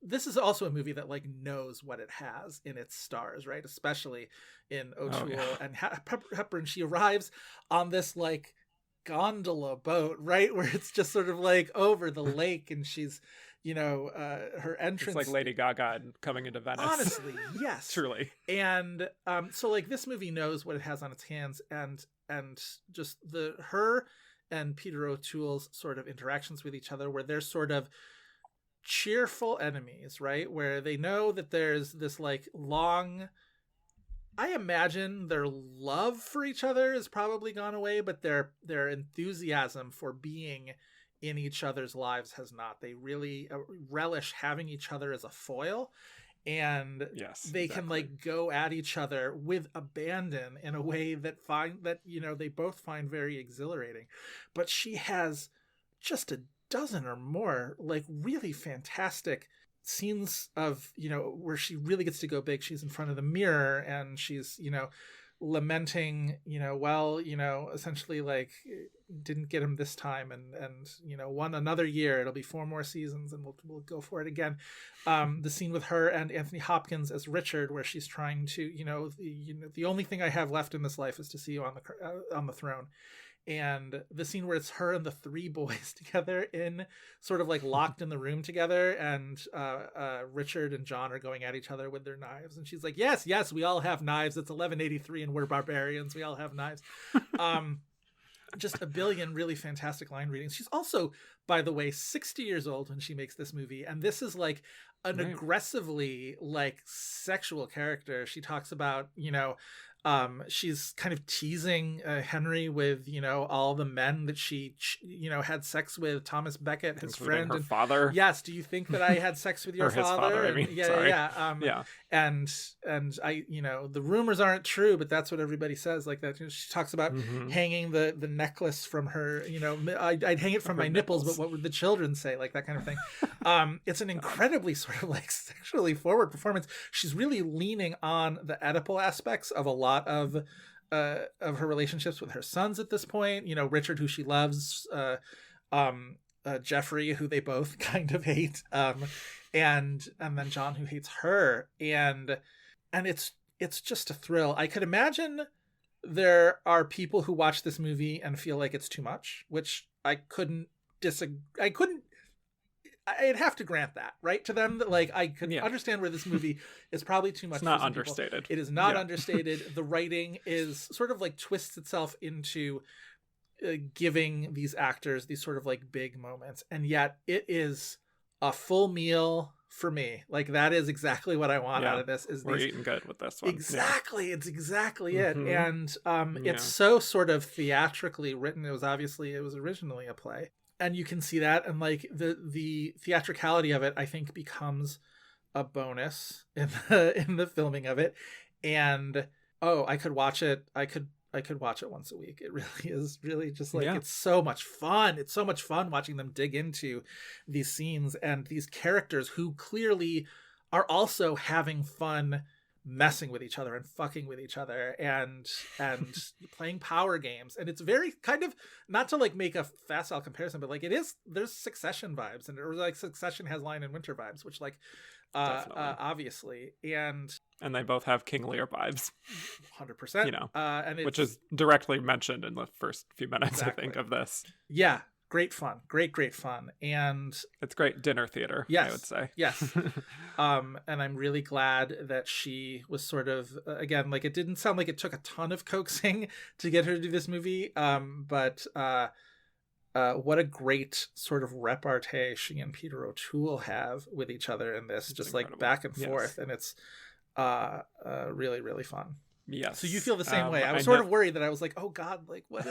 this is also a movie that like knows what it has in its stars, right? Especially in O'Toole and Hepburn. She arrives on this like gondola boat, right, where it's just sort of like over the lake, and she's her entrance, it's like Lady Gaga coming into Venice. Honestly, yes. Truly. And so like this movie knows what it has on its hands, and just her and Peter O'Toole's sort of interactions with each other, where they're sort of cheerful enemies, right, where they know that there's this like long, I imagine their love for each other has probably gone away, but their enthusiasm for being in each other's lives has not. They really relish having each other as a foil, and they can like go at each other with abandon in a way that they both find very exhilarating. But she has just a dozen or more like really fantastic scenes of, where she really gets to go big. She's in front of the mirror and she's, lamenting, essentially like didn't get him this time and one another year, it'll be 4 more seasons and we'll go for it again. The scene with her and Anthony Hopkins as Richard, where she's trying to, the only thing I have left in this life is to see you on the throne. And the scene where it's her and the 3 boys together in sort of like locked in the room together, and Richard and John are going at each other with their knives, and she's like, yes, we all have knives, it's 1183 and we're barbarians, we all have knives. Just a billion really fantastic line readings. She's also, by the way, 60 years old when she makes this movie, and this is like an aggressively like sexual character. She talks about, she's kind of teasing Henry with, all the men that she, had sex with. Thomas Beckett, his friend, her father. Yes. Do you think that I had sex with your father? Yeah. And I, the rumors aren't true, but that's what everybody says. Like that. She talks about hanging the necklace from her. I'd hang it from my nipples, but what would the children say? Like that kind of thing. It's an incredibly sort of like sexually forward performance. She's really leaning on the Oedipal aspects of a lot of her relationships with her sons at this point. Richard, who she loves, Jeffrey, who they both kind of hate, and then John, who hates her, and it's just a thrill. I could imagine there are people who watch this movie and feel like it's too much, which I couldn't disagree. I'd have to grant that, right? To them, that like I could understand where this movie is probably too much. It's not understated. People. It is not understated. The writing is sort of like twists itself into giving these actors these sort of like big moments, and yet it is a full meal for me. Like that is exactly what I want out of this. We're eating good with this one. Exactly, it's exactly it, and it's so sort of theatrically written. It was originally a play. And you can see that, and like the theatricality of it, I think, becomes a bonus in the filming of it. And I could watch it. I could watch it once a week. It really is really just like it's so much fun. It's so much fun watching them dig into these scenes and these characters who clearly are also having fun messing with each other and fucking with each other and playing power games. And it's very kind of, not to like make a facile comparison, but like there's Succession vibes, and like Succession has Lion and Winter vibes, which like obviously, and they both have King Lear vibes, 100%, and which is directly mentioned in the first few minutes, I think, of this. Great fun, great fun, and it's great dinner theater. I would say. And I'm really glad that she was sort of again, like it didn't sound like it took a ton of coaxing to get her to do this movie, but what a great sort of repartee she and Peter O'Toole have with each other in this, just incredible. Like back and forth, and it's really, really fun. Yes. So you feel the same way. I was sort of worried that I was like, oh God, like what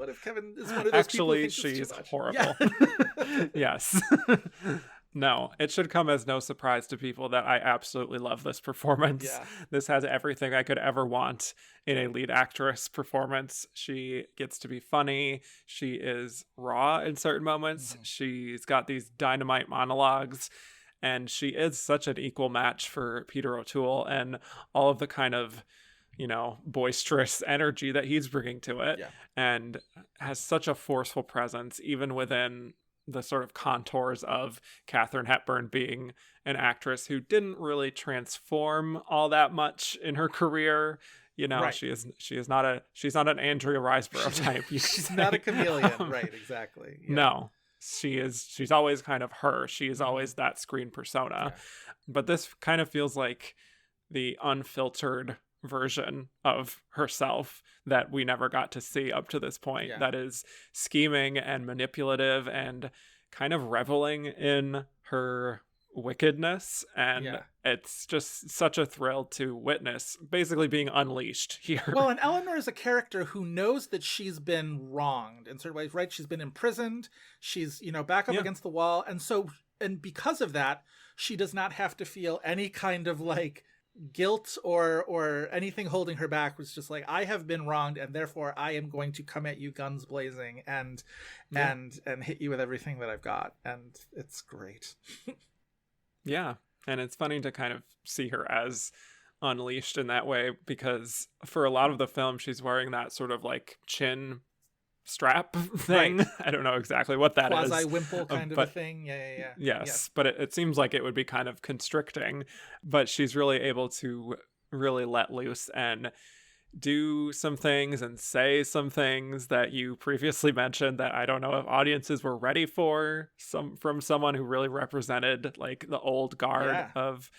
if Kevin is one of those actually people who thinks she's horrible. Yes. No, it should come as no surprise to people that I absolutely love this performance. This has everything I could ever want in a lead actress performance. She gets to be funny. She is raw in certain moments. She's got these dynamite monologues. And she is such an equal match for Peter O'Toole and all of the kind of, boisterous energy that he's bringing to it, and has such a forceful presence, even within the sort of contours of Katharine Hepburn being an actress who didn't really transform all that much in her career. She is not an Andrea Riseborough type. She's not a chameleon, right? Exactly. No. She's always kind of her. She is always that screen persona. But this kind of feels like the unfiltered version of herself that we never got to see up to this point. That is scheming and manipulative and kind of reveling in her wickedness, and it's just such a thrill to witness basically being unleashed here. Well, and Eleanor is a character who knows that she's been wronged in certain ways, right? She's been imprisoned, she's back up against the wall, and because of that, she does not have to feel any kind of like guilt or anything holding her back. Was just like, I have been wronged, and therefore I am going to come at you guns blazing and hit you with everything that I've got, and it's great. Yeah. And it's funny to kind of see her as unleashed in that way, because for a lot of the film, she's wearing that sort of like chin strap thing. Right. I don't know exactly what that is. Quasi-wimple kind of a thing. Yeah. Yes, but it seems like it would be kind of constricting, but she's really able to really let loose and do some things and say some things that you previously mentioned that I don't know if audiences were ready for, from someone who really represented like the old guard of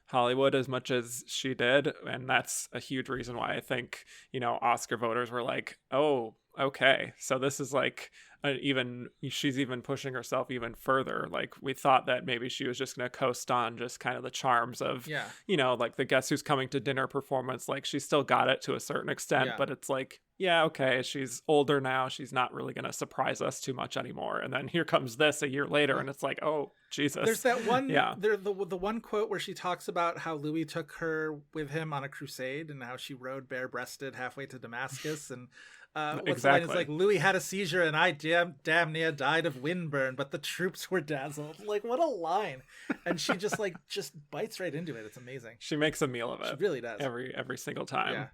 Hollywood as much as she did. And that's a huge reason why I think, you know, Oscar voters were like, oh, okay, so this is like she's even pushing herself even further. Like, we thought that maybe she was just going to coast on just kind of the charms of, you know, like the Guess Who's Coming to Dinner performance. Like, she still got it to a certain extent, but it's like, yeah, okay, she's older now. She's not really going to surprise us too much anymore. And then here comes this a year later, and it's like, oh, Jesus. There's that one, the one quote where she talks about how Louis took her with him on a crusade and how she rode bare-breasted halfway to Damascus. And what's the line? It's like, Louis had a seizure and I damn near died of windburn, but the troops were dazzled. Like, what a line. And she just bites right into it. It's amazing. She makes a meal of it. She really does. Every single time. Yeah.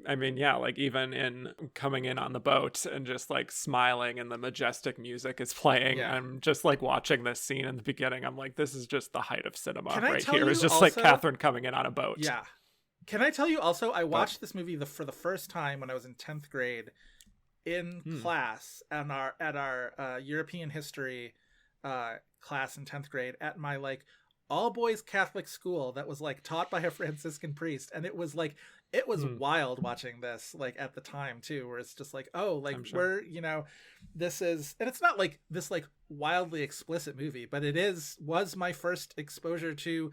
I mean, yeah, like even in coming in on the boat and just like smiling and the majestic music is playing. Yeah. I'm just like watching this scene in the beginning. I'm like, this is just the height of cinema right here. You It's just also, like Katharine coming in on a boat. Yeah. Can I tell you also, I watched this movie for the first time when I was in 10th grade in class at our European history class in 10th grade at my like all boys Catholic school that was like taught by a Franciscan priest. And it was wild watching this like at the time too, where it's just like, oh, like we're, you know, this is, and it's not like this like wildly explicit movie, but was my first exposure to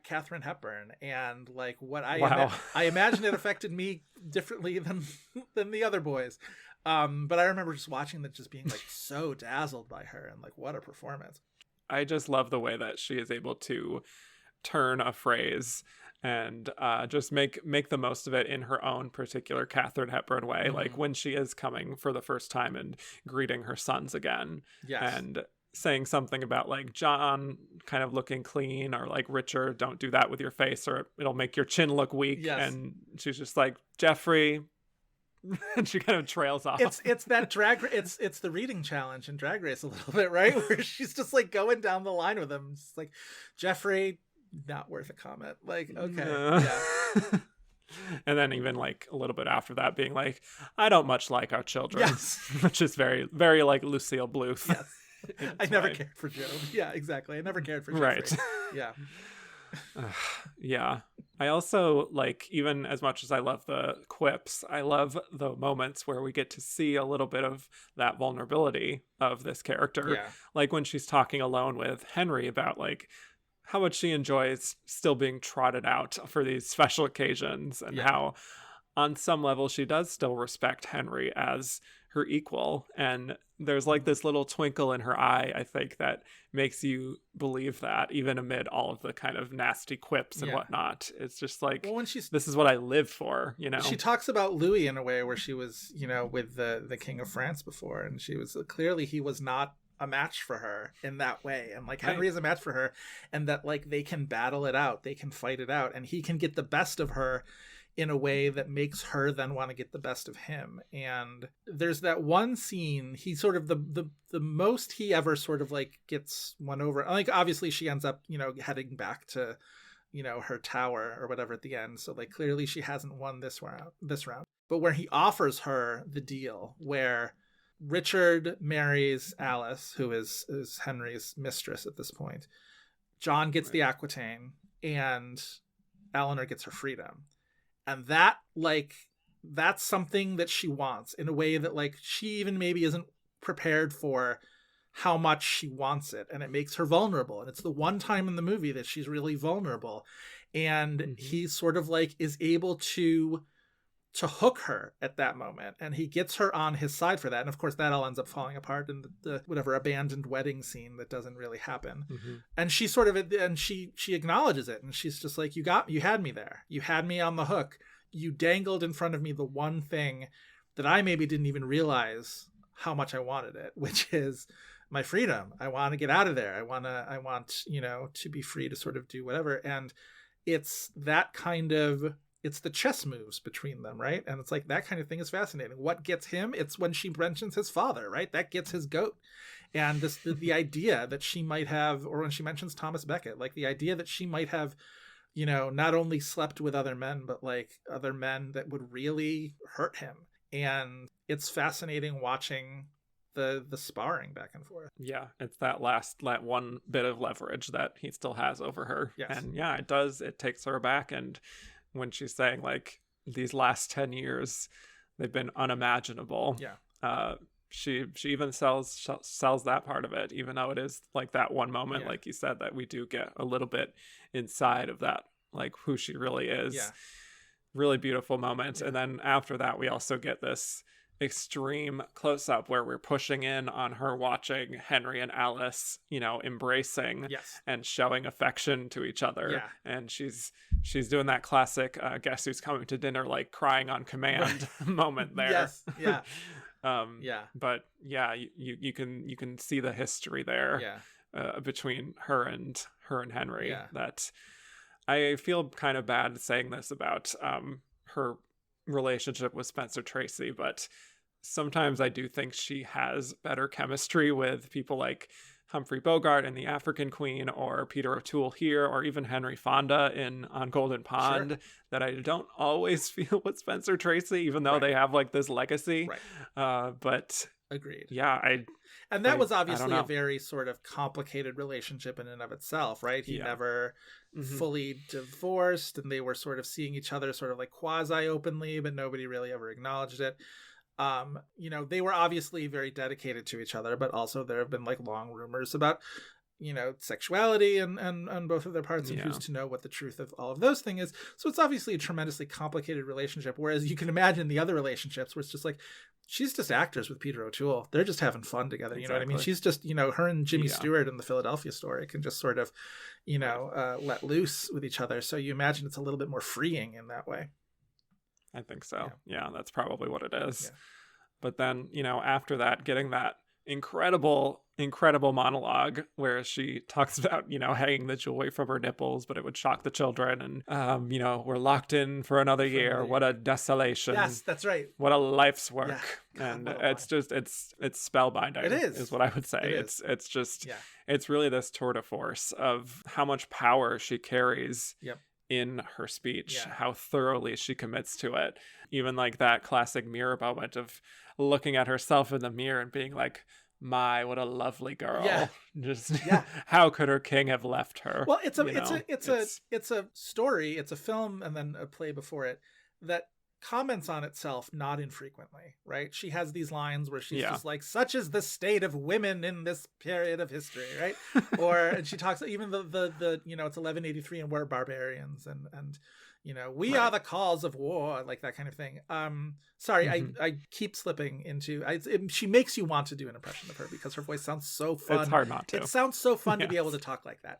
Katharine Hepburn, and like what I imagine it affected me differently than the other boys. But I remember just watching that, just being like so dazzled by her, and like what a performance. I just love the way that she is able to turn a phrase and just make the most of it in her own particular Katharine Hepburn way. Like when she is coming for the first time and greeting her sons again. Yes. And saying something about like John kind of looking clean, or like Richard, don't do that with your face or it'll make your chin look weak. Yes. And she's just like, Jeffrey, and she kind of trails off. It's that it's the reading challenge in Drag Race a little bit, right? Where she's just like going down the line with him. It's like, Jeffrey, not worth a comment. Like, okay. Yeah. And then even like a little bit after that being like, I don't much like our children. Yes. Which is very, very like Lucille Bluth. Yes. I never cared for Joe. Yeah, exactly. I never cared for Jeffrey. Right. Yeah. Yeah. I also like, even as much as I love the quips, I love the moments where we get to see a little bit of that vulnerability of this character. Yeah. Like when she's talking alone with Henry about like how much she enjoys still being trotted out for these special occasions, and how on some level she does still respect Henry as her equal. And there's like this little twinkle in her eye, I think, that makes you believe that, even amid all of the kind of nasty quips and whatnot. It's just like, well, this is what I live for, you know? She talks about Louis in a way where she was, you know, with the King of France before, and she was clearly, he was not a match for her in that way, and like Henry is a match for her, and that like they can battle it out, they can fight it out, and he can get the best of her in a way that makes her then want to get the best of him. And there's that one scene, he sort of the most he ever sort of like gets won over. Like obviously she ends up, you know, heading back to, you know, her tower or whatever at the end. So like clearly she hasn't won this round. But where he offers her the deal where Richard marries Alice, who is Henry's mistress at this point. John gets the Aquitaine and Eleanor gets her freedom. And that, like, that's something that she wants in a way that, like, she even maybe isn't prepared for how much she wants it. And it makes her vulnerable. And it's the one time in the movie that she's really vulnerable. And he sort of, like, is able to hook her at that moment. And he gets her on his side for that. And, of course, that all ends up falling apart in the whatever abandoned wedding scene that doesn't really happen. And she sort of, and she acknowledges it. And she's just like, you had me there. You had me on the hook. You dangled in front of me the one thing that I maybe didn't even realize how much I wanted it, which is my freedom. I want to get out of there. I want, you know, to be free to sort of do whatever. And it's that kind of, it's the chess moves between them, right? And it's like, that kind of thing is fascinating. What gets him? It's when she mentions his father, right? That gets his goat. And this, the idea that she might have, or when she mentions Thomas Becket, like the idea that she might have, you know, not only slept with other men, but like other men that would really hurt him. And it's fascinating watching the sparring back and forth. Yeah, it's that one bit of leverage that he still has over her. Yes. And yeah, it takes her back. And when she's saying like these last 10 years, they've been unimaginable. Yeah. She even sells that part of it, even though it is like that one moment, Yeah. like you said, that we do get a little bit inside of that, like who she really is. Yeah. Really beautiful moment. Yeah. And then after that, we also get this extreme close-up where we're pushing in on her watching Henry and Alice, you know, embracing Yes. and showing affection to each other. Yeah. And she's doing that classic guess who's coming to dinner, like crying on command moment there. Yes. Yeah. Yeah. But yeah, you can see the history there. Yeah. Between her and Henry. Yeah. That I feel kind of bad saying this about her relationship with Spencer Tracy, but sometimes I do think she has better chemistry with people like Humphrey Bogart in The African Queen, or Peter O'Toole here, or even Henry Fonda on Golden Pond, Sure. that I don't always feel with Spencer Tracy, even though they have like this legacy. Right. But Agreed. yeah, and that was I obviously don't a know. very sort of complicated relationship in and of itself, right? He Yeah. never fully divorced, and they were sort of seeing each other sort of like quasi openly, but nobody really ever acknowledged it. You know, they were obviously very dedicated to each other, but also there have been like long rumors about, you know, sexuality and both of their parts, and who's to know what the truth of all of those things is. So it's obviously a tremendously complicated relationship, whereas you can imagine the other relationships where it's just like, she's just actors with Peter O'Toole. They're just having fun together. You know what I mean? She's just, you know, her and Jimmy Stewart in the Philadelphia Story can just sort of, you know, let loose with each other. So you imagine it's a little bit more freeing in that way. I think so. Yeah, that's probably what it is. Yeah. But then, you know, after that, getting that incredible monologue where she talks about, you know, hanging the jewelry from her nipples, but it would shock the children. And, you know, we're locked in for another year. What a desolation. Yes, that's right. What a life's work. Yeah. God, and it's just, it's spellbinding. It is what I would say. It's just, it's really this tour de force of how much power she carries. Yep. In her speech, how thoroughly she commits to it. Even like that classic mirror moment of looking at herself in the mirror and being like, my, what a lovely girl. Just how could her king have left her? Well, it's a story, it's a film, and then a play before it that comments on itself not infrequently, right? She has these lines where she's just like, such is the state of women in this period of history, right? And she talks even the you know, it's 1183 and we're barbarians, and you know, we are the cause of war, like that kind of thing. Sorry, I keep slipping into she makes you want to do an impression of her because her voice sounds so fun. It's hard not to. It sounds so fun to be able to talk like that.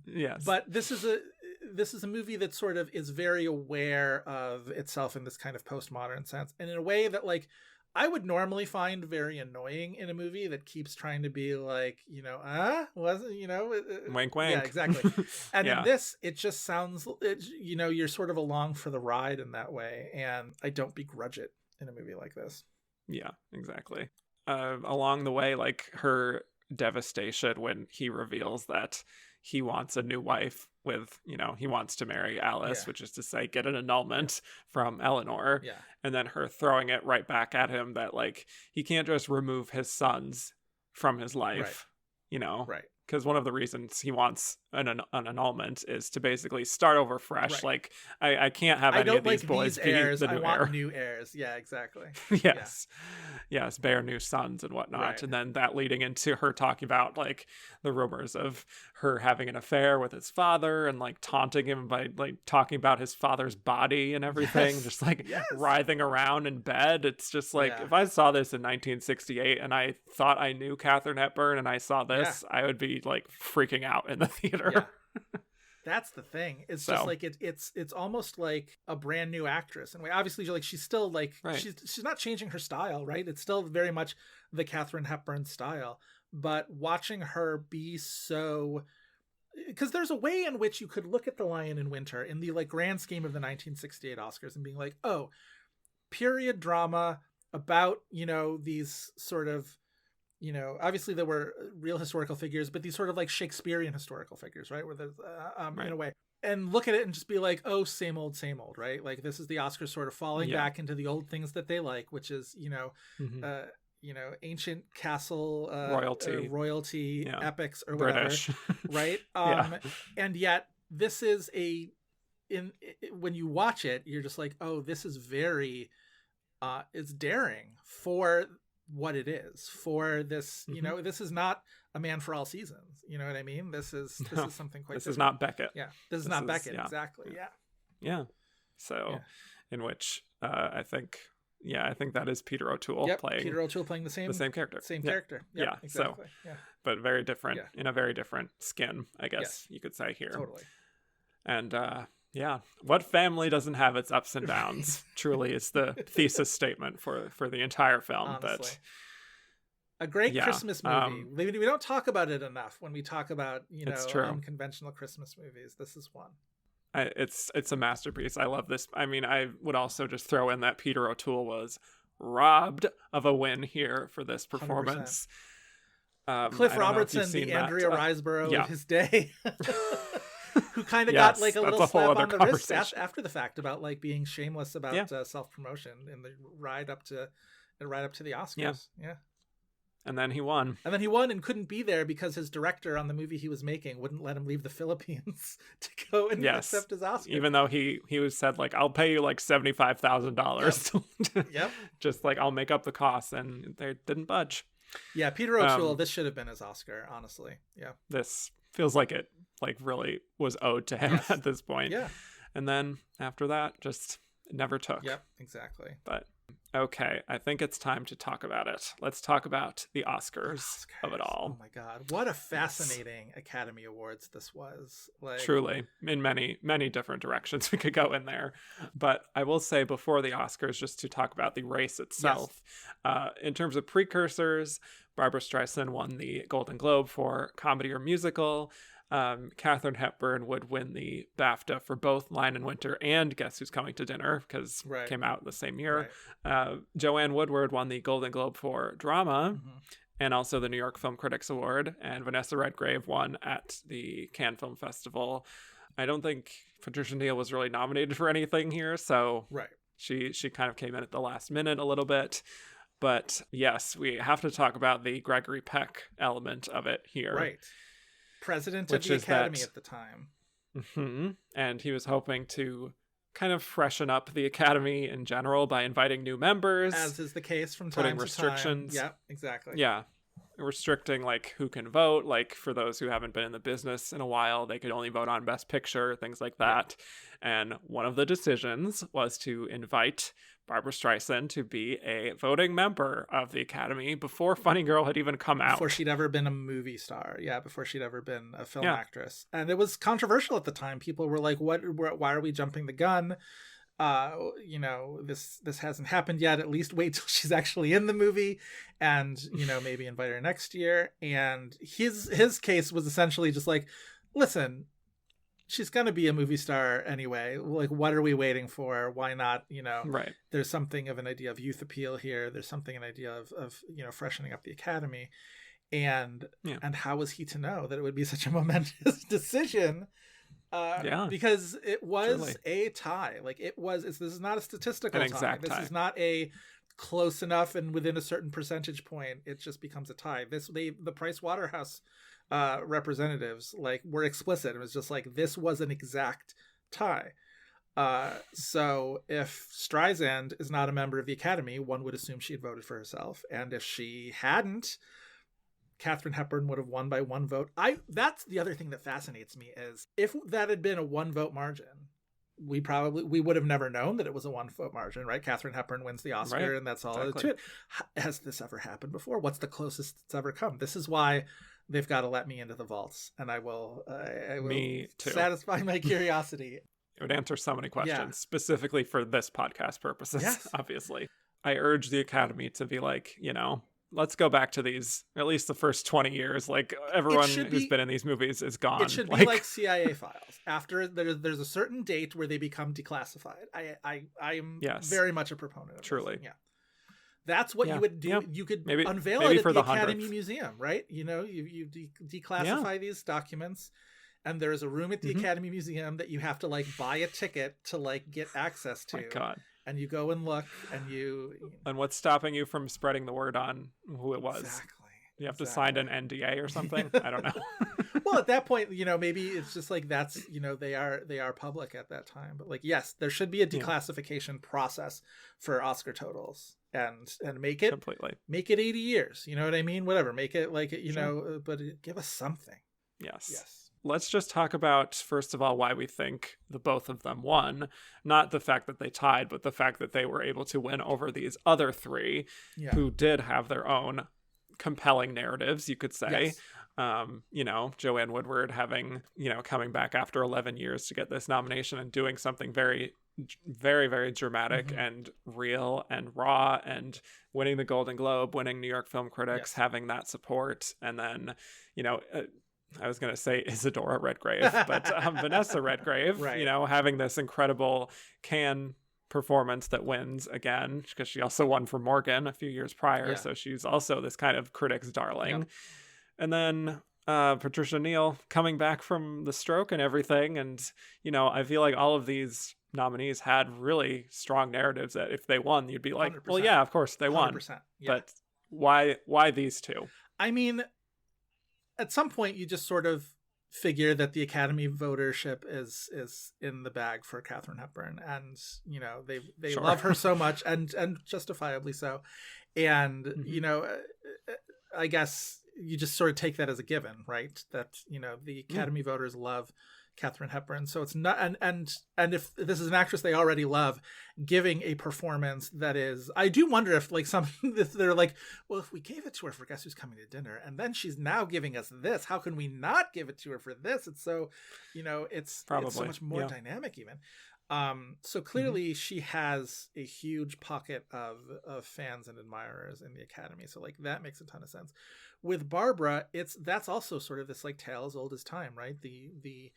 Yes. But this is a movie that sort of is very aware of itself in this kind of postmodern sense, and in a way that like I would normally find very annoying in a movie that keeps trying to be like, you know, wasn't, you know, wink wink. Yeah, exactly. And in this, it just sounds, you know, you're sort of along for the ride in that way, and I don't begrudge it in a movie like this. Yeah, exactly. Along the way, like her devastation when he reveals that he wants a new wife with, you know, he wants to marry Alice, which is to say get an annulment from Eleanor. Yeah. And then her throwing it right back at him that like he can't just remove his sons from his life, you know? Right. Because one of the reasons he wants an annulment is to basically start over fresh. Like, I can't have any of these boys be the new heir. New heirs. Yeah, exactly. Yes, bear new sons and whatnot. Right. And then that leading into her talking about, like, the rumors of her having an affair with his father and, like, taunting him by, like, talking about his father's body and everything. Just, like, writhing around in bed. It's just, like, if I saw this in 1968 and I thought I knew Katharine Hepburn and I saw this, I would be like freaking out in the theater. That's the thing. It's just like it's almost like a brand new actress, and obviously like she's still like she's not changing her style, right? It's still very much the Katharine Hepburn style, but watching her be so, because there's a way in which you could look at The Lion in Winter in the like grand scheme of the 1968 Oscars and being like, oh, period drama about, you know, these sort of, you know, obviously there were real historical figures, but these sort of like Shakespearean historical figures, right? Where there's in a way, and look at it and just be like, oh, same old, right? Like this is the Oscars sort of falling back into the old things that they like, which is, you know, ancient castle royalty epics or British. Whatever, right? And yet this is when you watch it, you're just like, oh, this is very, it's daring for what it is, for this, you know, this is not A Man for All Seasons, you know what I mean? This is something quite this different. is not Beckett. This is not Beckett. Exactly. So in which I think that is Peter O'Toole playing the same character. Character. Exactly. So, but very different, in a very different skin, I guess you could say here. Totally. And what family doesn't have its ups and downs? Truly is the thesis statement for the entire film. Honestly. But a great Christmas movie. We don't talk about it enough when we talk about, you know, unconventional Christmas movies. This is one. It's a masterpiece. I love this. I mean, I would also just throw in that Peter O'Toole was robbed of a win here for this performance. Cliff Robertson, the Andrea Riseborough of his day. Who kind of got like a little slap on the wrist after the fact about like being shameless about self-promotion in the ride up to the Oscars. And then he won. And couldn't be there because his director on the movie he was making wouldn't let him leave the Philippines to go and accept his Oscar. Even though he was said like, I'll pay you like $75,000. Yep. Just like I'll make up the costs, and they didn't budge. Yeah, Peter O'Toole, this should have been his Oscar, honestly. Yeah. This feels like it like really was owed to him at this point. Yeah. And then after that, just never took. Yep, exactly. But okay, I think it's time to talk about it. Let's talk about the Oscars of it all. Oh my God. What a fascinating Academy Awards this was. Like, truly, in many, many different directions we could go in there. But I will say before the Oscars, just to talk about the race itself, in terms of precursors, Barbra Streisand won the Golden Globe for comedy or musical. Katharine Hepburn would win the BAFTA for both Lion in Winter and Guess Who's Coming to Dinner, because it came out the same year. Joanne Woodward won the Golden Globe for drama and also the New York Film Critics Award, and Vanessa Redgrave won at the Cannes Film Festival. I don't think Patricia Neal was really nominated for anything here, so she kind of came in at the last minute a little bit. But yes, we have to talk about the Gregory Peck element of it here. President of the Academy at the time. And he was hoping to kind of freshen up the Academy in general by inviting new members. As is the case from time to restrictions. time. Yeah, exactly. Yeah. Restricting like who can vote. Like for those who haven't been in the business in a while, they could only vote on Best Picture, things like that. And one of the decisions was to invite Barbra Streisand to be a voting member of the Academy before Funny Girl had even come out. Before she'd ever been a movie star. Yeah, before she'd ever been a film actress. And it was controversial at the time. People were like, why are we jumping the gun? You know, this hasn't happened yet. At least wait till she's actually in the movie and, you know, maybe invite her next year. And his case was essentially just like, listen, she's going to be a movie star anyway. Like, what are we waiting for? Why not? You know, there's something of an idea of youth appeal here. There's something, an idea of, you know, freshening up the Academy. And how was he to know that it would be such a momentous decision? Because it was a tie. Like this is not a statistical tie. This is not a close enough and within a certain percentage point. It just becomes a tie. The Price Waterhouse representatives like were explicit. It was just like, this was an exact tie. So if Streisand is not a member of the Academy, one would assume she had voted for herself. And if she hadn't, Katharine Hepburn would have won by one vote. That's the other thing that fascinates me is if that had been a 1-vote margin, we would have never known that it was a 1-vote margin, right? Katharine Hepburn wins the Oscar and that's all to it. Has this ever happened before? What's the closest it's ever come? This is why they've got to let me into the vaults, and I will me too. Satisfy my curiosity. It would answer so many questions specifically for this podcast purposes. Obviously, I urge the Academy to be like, you know, let's go back to these, at least the first 20 years. Like, everyone who's been in these movies is gone. It should be like CIA files. After there's a certain date where they become declassified. I'm very much a proponent of truly this. Yeah. That's what you would do. Yep. You could maybe unveil it at the Academy 100th. Museum, right? You know, you declassify these documents, and there is a room at the Academy Museum that you have to like buy a ticket to like get access to. My God. And you go and look, and you. And what's stopping you from spreading the word on who it was? Exactly. You have to sign an NDA or something. I don't know. Well, at that point, you know, maybe it's just like that's, you know, they are public at that time. But like, yes, there should be a declassification process for Oscar totals, and make it completely, make it 80 years. You know what I mean? Whatever, make it like, you know, but give us something. Yes. Let's just talk about, first of all, why we think the both of them won. Not the fact that they tied, but the fact that they were able to win over these other three who did have their own compelling narratives, you could say. You know, Joanne Woodward having, you know, coming back after 11 years to get this nomination and doing something very, very, very dramatic and real and raw, and winning the Golden Globe, winning New York Film Critics, having that support. And then, you know, I was going to say Isadora Redgrave, but Vanessa Redgrave, you know, having this incredible Cannes performance that wins again, because she also won for Morgan a few years prior. So she's also this kind of critic's darling. And then Patricia Neal coming back from the stroke and everything. And, you know, I feel like all of these nominees had really strong narratives that if they won, you'd be like, 100%. Well, yeah, of course they won. 100%, But why these two? I mean, at some point you just sort of figure that the Academy votership is in the bag for Katharine Hepburn, and you know they love her so much, and justifiably so, and you know, I guess you just sort of take that as a given, right? That, you know, the Academy voters love Katharine Hepburn, so it's not, and if this is an actress they already love, giving a performance that is, I do wonder if like they're like, well, if we gave it to her for Guess Who's Coming to Dinner, and then she's now giving us this, how can we not give it to her for this? It's so, you know, it's so much more dynamic even. So clearly she has a huge pocket of fans and admirers in the Academy, so like that makes a ton of sense. With Barbra, that's also sort of this like tale as old as time, right? The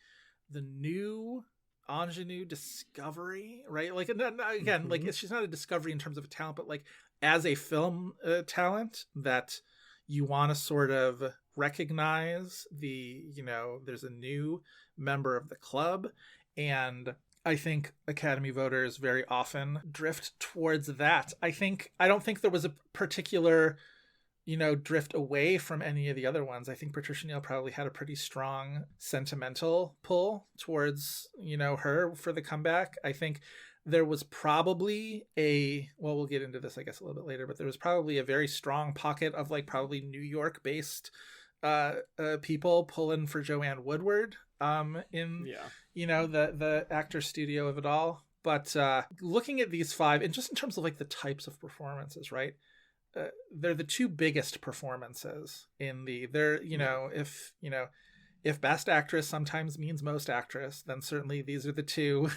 new ingenue discovery, right? Like, again, like she's not a discovery in terms of a talent, but like as a film talent that you want to sort of recognize you know, there's a new member of the club. And I think Academy voters very often drift towards that. I don't think there was a particular, you know, drift away from any of the other ones. I think Patricia Neal probably had a pretty strong sentimental pull towards, you know, her for the comeback. I think there was probably we'll get into this, I guess, a little bit later, but there was probably a very strong pocket of like probably New York based people pulling for Joanne Woodward you know, the actor studio of it all. But looking at these five, and just in terms of like the types of performances, right? They're the two biggest performances in if best actress sometimes means most actress, then certainly these are the two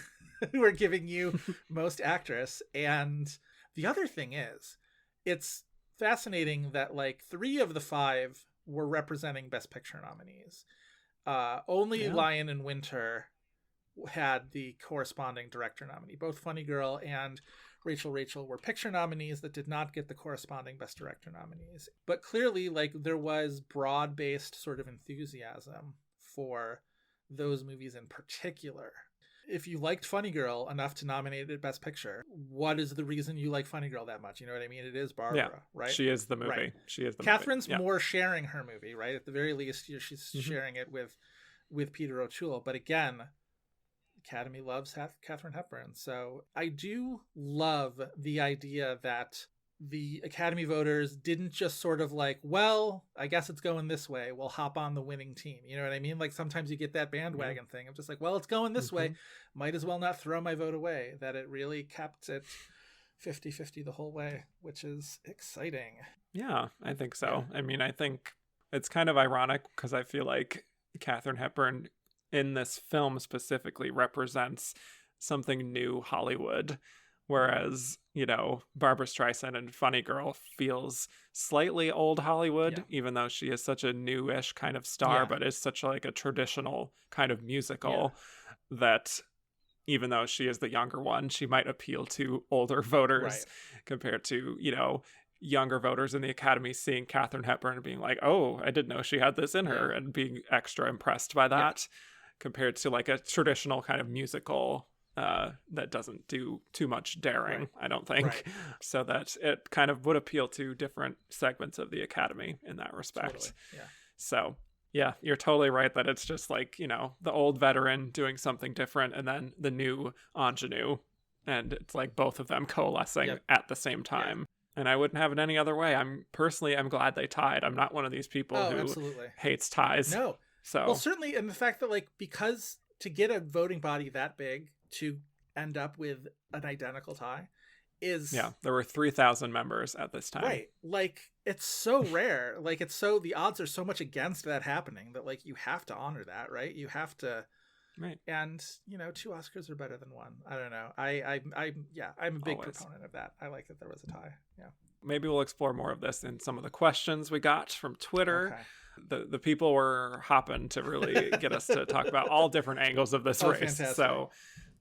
who are giving you most actress. And the other thing is, it's fascinating that like 3 of the 5 were representing Best Picture nominees. Only Lion in Winter had the corresponding director nominee. Both Funny Girl and Rachel were picture nominees that did not get the corresponding Best Director nominees. But clearly, like, there was broad-based sort of enthusiasm for those movies in particular. If you liked Funny Girl enough to nominate it Best Picture, what is the reason you like Funny Girl that much? You know what I mean? It is Barbra, right? She is the movie. Right. She is the Catherine's movie. more sharing her movie, right? At the very least, she's sharing it with Peter O'Toole. But again, Academy loves Katharine Hepburn. So I do love the idea that the Academy voters didn't just sort of like, well, I guess it's going this way, we'll hop on the winning team. You know what I mean? Like sometimes you get that bandwagon thing of just like, well, it's going this way, might as well not throw my vote away. That it really kept it 50-50 the whole way, which is exciting. Yeah, I think so. I mean, I think it's kind of ironic because I feel like Katharine Hepburn in this film specifically represents something new Hollywood, Whereas, you know, Barbra Streisand in Funny Girl feels slightly old Hollywood, even though she is such a newish kind of star, but is such like a traditional kind of musical that even though she is the younger one, she might appeal to older voters compared to, you know, younger voters in the Academy seeing Katharine Hepburn and being like, oh, I didn't know she had this in her, and being extra impressed by that compared to like a traditional kind of musical that doesn't do too much daring, I don't think. So that it kind of would appeal to different segments of the Academy in that respect. Totally. Yeah. So yeah, you're totally right that it's just like, you know, the old veteran doing something different and then the new ingenue. And it's like both of them coalescing at the same time. And I wouldn't have it any other way. I'm glad they tied. I'm not one of these people who hates ties. No. So well, certainly, and the fact that like, because to get a voting body that big to end up with an identical tie is there were 3,000 members at this time. Right. Like, it's so rare. Like, it's so, the odds are so much against that happening that like you have to honor that, right? You have to. Right. And, you know, 2 Oscars are better than 1. I don't know. I'm a big proponent of that. I like that there was a tie. Yeah. Maybe we'll explore more of this in some of the questions we got from Twitter. Okay. The people were hopping to really get us to talk about all different angles of this race. Fantastic. So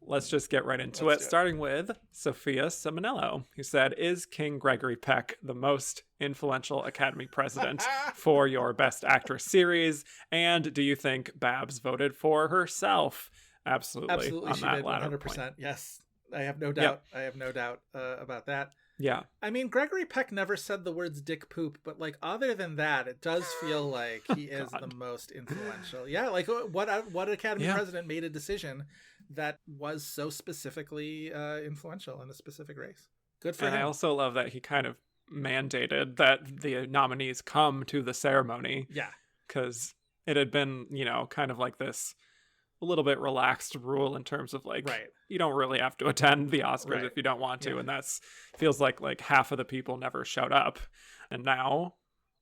let's just get right into it. Starting with Sophia Simonello, who said, is King Gregory Peck the most influential Academy president for your Best Actress series? And do you think Babs voted for herself? Absolutely. On she that did, 100%. Point. Yes. I have no doubt. I have no doubt about that. Yeah. I mean, Gregory Peck never said the words dick poop, but like other than that, it does feel like he is the most influential. Yeah. Like what Academy president made a decision that was so specifically influential in a specific race? Good for him. I also love that he kind of mandated that the nominees come to the ceremony. Yeah. Because it had been, you know, kind of like this a little bit relaxed rule in terms of like, you don't really have to attend the Oscars if you don't want to. And that's feels like half of the people never showed up. And now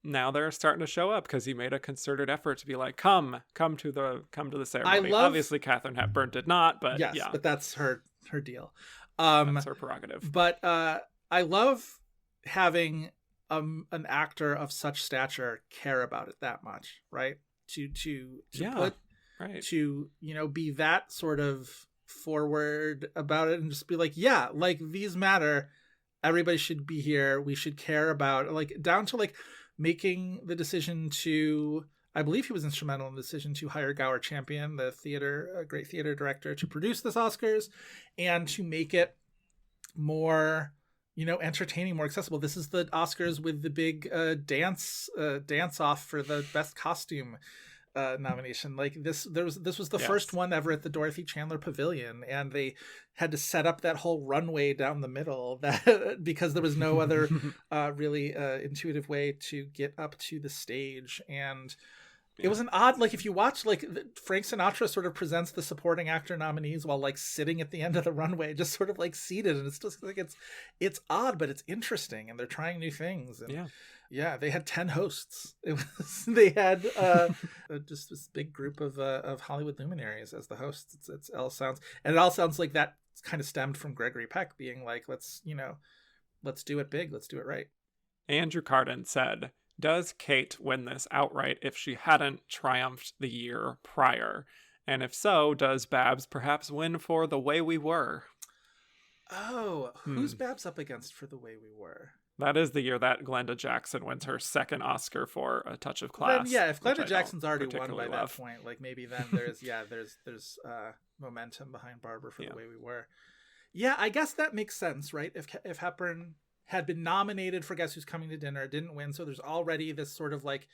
they're starting to show up because he made a concerted effort to be like, come to the ceremony. Obviously Katharine Hepburn did not, but but that's her deal. That's her prerogative. But I love having an actor of such stature care about it that much, right? To put to, you know, be that sort of forward about it and just be like, yeah, like these matter. Everybody should be here. We should care about, like, down to like making the decision to, I believe he was instrumental in the decision to hire Gower Champion, the great theater director, to produce this Oscars and to make it more, you know, entertaining, more accessible. This is the Oscars with the big dance off for the best costume nomination. Like this was the first one ever at the Dorothy Chandler Pavilion, and they had to set up that whole runway down the middle that because there was no other really intuitive way to get up to the stage. And it was an odd, like if you watch, like Frank Sinatra sort of presents the supporting actor nominees while like sitting at the end of the runway, just sort of like seated, and it's just like it's odd, but it's interesting, and they're trying new things. And yeah, they had 10 hosts. They had just this big group of Hollywood luminaries as the hosts. It all sounds like that kind of stemmed from Gregory Peck being like, let's do it big, let's do it right. Andrew Carden said, does Kate win this outright if she hadn't triumphed the year prior? And if so, does Babs perhaps win for The Way We Were? Oh, who's Babs up against for The Way We Were? That is the year that Glenda Jackson wins her second Oscar for A Touch of Class. Then, if Glenda Jackson's already won by that point, like maybe then there's momentum behind Barbra for The Way We Were. Yeah, I guess that makes sense, right? If Hepburn had been nominated for Guess Who's Coming to Dinner, didn't win, so there's already this sort of like,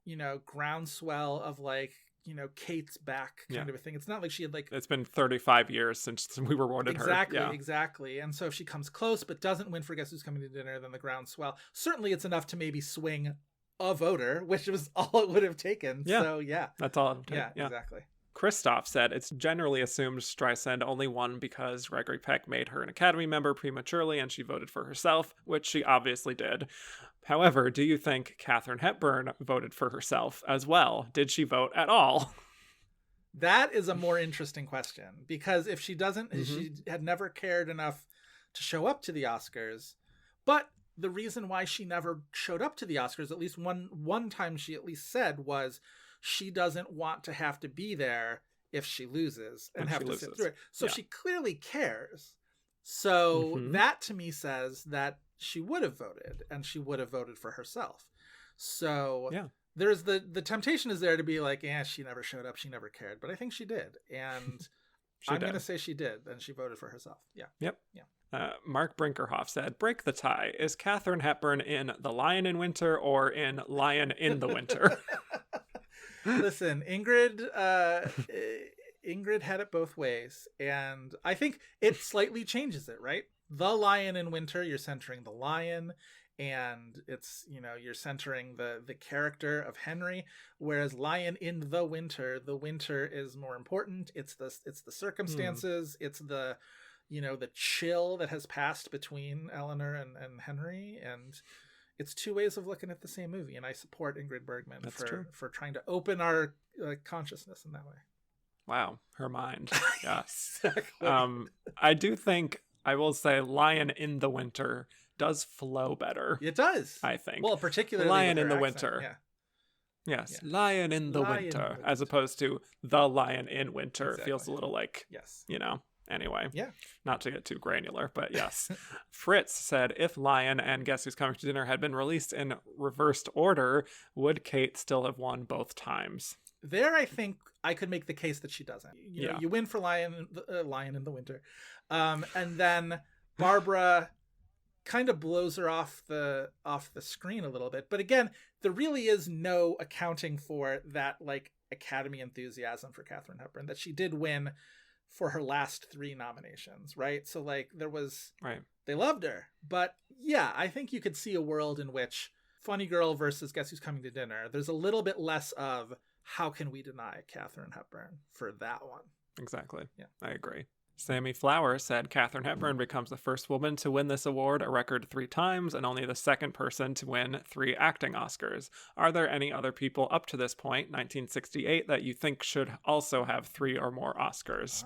you know, groundswell of like, you know, Kate's back kind of a thing. It's not like she had like... It's been 35 years since we rewarded her. Exactly. And so if she comes close but doesn't win for Guess Who's Coming to Dinner, then the groundswell. Certainly it's enough to maybe swing a voter, which was all it would have taken. Yeah. So that's all it would take. Yeah, exactly. Christoph said, it's generally assumed Streisand only won because Gregory Peck made her an Academy member prematurely and she voted for herself, which she obviously did. However, do you think Katharine Hepburn voted for herself as well? Did she vote at all? That is a more interesting question, because if she doesn't, she had never cared enough to show up to the Oscars. But the reason why she never showed up to the Oscars, at least one time she at least said, was she doesn't want to have to be there if she loses and have to sit through it. So she clearly cares. So that to me says that she would have voted, and she would have voted for herself. So there's the temptation is there to be like, she never showed up, she never cared. But I think she did. And I'm going to say she did, and she voted for herself. Yeah. Yep. Yeah. Mark Brinkerhoff said, break the tie. Is Katharine Hepburn in The Lion in Winter or in Lion in the Winter? Listen, Ingrid had it both ways, and I think it slightly changes it, right? The Lion in Winter, you're centering the lion, and it's, you're centering the character of Henry, whereas Lion in the Winter is more important. It's the circumstances, it's the the chill that has passed between Eleanor and Henry, and it's two ways of looking at the same movie, and I support Ingrid Bergman for trying to open our consciousness in that way. Wow, her mind. Yeah. Exactly. I do think, I will say, Lion in the Winter does flow better. It does, I think. Well, particularly Lion in the accent. Winter. Yeah. Yes, yeah. Lion in the Winter, as opposed to The Lion in Winter. Exactly. It feels a little like, anyway. Yeah. Not to get too granular, but yes. Fritz said, if Lion and Guess Who's Coming to Dinner had been released in reversed order, would Kate still have won both times? There, I think I could make the case that she doesn't. You win for Lion in the Winter. And then Barbara kind of blows her off the screen a little bit. But again, there really is no accounting for that Academy enthusiasm for Katharine Hepburn, that she did win for her last 3 nominations, right? So there was, they loved her. But yeah, I think you could see a world in which Funny Girl versus Guess Who's Coming to Dinner, there's a little bit less of how can we deny Katharine Hepburn for that one. Exactly. Yeah, I agree. Sammy Flower said Katharine Hepburn becomes the first woman to win this award a record 3 times and only the second person to win 3 acting Oscars. Are there any other people up to this point, 1968, that you think should also have 3 or more Oscars?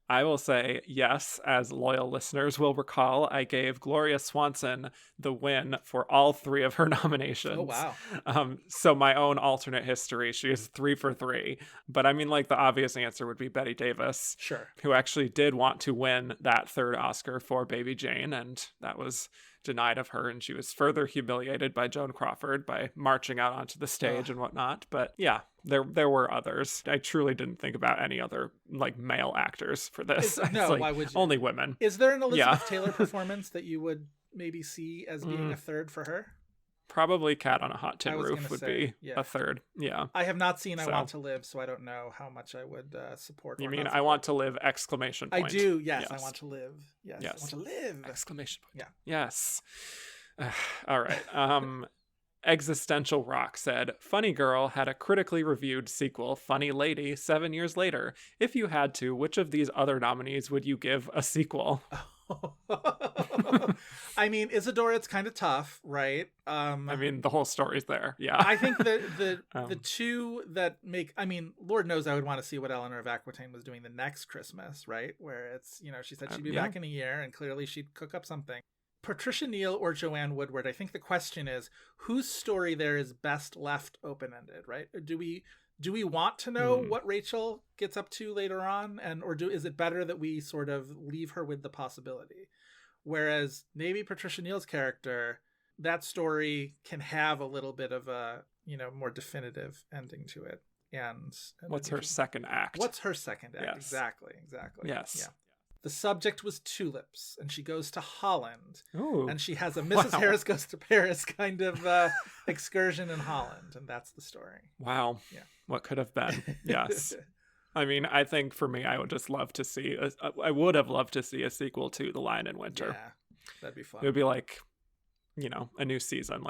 I will say yes, as loyal listeners will recall, I gave Gloria Swanson the win for all 3 of her nominations. Oh, wow. So my own alternate history, she is 3 for 3. But I mean, the obvious answer would be Bette Davis. Sure. Who actually did want to win that 3rd Oscar for Baby Jane, and that was denied of her, and she was further humiliated by Joan Crawford by marching out onto the stage and whatnot. But yeah, there were others. I truly didn't think about any other male actors for this. Why would you? Only women. Is there an Elizabeth Taylor performance that you would maybe see as being a 3rd for her? Probably Cat on a Hot Tin Roof would be a 3rd. Yeah. I have not seen I Want to Live, so I don't know how much I would support. You mean I Want to Live! Exclamation point. I do. Yes. I want to live. Yes. I want to live! Exclamation point. Yeah. Yes. All right. Existential Rock said, Funny Girl had a critically reviewed sequel, Funny Lady, 7 years later. If you had to, which of these other nominees would you give a sequel? I mean, Isadora, it's kind of tough, right? I mean, the whole story's there. Yeah. I think the 2 that make, I mean, Lord knows I would want to see what Eleanor of Aquitaine was doing the next Christmas, right? Where it's, she said she'd be back in a year, and clearly she'd cook up something. Patricia Neal or Joanne Woodward, I think the question is, whose story there is best left open-ended, right? Do we want to know what Rachel gets up to later on, is it better that we sort of leave her with the possibility? Whereas maybe Patricia Neal's character, that story can have a little bit of a, more definitive ending to it. And what's her second act? What's her second act? Yes. Exactly. Yes. Yeah. The subject was tulips, and she goes to Holland. Ooh. And she has a Mrs. Harris Goes to Paris kind of excursion in Holland, and that's the story. Wow. Yeah. What could have been? Yes. I mean, I think for me, I would just love to see, I would have loved to see a sequel to The Lion in Winter. Yeah, that'd be fun. It would be a new season,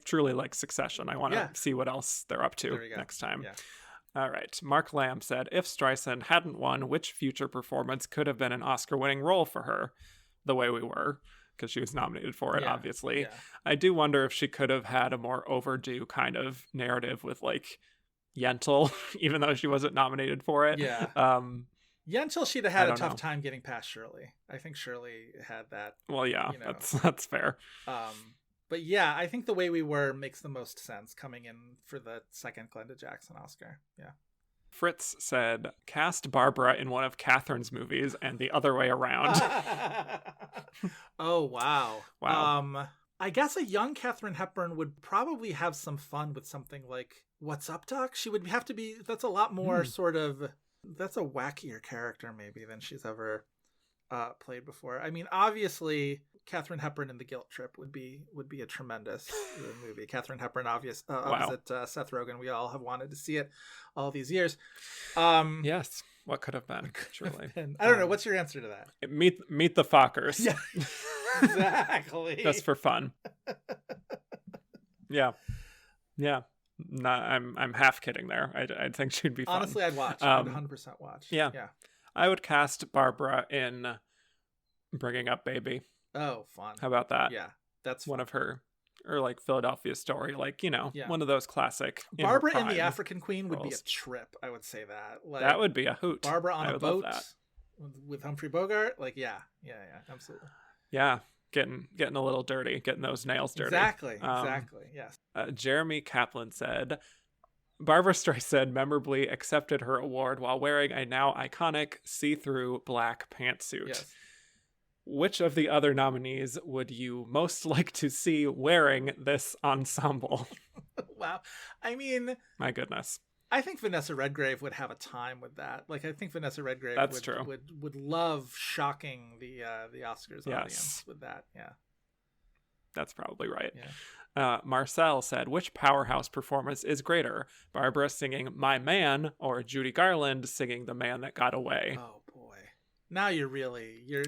truly like Succession. I want to see what else they're up to next time. Yeah. All right. Mark Lamb said, if Streisand hadn't won, which future performance could have been an Oscar-winning role for her? The Way We Were, because she was nominated for it, obviously. Yeah. I do wonder if she could have had a more overdue kind of narrative with Yentl, even though she wasn't nominated for it. Yeah. Yeah, until she'd have had a tough time getting past Shirley. I think Shirley had that. Well, yeah, that's fair. But yeah, I think The Way We Were makes the most sense coming in for the second Glenda Jackson Oscar. Yeah. Fritz said, cast Barbara in one of Katharine's movies and the other way around. Oh, wow. Wow. I guess a young Katharine Hepburn would probably have some fun with something like What's Up, Doc? She would have to be, that's a lot more sort of, that's a wackier character maybe than she's ever played before. I mean, obviously, Katharine Hepburn in The Guilt Trip would be a tremendous movie. Katharine Hepburn, opposite Seth Rogen. We all have wanted to see it all these years. Yes, what could have been? Truly, I don't know. What's your answer to that? Meet the Fockers. Yeah, exactly. Just for fun. Yeah. I'm half kidding there. I think she'd be fun. Honestly, I'd watch. I'd 100% watch. Yeah. I would cast Barbara in Bringing Up Baby. Oh, fun. How about that? Yeah, that's one of her, or like Philadelphia Story, like, one of those classic. Barbara in The African Queen would be a trip. I would say that. Like, that would be a hoot. Barbara on a boat with Humphrey Bogart. Like, yeah, absolutely. Yeah, getting a little dirty, getting those nails dirty. Exactly. Yes. Jeremy Kaplan said, Barbra Streisand memorably accepted her award while wearing a now iconic see-through black pantsuit. Yes. Which of the other nominees would you most like to see wearing this ensemble? Wow. I mean... My goodness. I think Vanessa Redgrave would have a time with that. Like, I think Vanessa Redgrave would love shocking the Oscars audience with that. Yeah. That's probably right. Yeah. Marcel said, which powerhouse performance is greater? Barbara singing My Man or Judy Garland singing The Man That Got Away? Oh, boy. Now you're really you're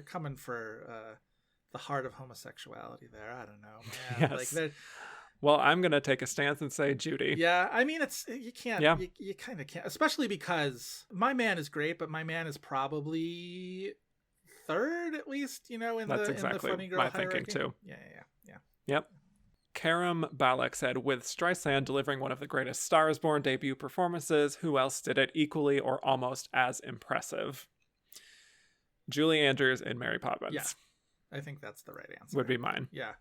coming for the heart of homosexuality there. I don't know, man. Yes. Like, well, I'm gonna take a stance and say Judy. Yeah, I mean, you can't. Yeah. You kind of can't, especially because My Man is great, but My Man is probably third at least. In That's exactly the funny girl my hierarchy. thinking too. Yeah. Yep. Karam Balak said, with Streisand delivering one of the greatest Star is Born debut performances, who else did it equally or almost as impressive? Julie Andrews in Mary Poppins. Yeah, I think that's the right answer. Would be mine. Yeah.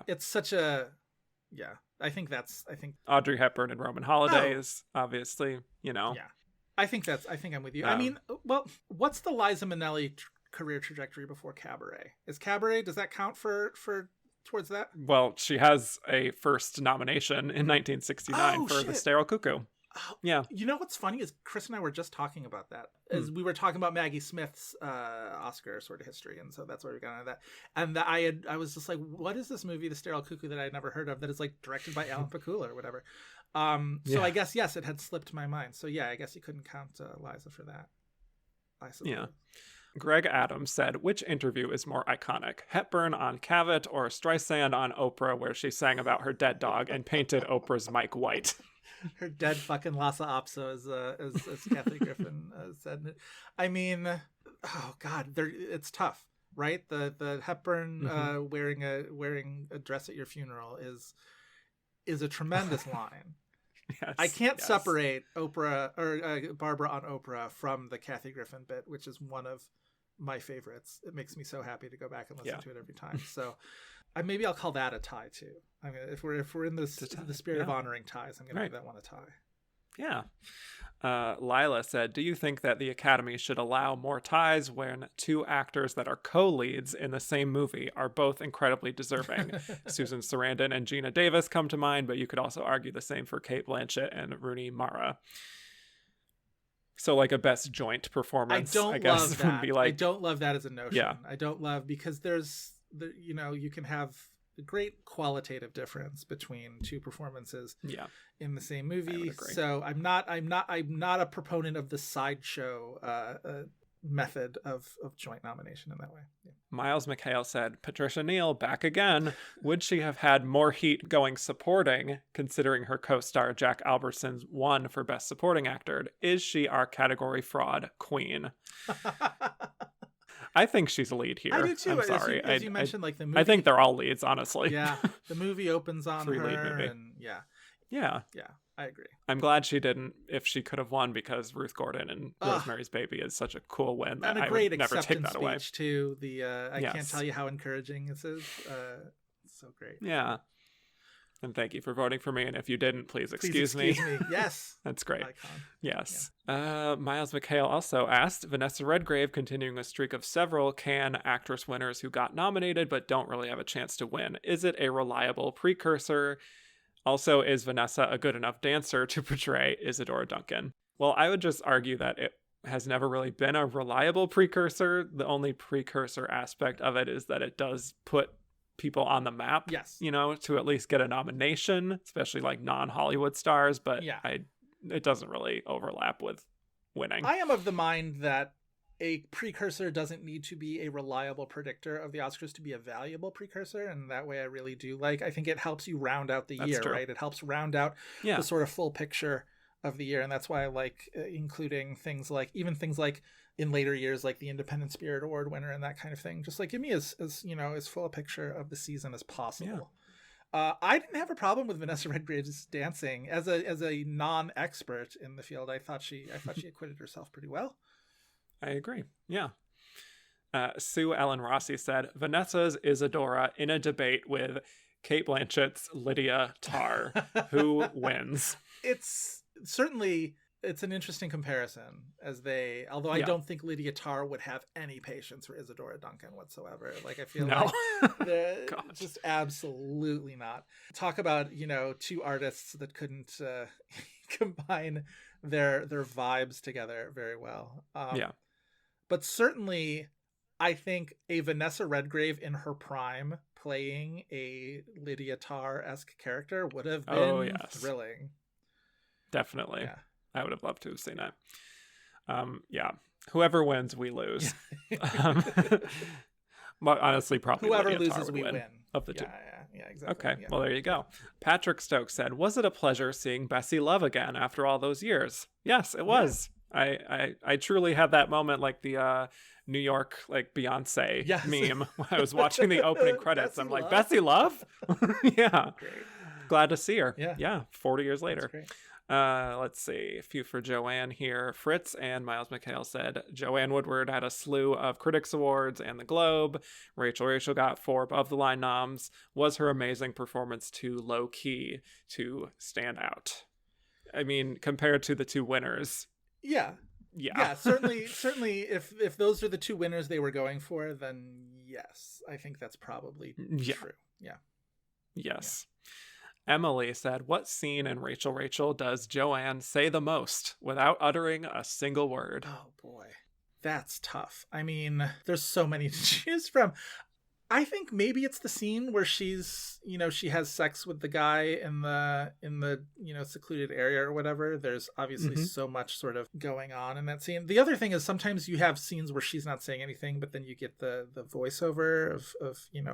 It's such a... Yeah, I think Audrey Hepburn and Roman Holiday is obviously, Yeah, I think I'm with you. I mean, well, what's the Liza Minnelli career trajectory before Cabaret? Does that count for towards that? Well, she has a first nomination in 1969 for The Sterile Cuckoo. Yeah. You know what's funny is Chris and I were just talking about that as we were talking about Maggie Smith's Oscar sort of history, and so that's where we got into that. And I was just like, what is this movie, The Sterile Cuckoo, that I had never heard of that is like directed by Alan Pakula or whatever? So I guess yes, it had slipped my mind. So yeah, I guess you couldn't count Liza for that. I suppose. Yeah. Greg Adams said, which interview is more iconic, Hepburn on Cavett or Streisand on Oprah, where she sang about her dead dog and painted Oprah's Mike white? Her dead fucking Lhasa Apso, as Kathy Griffin said. I mean, oh God, it's tough, right? The Hepburn wearing a dress at your funeral is a tremendous line. Yes, I can't separate Oprah or Barbara on Oprah from the Kathy Griffin bit, which is one of my favorites. It makes me so happy to go back and listen to it every time. So maybe I'll call that a tie too. I mean, if we're in the spirit of honoring ties, I'm going to give that one a tie. Yeah. Lila said, do you think that the Academy should allow more ties when two actors that are co-leads in the same movie are both incredibly deserving? Susan Sarandon and Gina Davis come to mind, but you could also argue the same for Cate Blanchett and Rooney Mara. So like a best joint performance, I guess, would be like... I don't love that as a notion. Yeah. I don't love, because you can have a great qualitative difference between two performances in the same movie. So I'm not a proponent of the sideshow method of joint nomination in that way. Yeah. Miles McHale said, Patricia Neal back again. Would she have had more heat going supporting, considering her co-star Jack Albertson won for Best Supporting Actor? Is she our category fraud queen? I think she's a lead here. I do too. I'm sorry. As you mentioned, like the movie. I think they're all leads, honestly. Yeah, the movie opens on 3 lead her, movie. and Yeah. Yeah, I agree. I'm glad she didn't, if she could have won, because Ruth Gordon and Rosemary's Baby is such a cool win that And a I great would never take acceptance that away. speech too. I Yes. can't tell you how encouraging this is. It's so great. Yeah. And thank you for voting for me. And if you didn't, please excuse me. Yes. That's great. Icon. Yes. Yeah. Miles McHale also asked, Vanessa Redgrave continuing a streak of several Cannes actress winners who got nominated but don't really have a chance to win. Is it a reliable precursor? Also, is Vanessa a good enough dancer to portray Isadora Duncan? Well, I would just argue that it has never really been a reliable precursor. The only precursor aspect of it is that it does put people on the map, yes, to at least get a nomination, especially like non-Hollywood stars, but yeah, it doesn't really overlap with winning. I am of the mind that a precursor doesn't need to be a reliable predictor of the Oscars to be a valuable precursor, and that way I really do I think it helps you round out the year, right? It helps round out the sort of full picture of the year, and that's why I like including things like in later years, like the Independent Spirit Award winner and that kind of thing. Just like give me as full a picture of the season as possible. Yeah. I didn't have a problem with Vanessa Redgrave's dancing as a non-expert in the field. I thought she acquitted herself pretty well. I agree. Yeah. Sue Ellen Rossi said Vanessa's Isadora in a debate with Cate Blanchett's Lydia Tarr. Who wins? It's certainly. It's an interesting comparison although I don't think Lydia Tarr would have any patience for Isadora Duncan whatsoever. Like I feel like just absolutely not. Talk about, two artists that couldn't combine their vibes together very well. But certainly I think a Vanessa Redgrave in her prime playing a Lydia Tarr-esque character would have been thrilling. Definitely. Yeah. I would have loved to have seen that. Whoever wins, we lose. But honestly, probably whoever Lydia loses, we win. Of the two. Yeah, exactly. Okay, well, there you go. Patrick Stokes said, was it a pleasure seeing Bessie Love again after all those years? Yes, it was. Yeah. I truly had that moment like the New York like Beyonce meme when I was watching the opening credits. I'm like, Bessie Love? Yeah. Great. Glad to see her. Yeah. 40 years later. That's great. Let's see, a few for Joanne here. Fritz and Miles McHale said Joanne Woodward had a slew of Critics Awards and the Globe. Rachel got 4 above the line noms. Was her amazing performance too low key to stand out? I mean, compared to the two winners. Yeah, certainly if those are the two winners they were going for, then yes, I think that's probably true. Yeah. Yes. Yeah. Emily said, what scene in Rachel does Joanne say the most without uttering a single word? Oh boy, that's tough. I mean, there's so many to choose from. I think maybe it's the scene where she's, she has sex with the guy in the secluded area or whatever. There's obviously so much sort of going on in that scene. The other thing is sometimes you have scenes where she's not saying anything, but then you get the voiceover of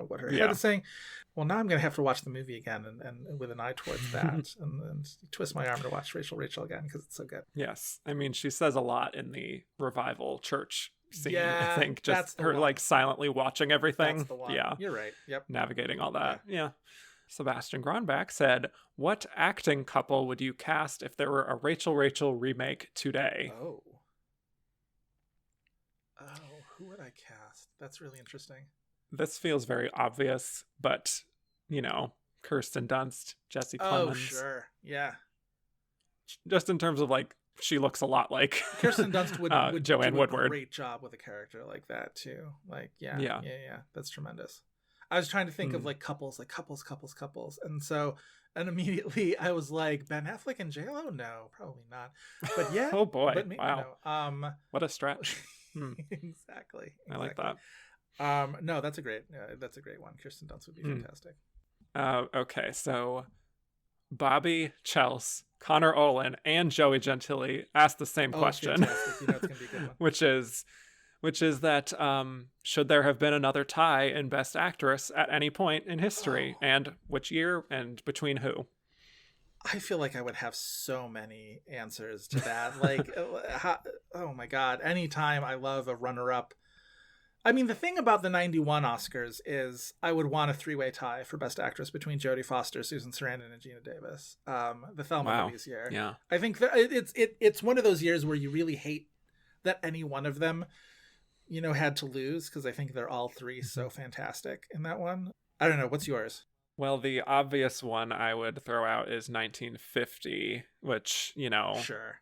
what her head is saying. Well, now I'm going to have to watch the movie again and with an eye towards that and twist my arm to watch Rachel again because it's so good. Yes. I mean, she says a lot in the revival church scene. Yeah, I think just her like silently watching everything. That's the one. Yeah, you're right. Yep, navigating all that. Yeah. Sebastian Gronbach said, "What acting couple would you cast if there were a Rachel remake today?" Oh, who would I cast? That's really interesting. This feels very obvious, but Kirsten Dunst, Jesse Plemons. Oh, sure, yeah. Just in terms of like. She looks a lot like Kirsten Dunst would Joanne do Woodward. A great job with a character like that too. Like, yeah. That's tremendous. I was trying to think of like couples, and immediately I was like, Ben Affleck and J-Lo? No, probably not. But yeah. Oh boy! But maybe, wow. What a stretch. Exactly. I like that. No, that's a great one. Kirsten Dunst would be fantastic. Okay, so Bobby Chels, Connor Olin, and Joey Gentili asked the same question, it's gonna be a good one. which is that should there have been another tie in Best Actress at any point in history, and which year, and between who? I feel like I would have so many answers to that. Like, oh my god! Anytime I love a runner-up I mean, the thing about the 91 Oscars is I would want a three-way tie for Best Actress between Jodie Foster, Susan Sarandon, and Gina Davis. The Thelma movies year. Yeah. I think that it's one of those years where you really hate that any one of them, had to lose, because I think they're all three so fantastic in that one. I don't know. What's yours? Well, the obvious one I would throw out is 1950, which, Sure.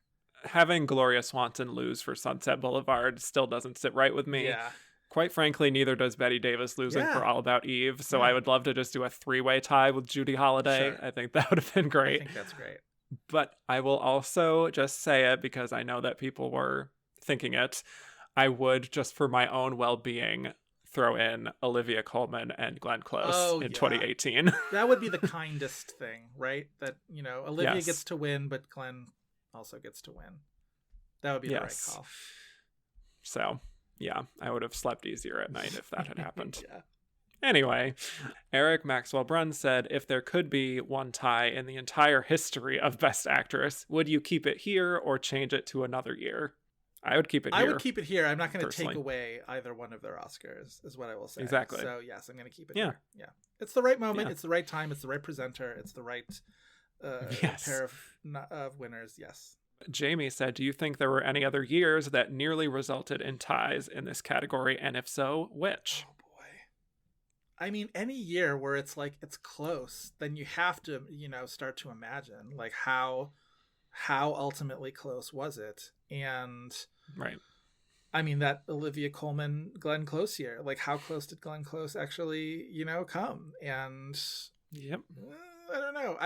having Gloria Swanson lose for Sunset Boulevard still doesn't sit right with me. Yeah. Quite frankly, neither does Bette Davis losing for All About Eve. So Yeah. I would love to just do a three-way tie with Judy Holliday. Sure. I think that would have been great. I think that's great. But I will also just say it because I know that people were thinking it. I would, just for my own well-being, throw in Olivia Colman and Glenn Close in 2018. That would be the kindest thing, right? That, Olivia Yes. gets to win, but Glenn also gets to win. That would be the right call. So, yeah, I would have slept easier at night if that had happened. Yeah. Anyway, Eric Maxwell Brunn said, if there could be one tie in the entire history of Best Actress, would you keep it here or change it to another year? I would keep it here. I would keep it here. I'm not going to take personally. away either one of their Oscars, is what I will say. Exactly. So, yes, I'm going to keep it here. Yeah. It's the right moment. Yeah. It's the right time. It's the right presenter. It's the right pair of winners. Yes. Jamie said, do you think there were any other years that nearly resulted in ties in this category? And if so, which? Oh, boy. I mean, any year where it's like it's close, then you have to, start to imagine like how ultimately close was it? And right. I mean, that Olivia Colman Glenn Close year, like how close did Glenn Close actually, come? And yep. I don't know.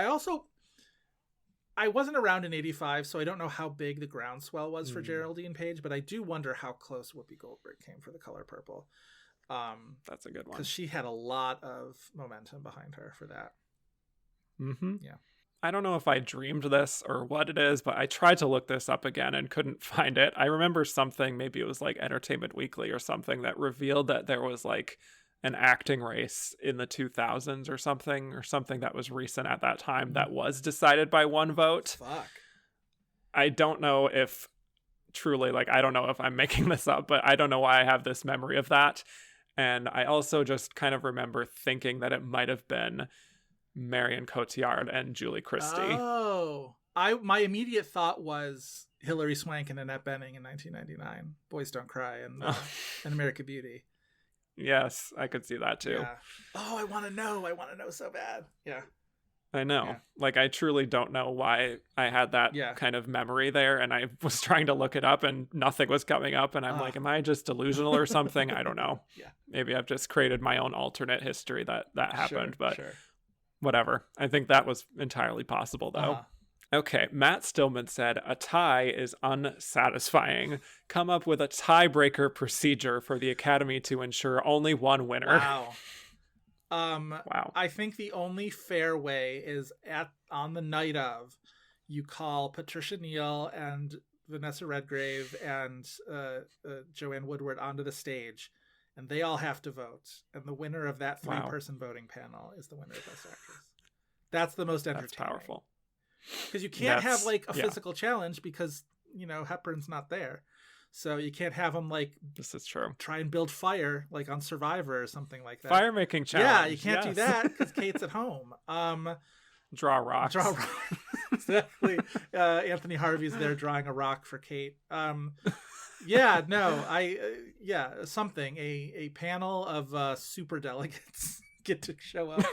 I wasn't around in 85, so I don't know how big the groundswell was for Geraldine Page, but I do wonder how close Whoopi Goldberg came for The Color Purple. That's a good one. Because she had a lot of momentum behind her for that. Mm-hmm. Yeah. I don't know if I dreamed this or what it is, but I tried to look this up again and couldn't find it. I remember something, maybe it was like Entertainment Weekly or something, that revealed that there was like an acting race in the 2000s or something that was recent at that time that was decided by one vote. Fuck. I don't know if truly, like, I don't know if I'm making this up, but I don't know why I have this memory of that. And I also just kind of remember thinking that it might have been Marion Cotillard and Julie Christie. Oh, my immediate thought was Hilary Swank and Annette Bening in 1999, Boys Don't Cry, and American Beauty. Yes, I could see that too. Yeah. Oh, I want to know so bad. Yeah. I know. Yeah. Like, I truly don't know why I had that kind of memory there, and I was trying to look it up and nothing was coming up, and I'm like, am I just delusional or something? I don't know. Yeah. Maybe I've just created my own alternate history that happened, but whatever. I think that was entirely possible, though. Okay, Matt Stillman said, a tie is unsatisfying. Come up with a tiebreaker procedure for the Academy to ensure only one winner. Wow. Wow. I think the only fair way is on the night of, you call Patricia Neal and Vanessa Redgrave and Joanne Woodward onto the stage, and they all have to vote. And the winner of that three-person voting panel is the winner of Best Actress. That's the most entertaining. That's powerful. Because you can't have like a physical challenge because, Hepburn's not there. So you can't have them like, this is true, try and build fire like on Survivor or something like that. Fire making challenge. Yeah, you can't do that because Kate's at home. Draw rocks. Exactly. Anthony Harvey's there drawing a rock for Kate. Something. A panel of super delegates get to show up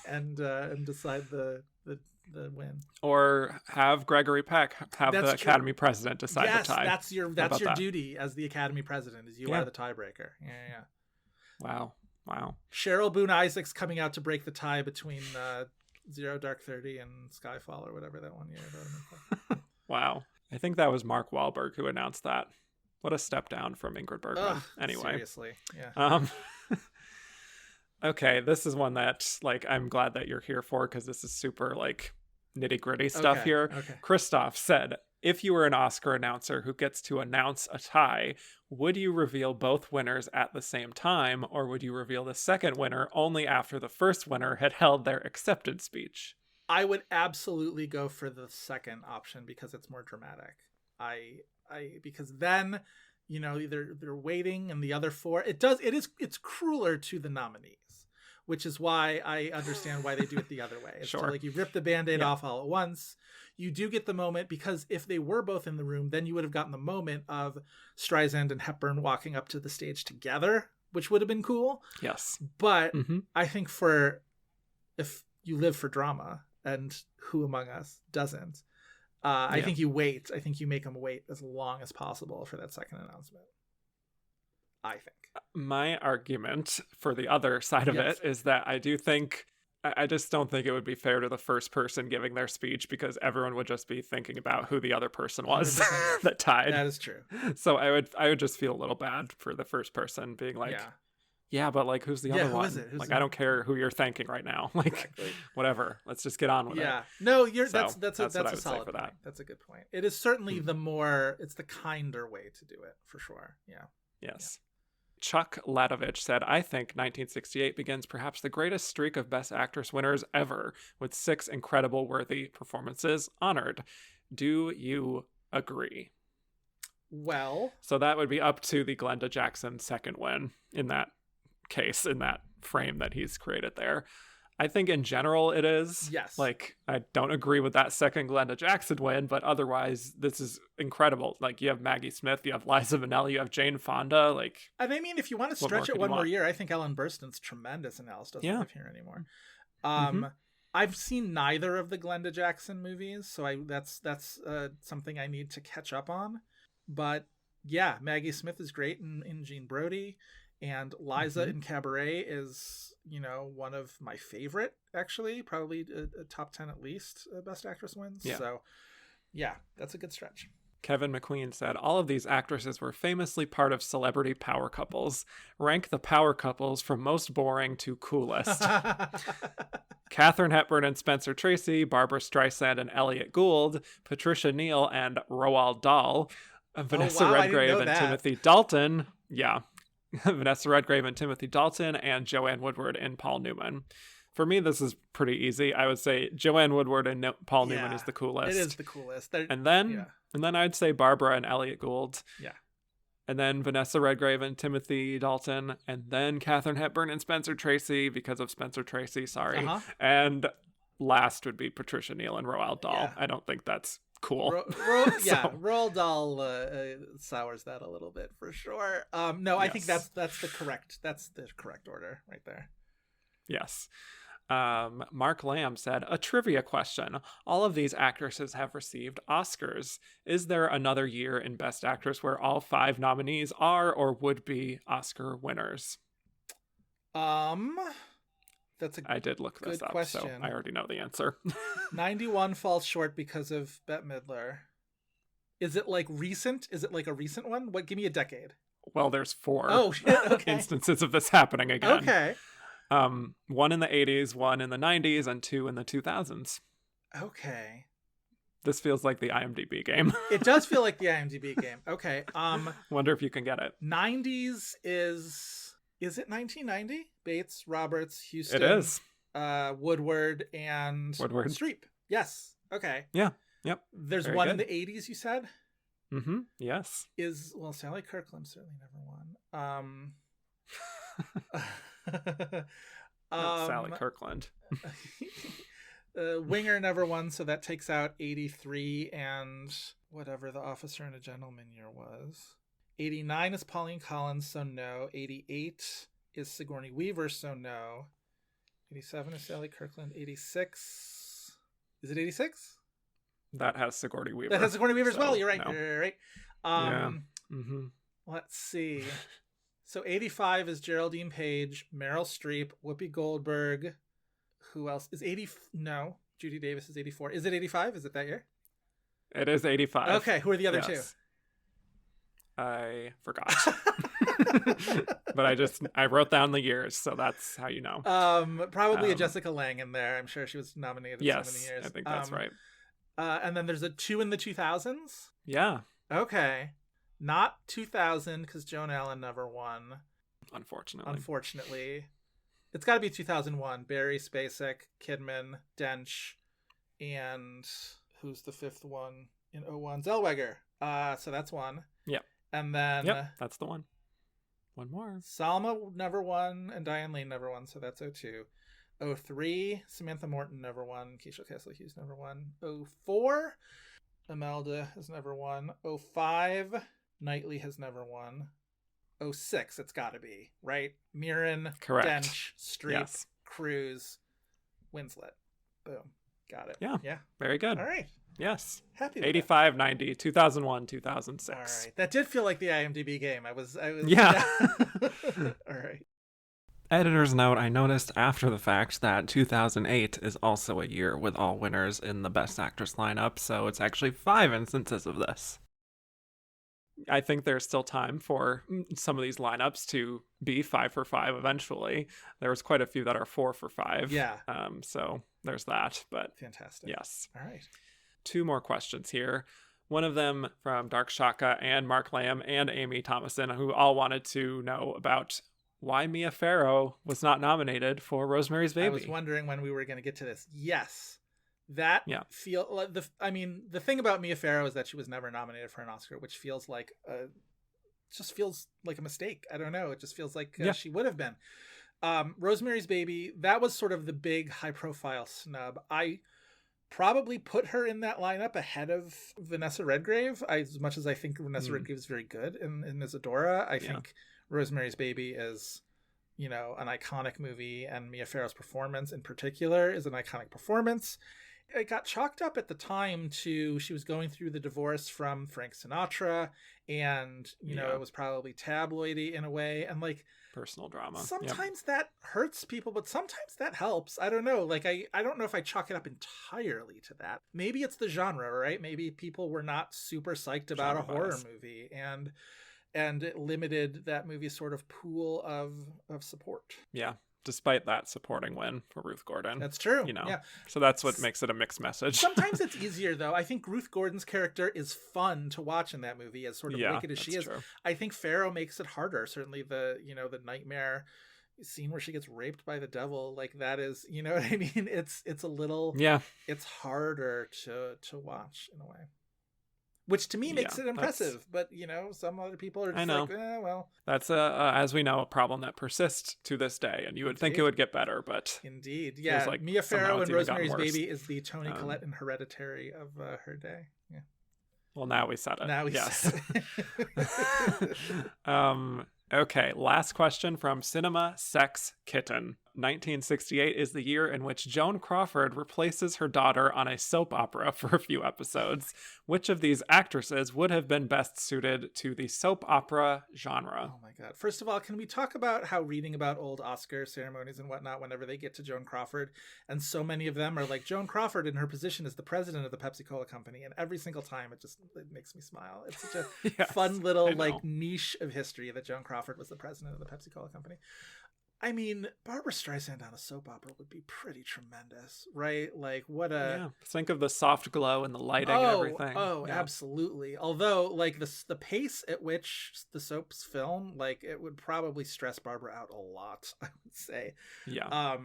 and decide the win. Or have Gregory Peck have the Academy president decide the tie. That's your duty as the Academy president, is you are the tiebreaker. Yeah. Wow. Cheryl Boone Isaacs coming out to break the tie between Zero Dark 30 and Skyfall or whatever that one year. Wow. I think that was Mark Wahlberg who announced that. What a step down from Ingrid Bergman. Anyway. Seriously. Yeah. Okay, this is one that, like, I'm glad that you're here for, because this is super, like, nitty-gritty stuff here. Okay. Christoph said, if you were an Oscar announcer who gets to announce a tie, would you reveal both winners at the same time, or would you reveal the second winner only after the first winner had held their acceptance speech? I would absolutely go for the second option because it's more dramatic. Because then either they're waiting and the other four. It's crueler to the nominees, which is why I understand why they do it the other way. It's Sure. to, like, you rip the Band-Aid off all at once. You do get the moment, because if they were both in the room, then you would have gotten the moment of Streisand and Hepburn walking up to the stage together, which would have been cool. Yes. But I think if you live for drama, and who among us doesn't, I think you wait. I think you make them wait as long as possible for that second announcement. I think. My argument for the other side of it is that I just don't think it would be fair to the first person giving their speech, because everyone would just be thinking about who the other person was that tied. That is true. So I would just feel a little bad for the first person being like, yeah, but like, who's the other one? Is it? Like, I don't care who you're thanking right now. Like, whatever. Let's just get on with it. Yeah. No, that's a solid for that. point. That's a good point. It is certainly it's the kinder way to do it, for sure. Yeah. Yes. Chuck Ladovich said, I think 1968 begins perhaps the greatest streak of Best Actress winners ever, with 6 incredible worthy performances honored. Do you agree? Well, so that would be up to the Glenda Jackson second win in that case, in that frame that he's created there. I think in general it is. Yes. Like, I don't agree with that second Glenda Jackson win, but otherwise this is incredible. Like, you have Maggie Smith, you have Liza Minnelli, you have Jane Fonda. Like, and I mean, if you want to stretch it one more year, I think Ellen Burstyn's tremendous, and Alice doesn't live here anymore. I've seen neither of the Glenda Jackson movies, so that's something I need to catch up on. But yeah, Maggie Smith is great in Jean Brodie. And Liza in Cabaret is, one of my favorite, actually, probably a top 10 at least, Best Actress wins. Yeah. So, yeah, that's a good stretch. Kevin McQueen said, all of these actresses were famously part of celebrity power couples. Rank the power couples from most boring to coolest. Katharine Hepburn and Spencer Tracy, Barbra Streisand and Elliot Gould, Patricia Neal and Roald Dahl, Vanessa Redgrave and Timothy Dalton. Yeah. Vanessa Redgrave and Timothy Dalton, and Joanne Woodward and Paul Newman. For me, this is pretty easy. I would say Joanne Woodward and Paul Newman is the coolest. It is the coolest. And then I'd say Barbra and Elliot Gould. Yeah. And then Vanessa Redgrave and Timothy Dalton, and then Katharine Hepburn and Spencer Tracy, because of Spencer Tracy, sorry. And last would be Patricia Neal and Roald Dahl. Yeah. I don't think that's cool. Roald Dahl sours that a little bit, for sure. I think that's the correct order right there. Yes. Mark Lamb said, a trivia question. All of these actresses have received Oscars. Is there another year in Best Actress where all 5 nominees are or would be Oscar winners? I did look this up, question. So I already know the answer. 91 falls short because of Bette Midler. Is it like recent? Is it like a recent one? Give me a decade. Well, there's 4 instances of this happening again. Okay. One in the 80s, one in the 90s, and 2 in the 2000s. Okay. This feels like the IMDb game. It does feel like the IMDb game. Okay. Wonder if you can get it. 90s is it 1990? Bates, Roberts, Houston. It is. Woodward and Streep. Yes. Okay. Yeah. Yep. There's one in the 80s, you said? Mm-hmm. Yes. Sally Kirkland certainly never won. Sally Kirkland. Winger never won, so that takes out 83 and whatever the Officer and a Gentleman year was. 89 is Pauline Collins, so no. 88 is Sigourney Weaver, so no. 87 is Sally Kirkland. 86. Is it 86? That has Sigourney Weaver. That has Sigourney Weaver as well. You're right. No. You're right. Let's see. So 85 is Geraldine Page, Meryl Streep, Whoopi Goldberg. Who else? Is 80? No. Judi Davis is 84. Is it 85? Is it that year? It is 85. Okay. Who are the other two? I forgot. But I wrote down the years, so that's how you know. Probably a Jessica Lange in there. I'm sure she was nominated so many years. I think that's right. And then there's a 2 in the 2000s? Yeah. Okay. Not 2000, because Joan Allen never won. Unfortunately. It's got to be 2001. Barry, Spacek, Kidman, Dench, and who's the 5th one in 01? Zellweger. So that's one. Yeah. And then Yep, that's the one. One more. Salma never won, and Diane Lane never won, so that's 02. 03, Samantha Morton never won. Keisha Castle Hughes never won. 04, Imelda has never won. 05, Knightley has never won. 06, it's got to be, right? Mirren, Correct. Dench, Streep, Yes. Cruz, Winslet. Boom. Got it. Yeah. Yeah. Very good. All right. Yes. Happy with 85, 90, 2001, 2006. that. All right. That did feel like the IMDb game. I was Yeah. All right. Editor's note, I noticed after the fact that 2008 is also a year with all winners in the Best Actress lineup, so it's actually 5 instances of this. I think there's still time for some of these lineups to be 5 for 5 eventually. There was quite a few that are 4 for 5. Yeah. So there's that, but Fantastic. yes. All right. 2 more questions here. One of them from Dark Shaka and Mark Lamb and Amy Thomason, who all wanted to know about why Mia Farrow was not nominated for Rosemary's Baby. I was wondering when we were going to get to this. Yes. That the thing about Mia Farrow is that she was never nominated for an Oscar, which feels like just feels like a mistake. I don't know. It just feels like she would have been. Rosemary's Baby, that was sort of the big high profile snub. I probably put her in that lineup ahead of Vanessa Redgrave. As much as I think Vanessa Redgrave is very good in Isadora, I think Rosemary's Baby is, an iconic movie, and Mia Farrow's performance in particular is an iconic performance. It got chalked up at the time to she was going through the divorce from Frank Sinatra, and it was probably tabloidy in a way, and like personal drama. Sometimes that hurts people, but sometimes that helps. I don't know. Like I don't know if I chalk it up entirely to that. Maybe it's the genre, right? Maybe people were not super psyched about a horror movie, and it limited that movie's sort of pool of support. Yeah. Despite that supporting win for Ruth Gordon. That's true. Yeah. So that's what makes it a mixed message. Sometimes it's easier, though. I think Ruth Gordon's character is fun to watch in that movie, as sort of wicked as she is. True. I think Farrow makes it harder. Certainly the nightmare scene where she gets raped by the devil, like that is, you know what I mean? It's a little, it's harder to watch in a way. Which to me makes it impressive, but some other people are just like, well. That's as we know, a problem that persists to this day, and you would think it would get better, but indeed, yeah. Like Mia Farrow in Rosemary's Baby is the Toni Collette in Hereditary of her day. Yeah. Well, now we said it. Now we said it. Okay, last question from Cinema Sex Kitten. 1968 is the year in which Joan Crawford replaces her daughter on a soap opera for a few episodes. Which of these actresses would have been best suited to the soap opera genre? Oh my God. First of all, can we talk about how reading about old Oscar ceremonies and whatnot, whenever they get to Joan Crawford, and so many of them are like, Joan Crawford in her position as the president of the Pepsi-Cola Company, and every single time it makes me smile. It's such a fun little niche of history that Joan Crawford was the president of the Pepsi-Cola Company. I mean, Barbra Streisand on a soap opera would be pretty tremendous, right? Like, what a... Yeah, think of the soft glow and the lighting and everything. Oh, absolutely. Although, like, the pace at which the soaps film, like, it would probably stress Barbara out a lot, I would say. Yeah.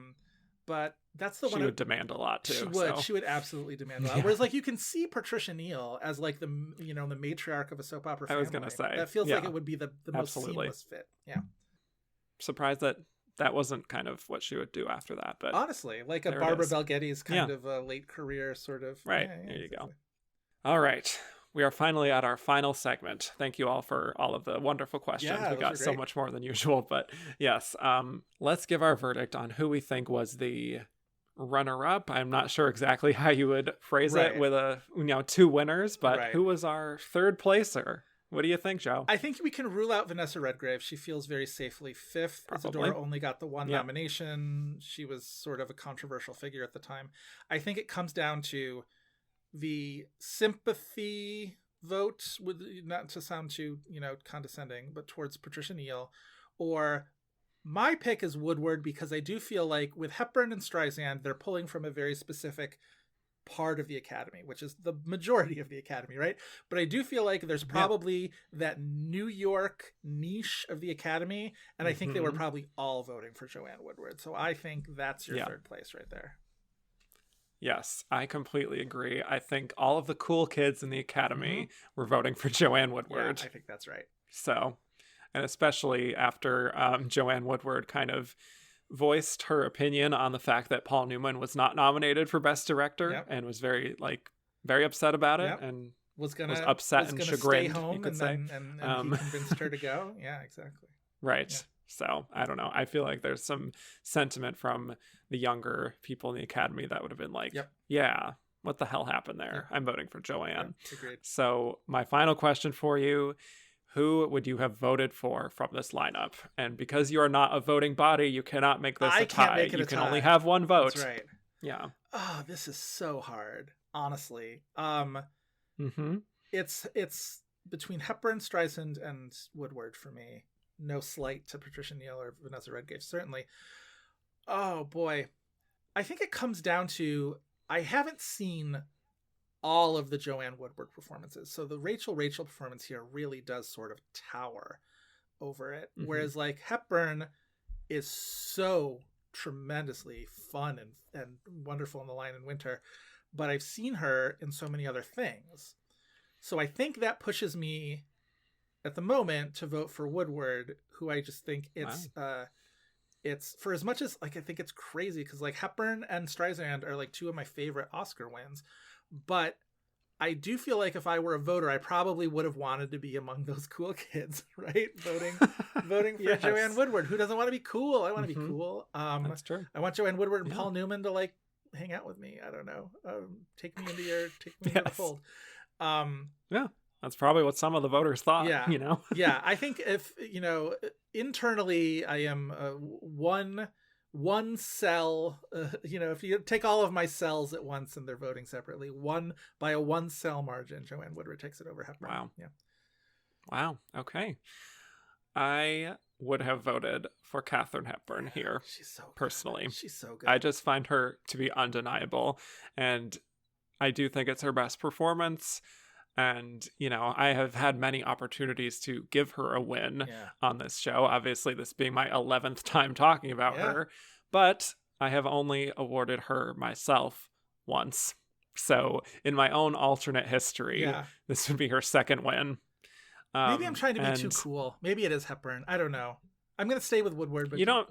But that's the one... She would demand a lot, too. She would. So. She would absolutely demand a lot. Whereas, like, you can see Patricia Neal as, like, the matriarch of a soap opera family. I was going to say. That feels like it would be the most seamless fit. Yeah. Surprised that wasn't kind of what she would do after that, but honestly, like a Barbara Bel Geddes kind of a late career sort of. Right. There you go. All right. We are finally at our final segment. Thank you all for all of the wonderful questions. We got so much more than usual, but yes, let's give our verdict on who we think was the runner-up. I'm not sure exactly how you would phrase it with 2 winners, but who was our third placer? What do you think, Joe? I think we can rule out Vanessa Redgrave. She feels very safely 5th. Isadora only got the 1 nomination. She was sort of a controversial figure at the time. I think it comes down to the sympathy vote, not to sound too, condescending, but towards Patricia Neal. Or my pick is Woodward, because I do feel like with Hepburn and Streisand, they're pulling from a very specific part of the Academy, which is the majority of the Academy, right? But I do feel like there's probably that New York niche of the Academy, and I think they were probably all voting for Joanne Woodward. So I think that's your third place right there. Yes, I completely agree. I think all of the cool kids in the Academy were voting for Joanne Woodward. Yeah, I think that's right. So, and especially after Joanne Woodward kind of voiced her opinion on the fact that Paul Newman was not nominated for Best Director and was very upset about it and was upset and chagrined, stay home, you could and say. He convinced her to go. Yeah, exactly. Right. Yeah. So I don't know. I feel like there's some sentiment from the younger people in the Academy that would have been like, yeah, what the hell happened there? I'm voting for Joanne. Agreed. So my final question for you, who would you have voted for from this lineup? And because you are not a voting body, you cannot make this a tie. You can only have one vote. That's right. Yeah. Oh, this is so hard, honestly. It's between Hepburn, Streisand, and Woodward for me. No slight to Patricia Neal or Vanessa Redgrave, certainly. Oh boy, I think it comes down to I haven't seen all of the Joanne Woodward performances, so the Rachel performance here really does sort of tower over it. Whereas like Hepburn is so tremendously fun and wonderful in The Lion in Winter, but I've seen her in so many other things, so I think that pushes me at the moment to vote for Woodward, who I just think it's for as much as like I think it's crazy because like Hepburn and Streisand are like two of my favorite Oscar wins, but I do feel like if I were a voter, I probably would have wanted to be among those cool kids, right? Voting for Joanne Woodward. Who doesn't want to be cool? I want to be cool. That's true. I want Joanne Woodward and Paul Newman to like hang out with me. I don't know. Take me into the fold. Yeah. That's probably what some of the voters thought, you know? Yeah, I think if, internally I am one cell, if you take all of my cells at once and they're voting separately, by a 1 cell margin, Joanne Woodward takes it over Hepburn. Wow. Yeah. Wow. Okay. I would have voted for Katharine Hepburn here. She's so good. Personally. She's so good. I just find her to be undeniable. And I do think it's her best performance. And, I have had many opportunities to give her a win on this show. Obviously, this being my 11th time talking about her. But I have only awarded her myself once. So in my own alternate history, this would be her second win. Maybe I'm trying to be too cool. Maybe it is Hepburn. I don't know. I'm going to stay with Woodward. But you don't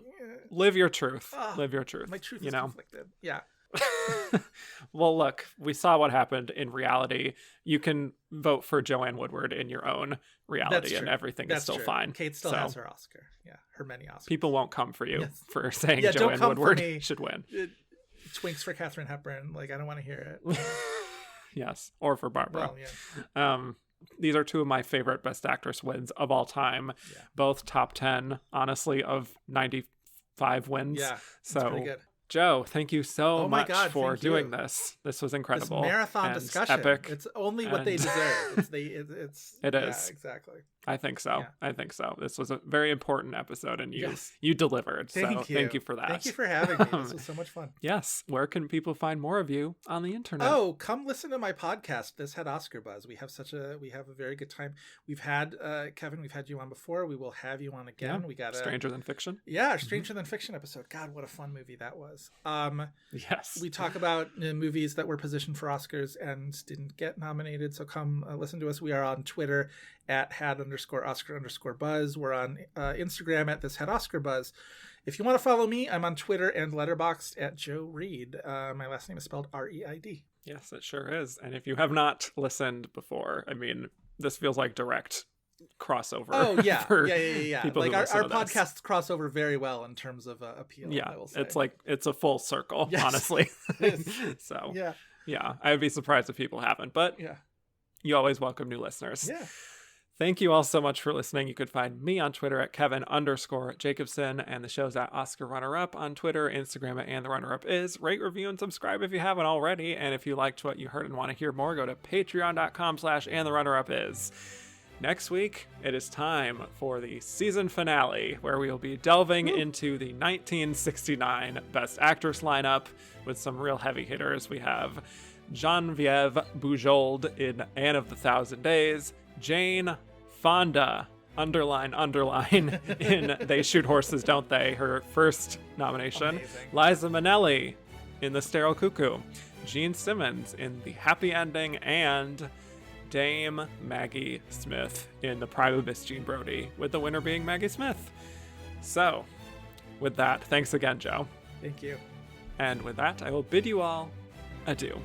live your truth. Live your truth. My truth is conflicted. Yeah. Well, look, we saw what happened in reality. You can vote for Joanne Woodward in your own reality and everything is still fine. Kate still has her Oscar. Yeah, her many Oscars. People won't come for you for saying Joanne Woodward should win. Twinks for Katharine Hepburn. Like, I don't want to hear it. Yes, or for Barbra. Well, these are two of my favorite Best Actress wins of all time. Yeah. Both top 10, honestly, of 95 wins. Yeah, so pretty good. Joe, thank you so much for doing this. This was incredible. This marathon discussion. Epic. It's only what they deserve. It is. Yeah, exactly. I think so. Yeah. I think so. This was a very important episode, and you delivered. Thank you for that. Thank you for having me. This was so much fun. Yes. Where can people find more of you on the internet? Oh, come listen to my podcast. This had Oscar buzz. We have a very good time. We've had Kevin. We've had you on before. We will have you on again. Yeah. We got Stranger Than Fiction. Yeah, Stranger Than Fiction episode. God, what a fun movie that was. Yes. We talk about movies that were positioned for Oscars and didn't get nominated. So come listen to us. We are on Twitter at @had_Oscar_buzz. We're on Instagram at @thisHadOscarBuzz. If you want to follow me, I'm on Twitter and Letterboxd at Joe Reid. My last name is spelled Reid. Yes, it sure is. And if you have not listened before, I mean, this feels like direct crossover. Oh yeah, yeah. Like our podcasts cross over very well in terms of appeal. Yeah, I will say. it's a full circle, honestly. So yeah, I would be surprised if people haven't, but you always welcome new listeners. Yeah. Thank you all so much for listening. You could find me on Twitter at Kevin_Jacobson and the show's at Oscar Runner Up on Twitter, Instagram at And the Runner Up Is. Rate, review, and subscribe if you haven't already. And if you liked what you heard and want to hear more, go to patreon.com/andtherunnerup_is. Next week, it is time for the season finale, where we will be delving into the 1969 Best Actress lineup with some real heavy hitters. We have Genevieve Bujold in Anne of the Thousand Days, Jane Fonda, underline, in They Shoot Horses, Don't They? Her first nomination. Amazing. Liza Minnelli in The Sterile Cuckoo, Gene Simmons in The Happy Ending, and Dame Maggie Smith in The Prime of Miss Jean Brodie, with the winner being Maggie Smith. So, with that, thanks again, Joe. Thank you. And with that, I will bid you all adieu.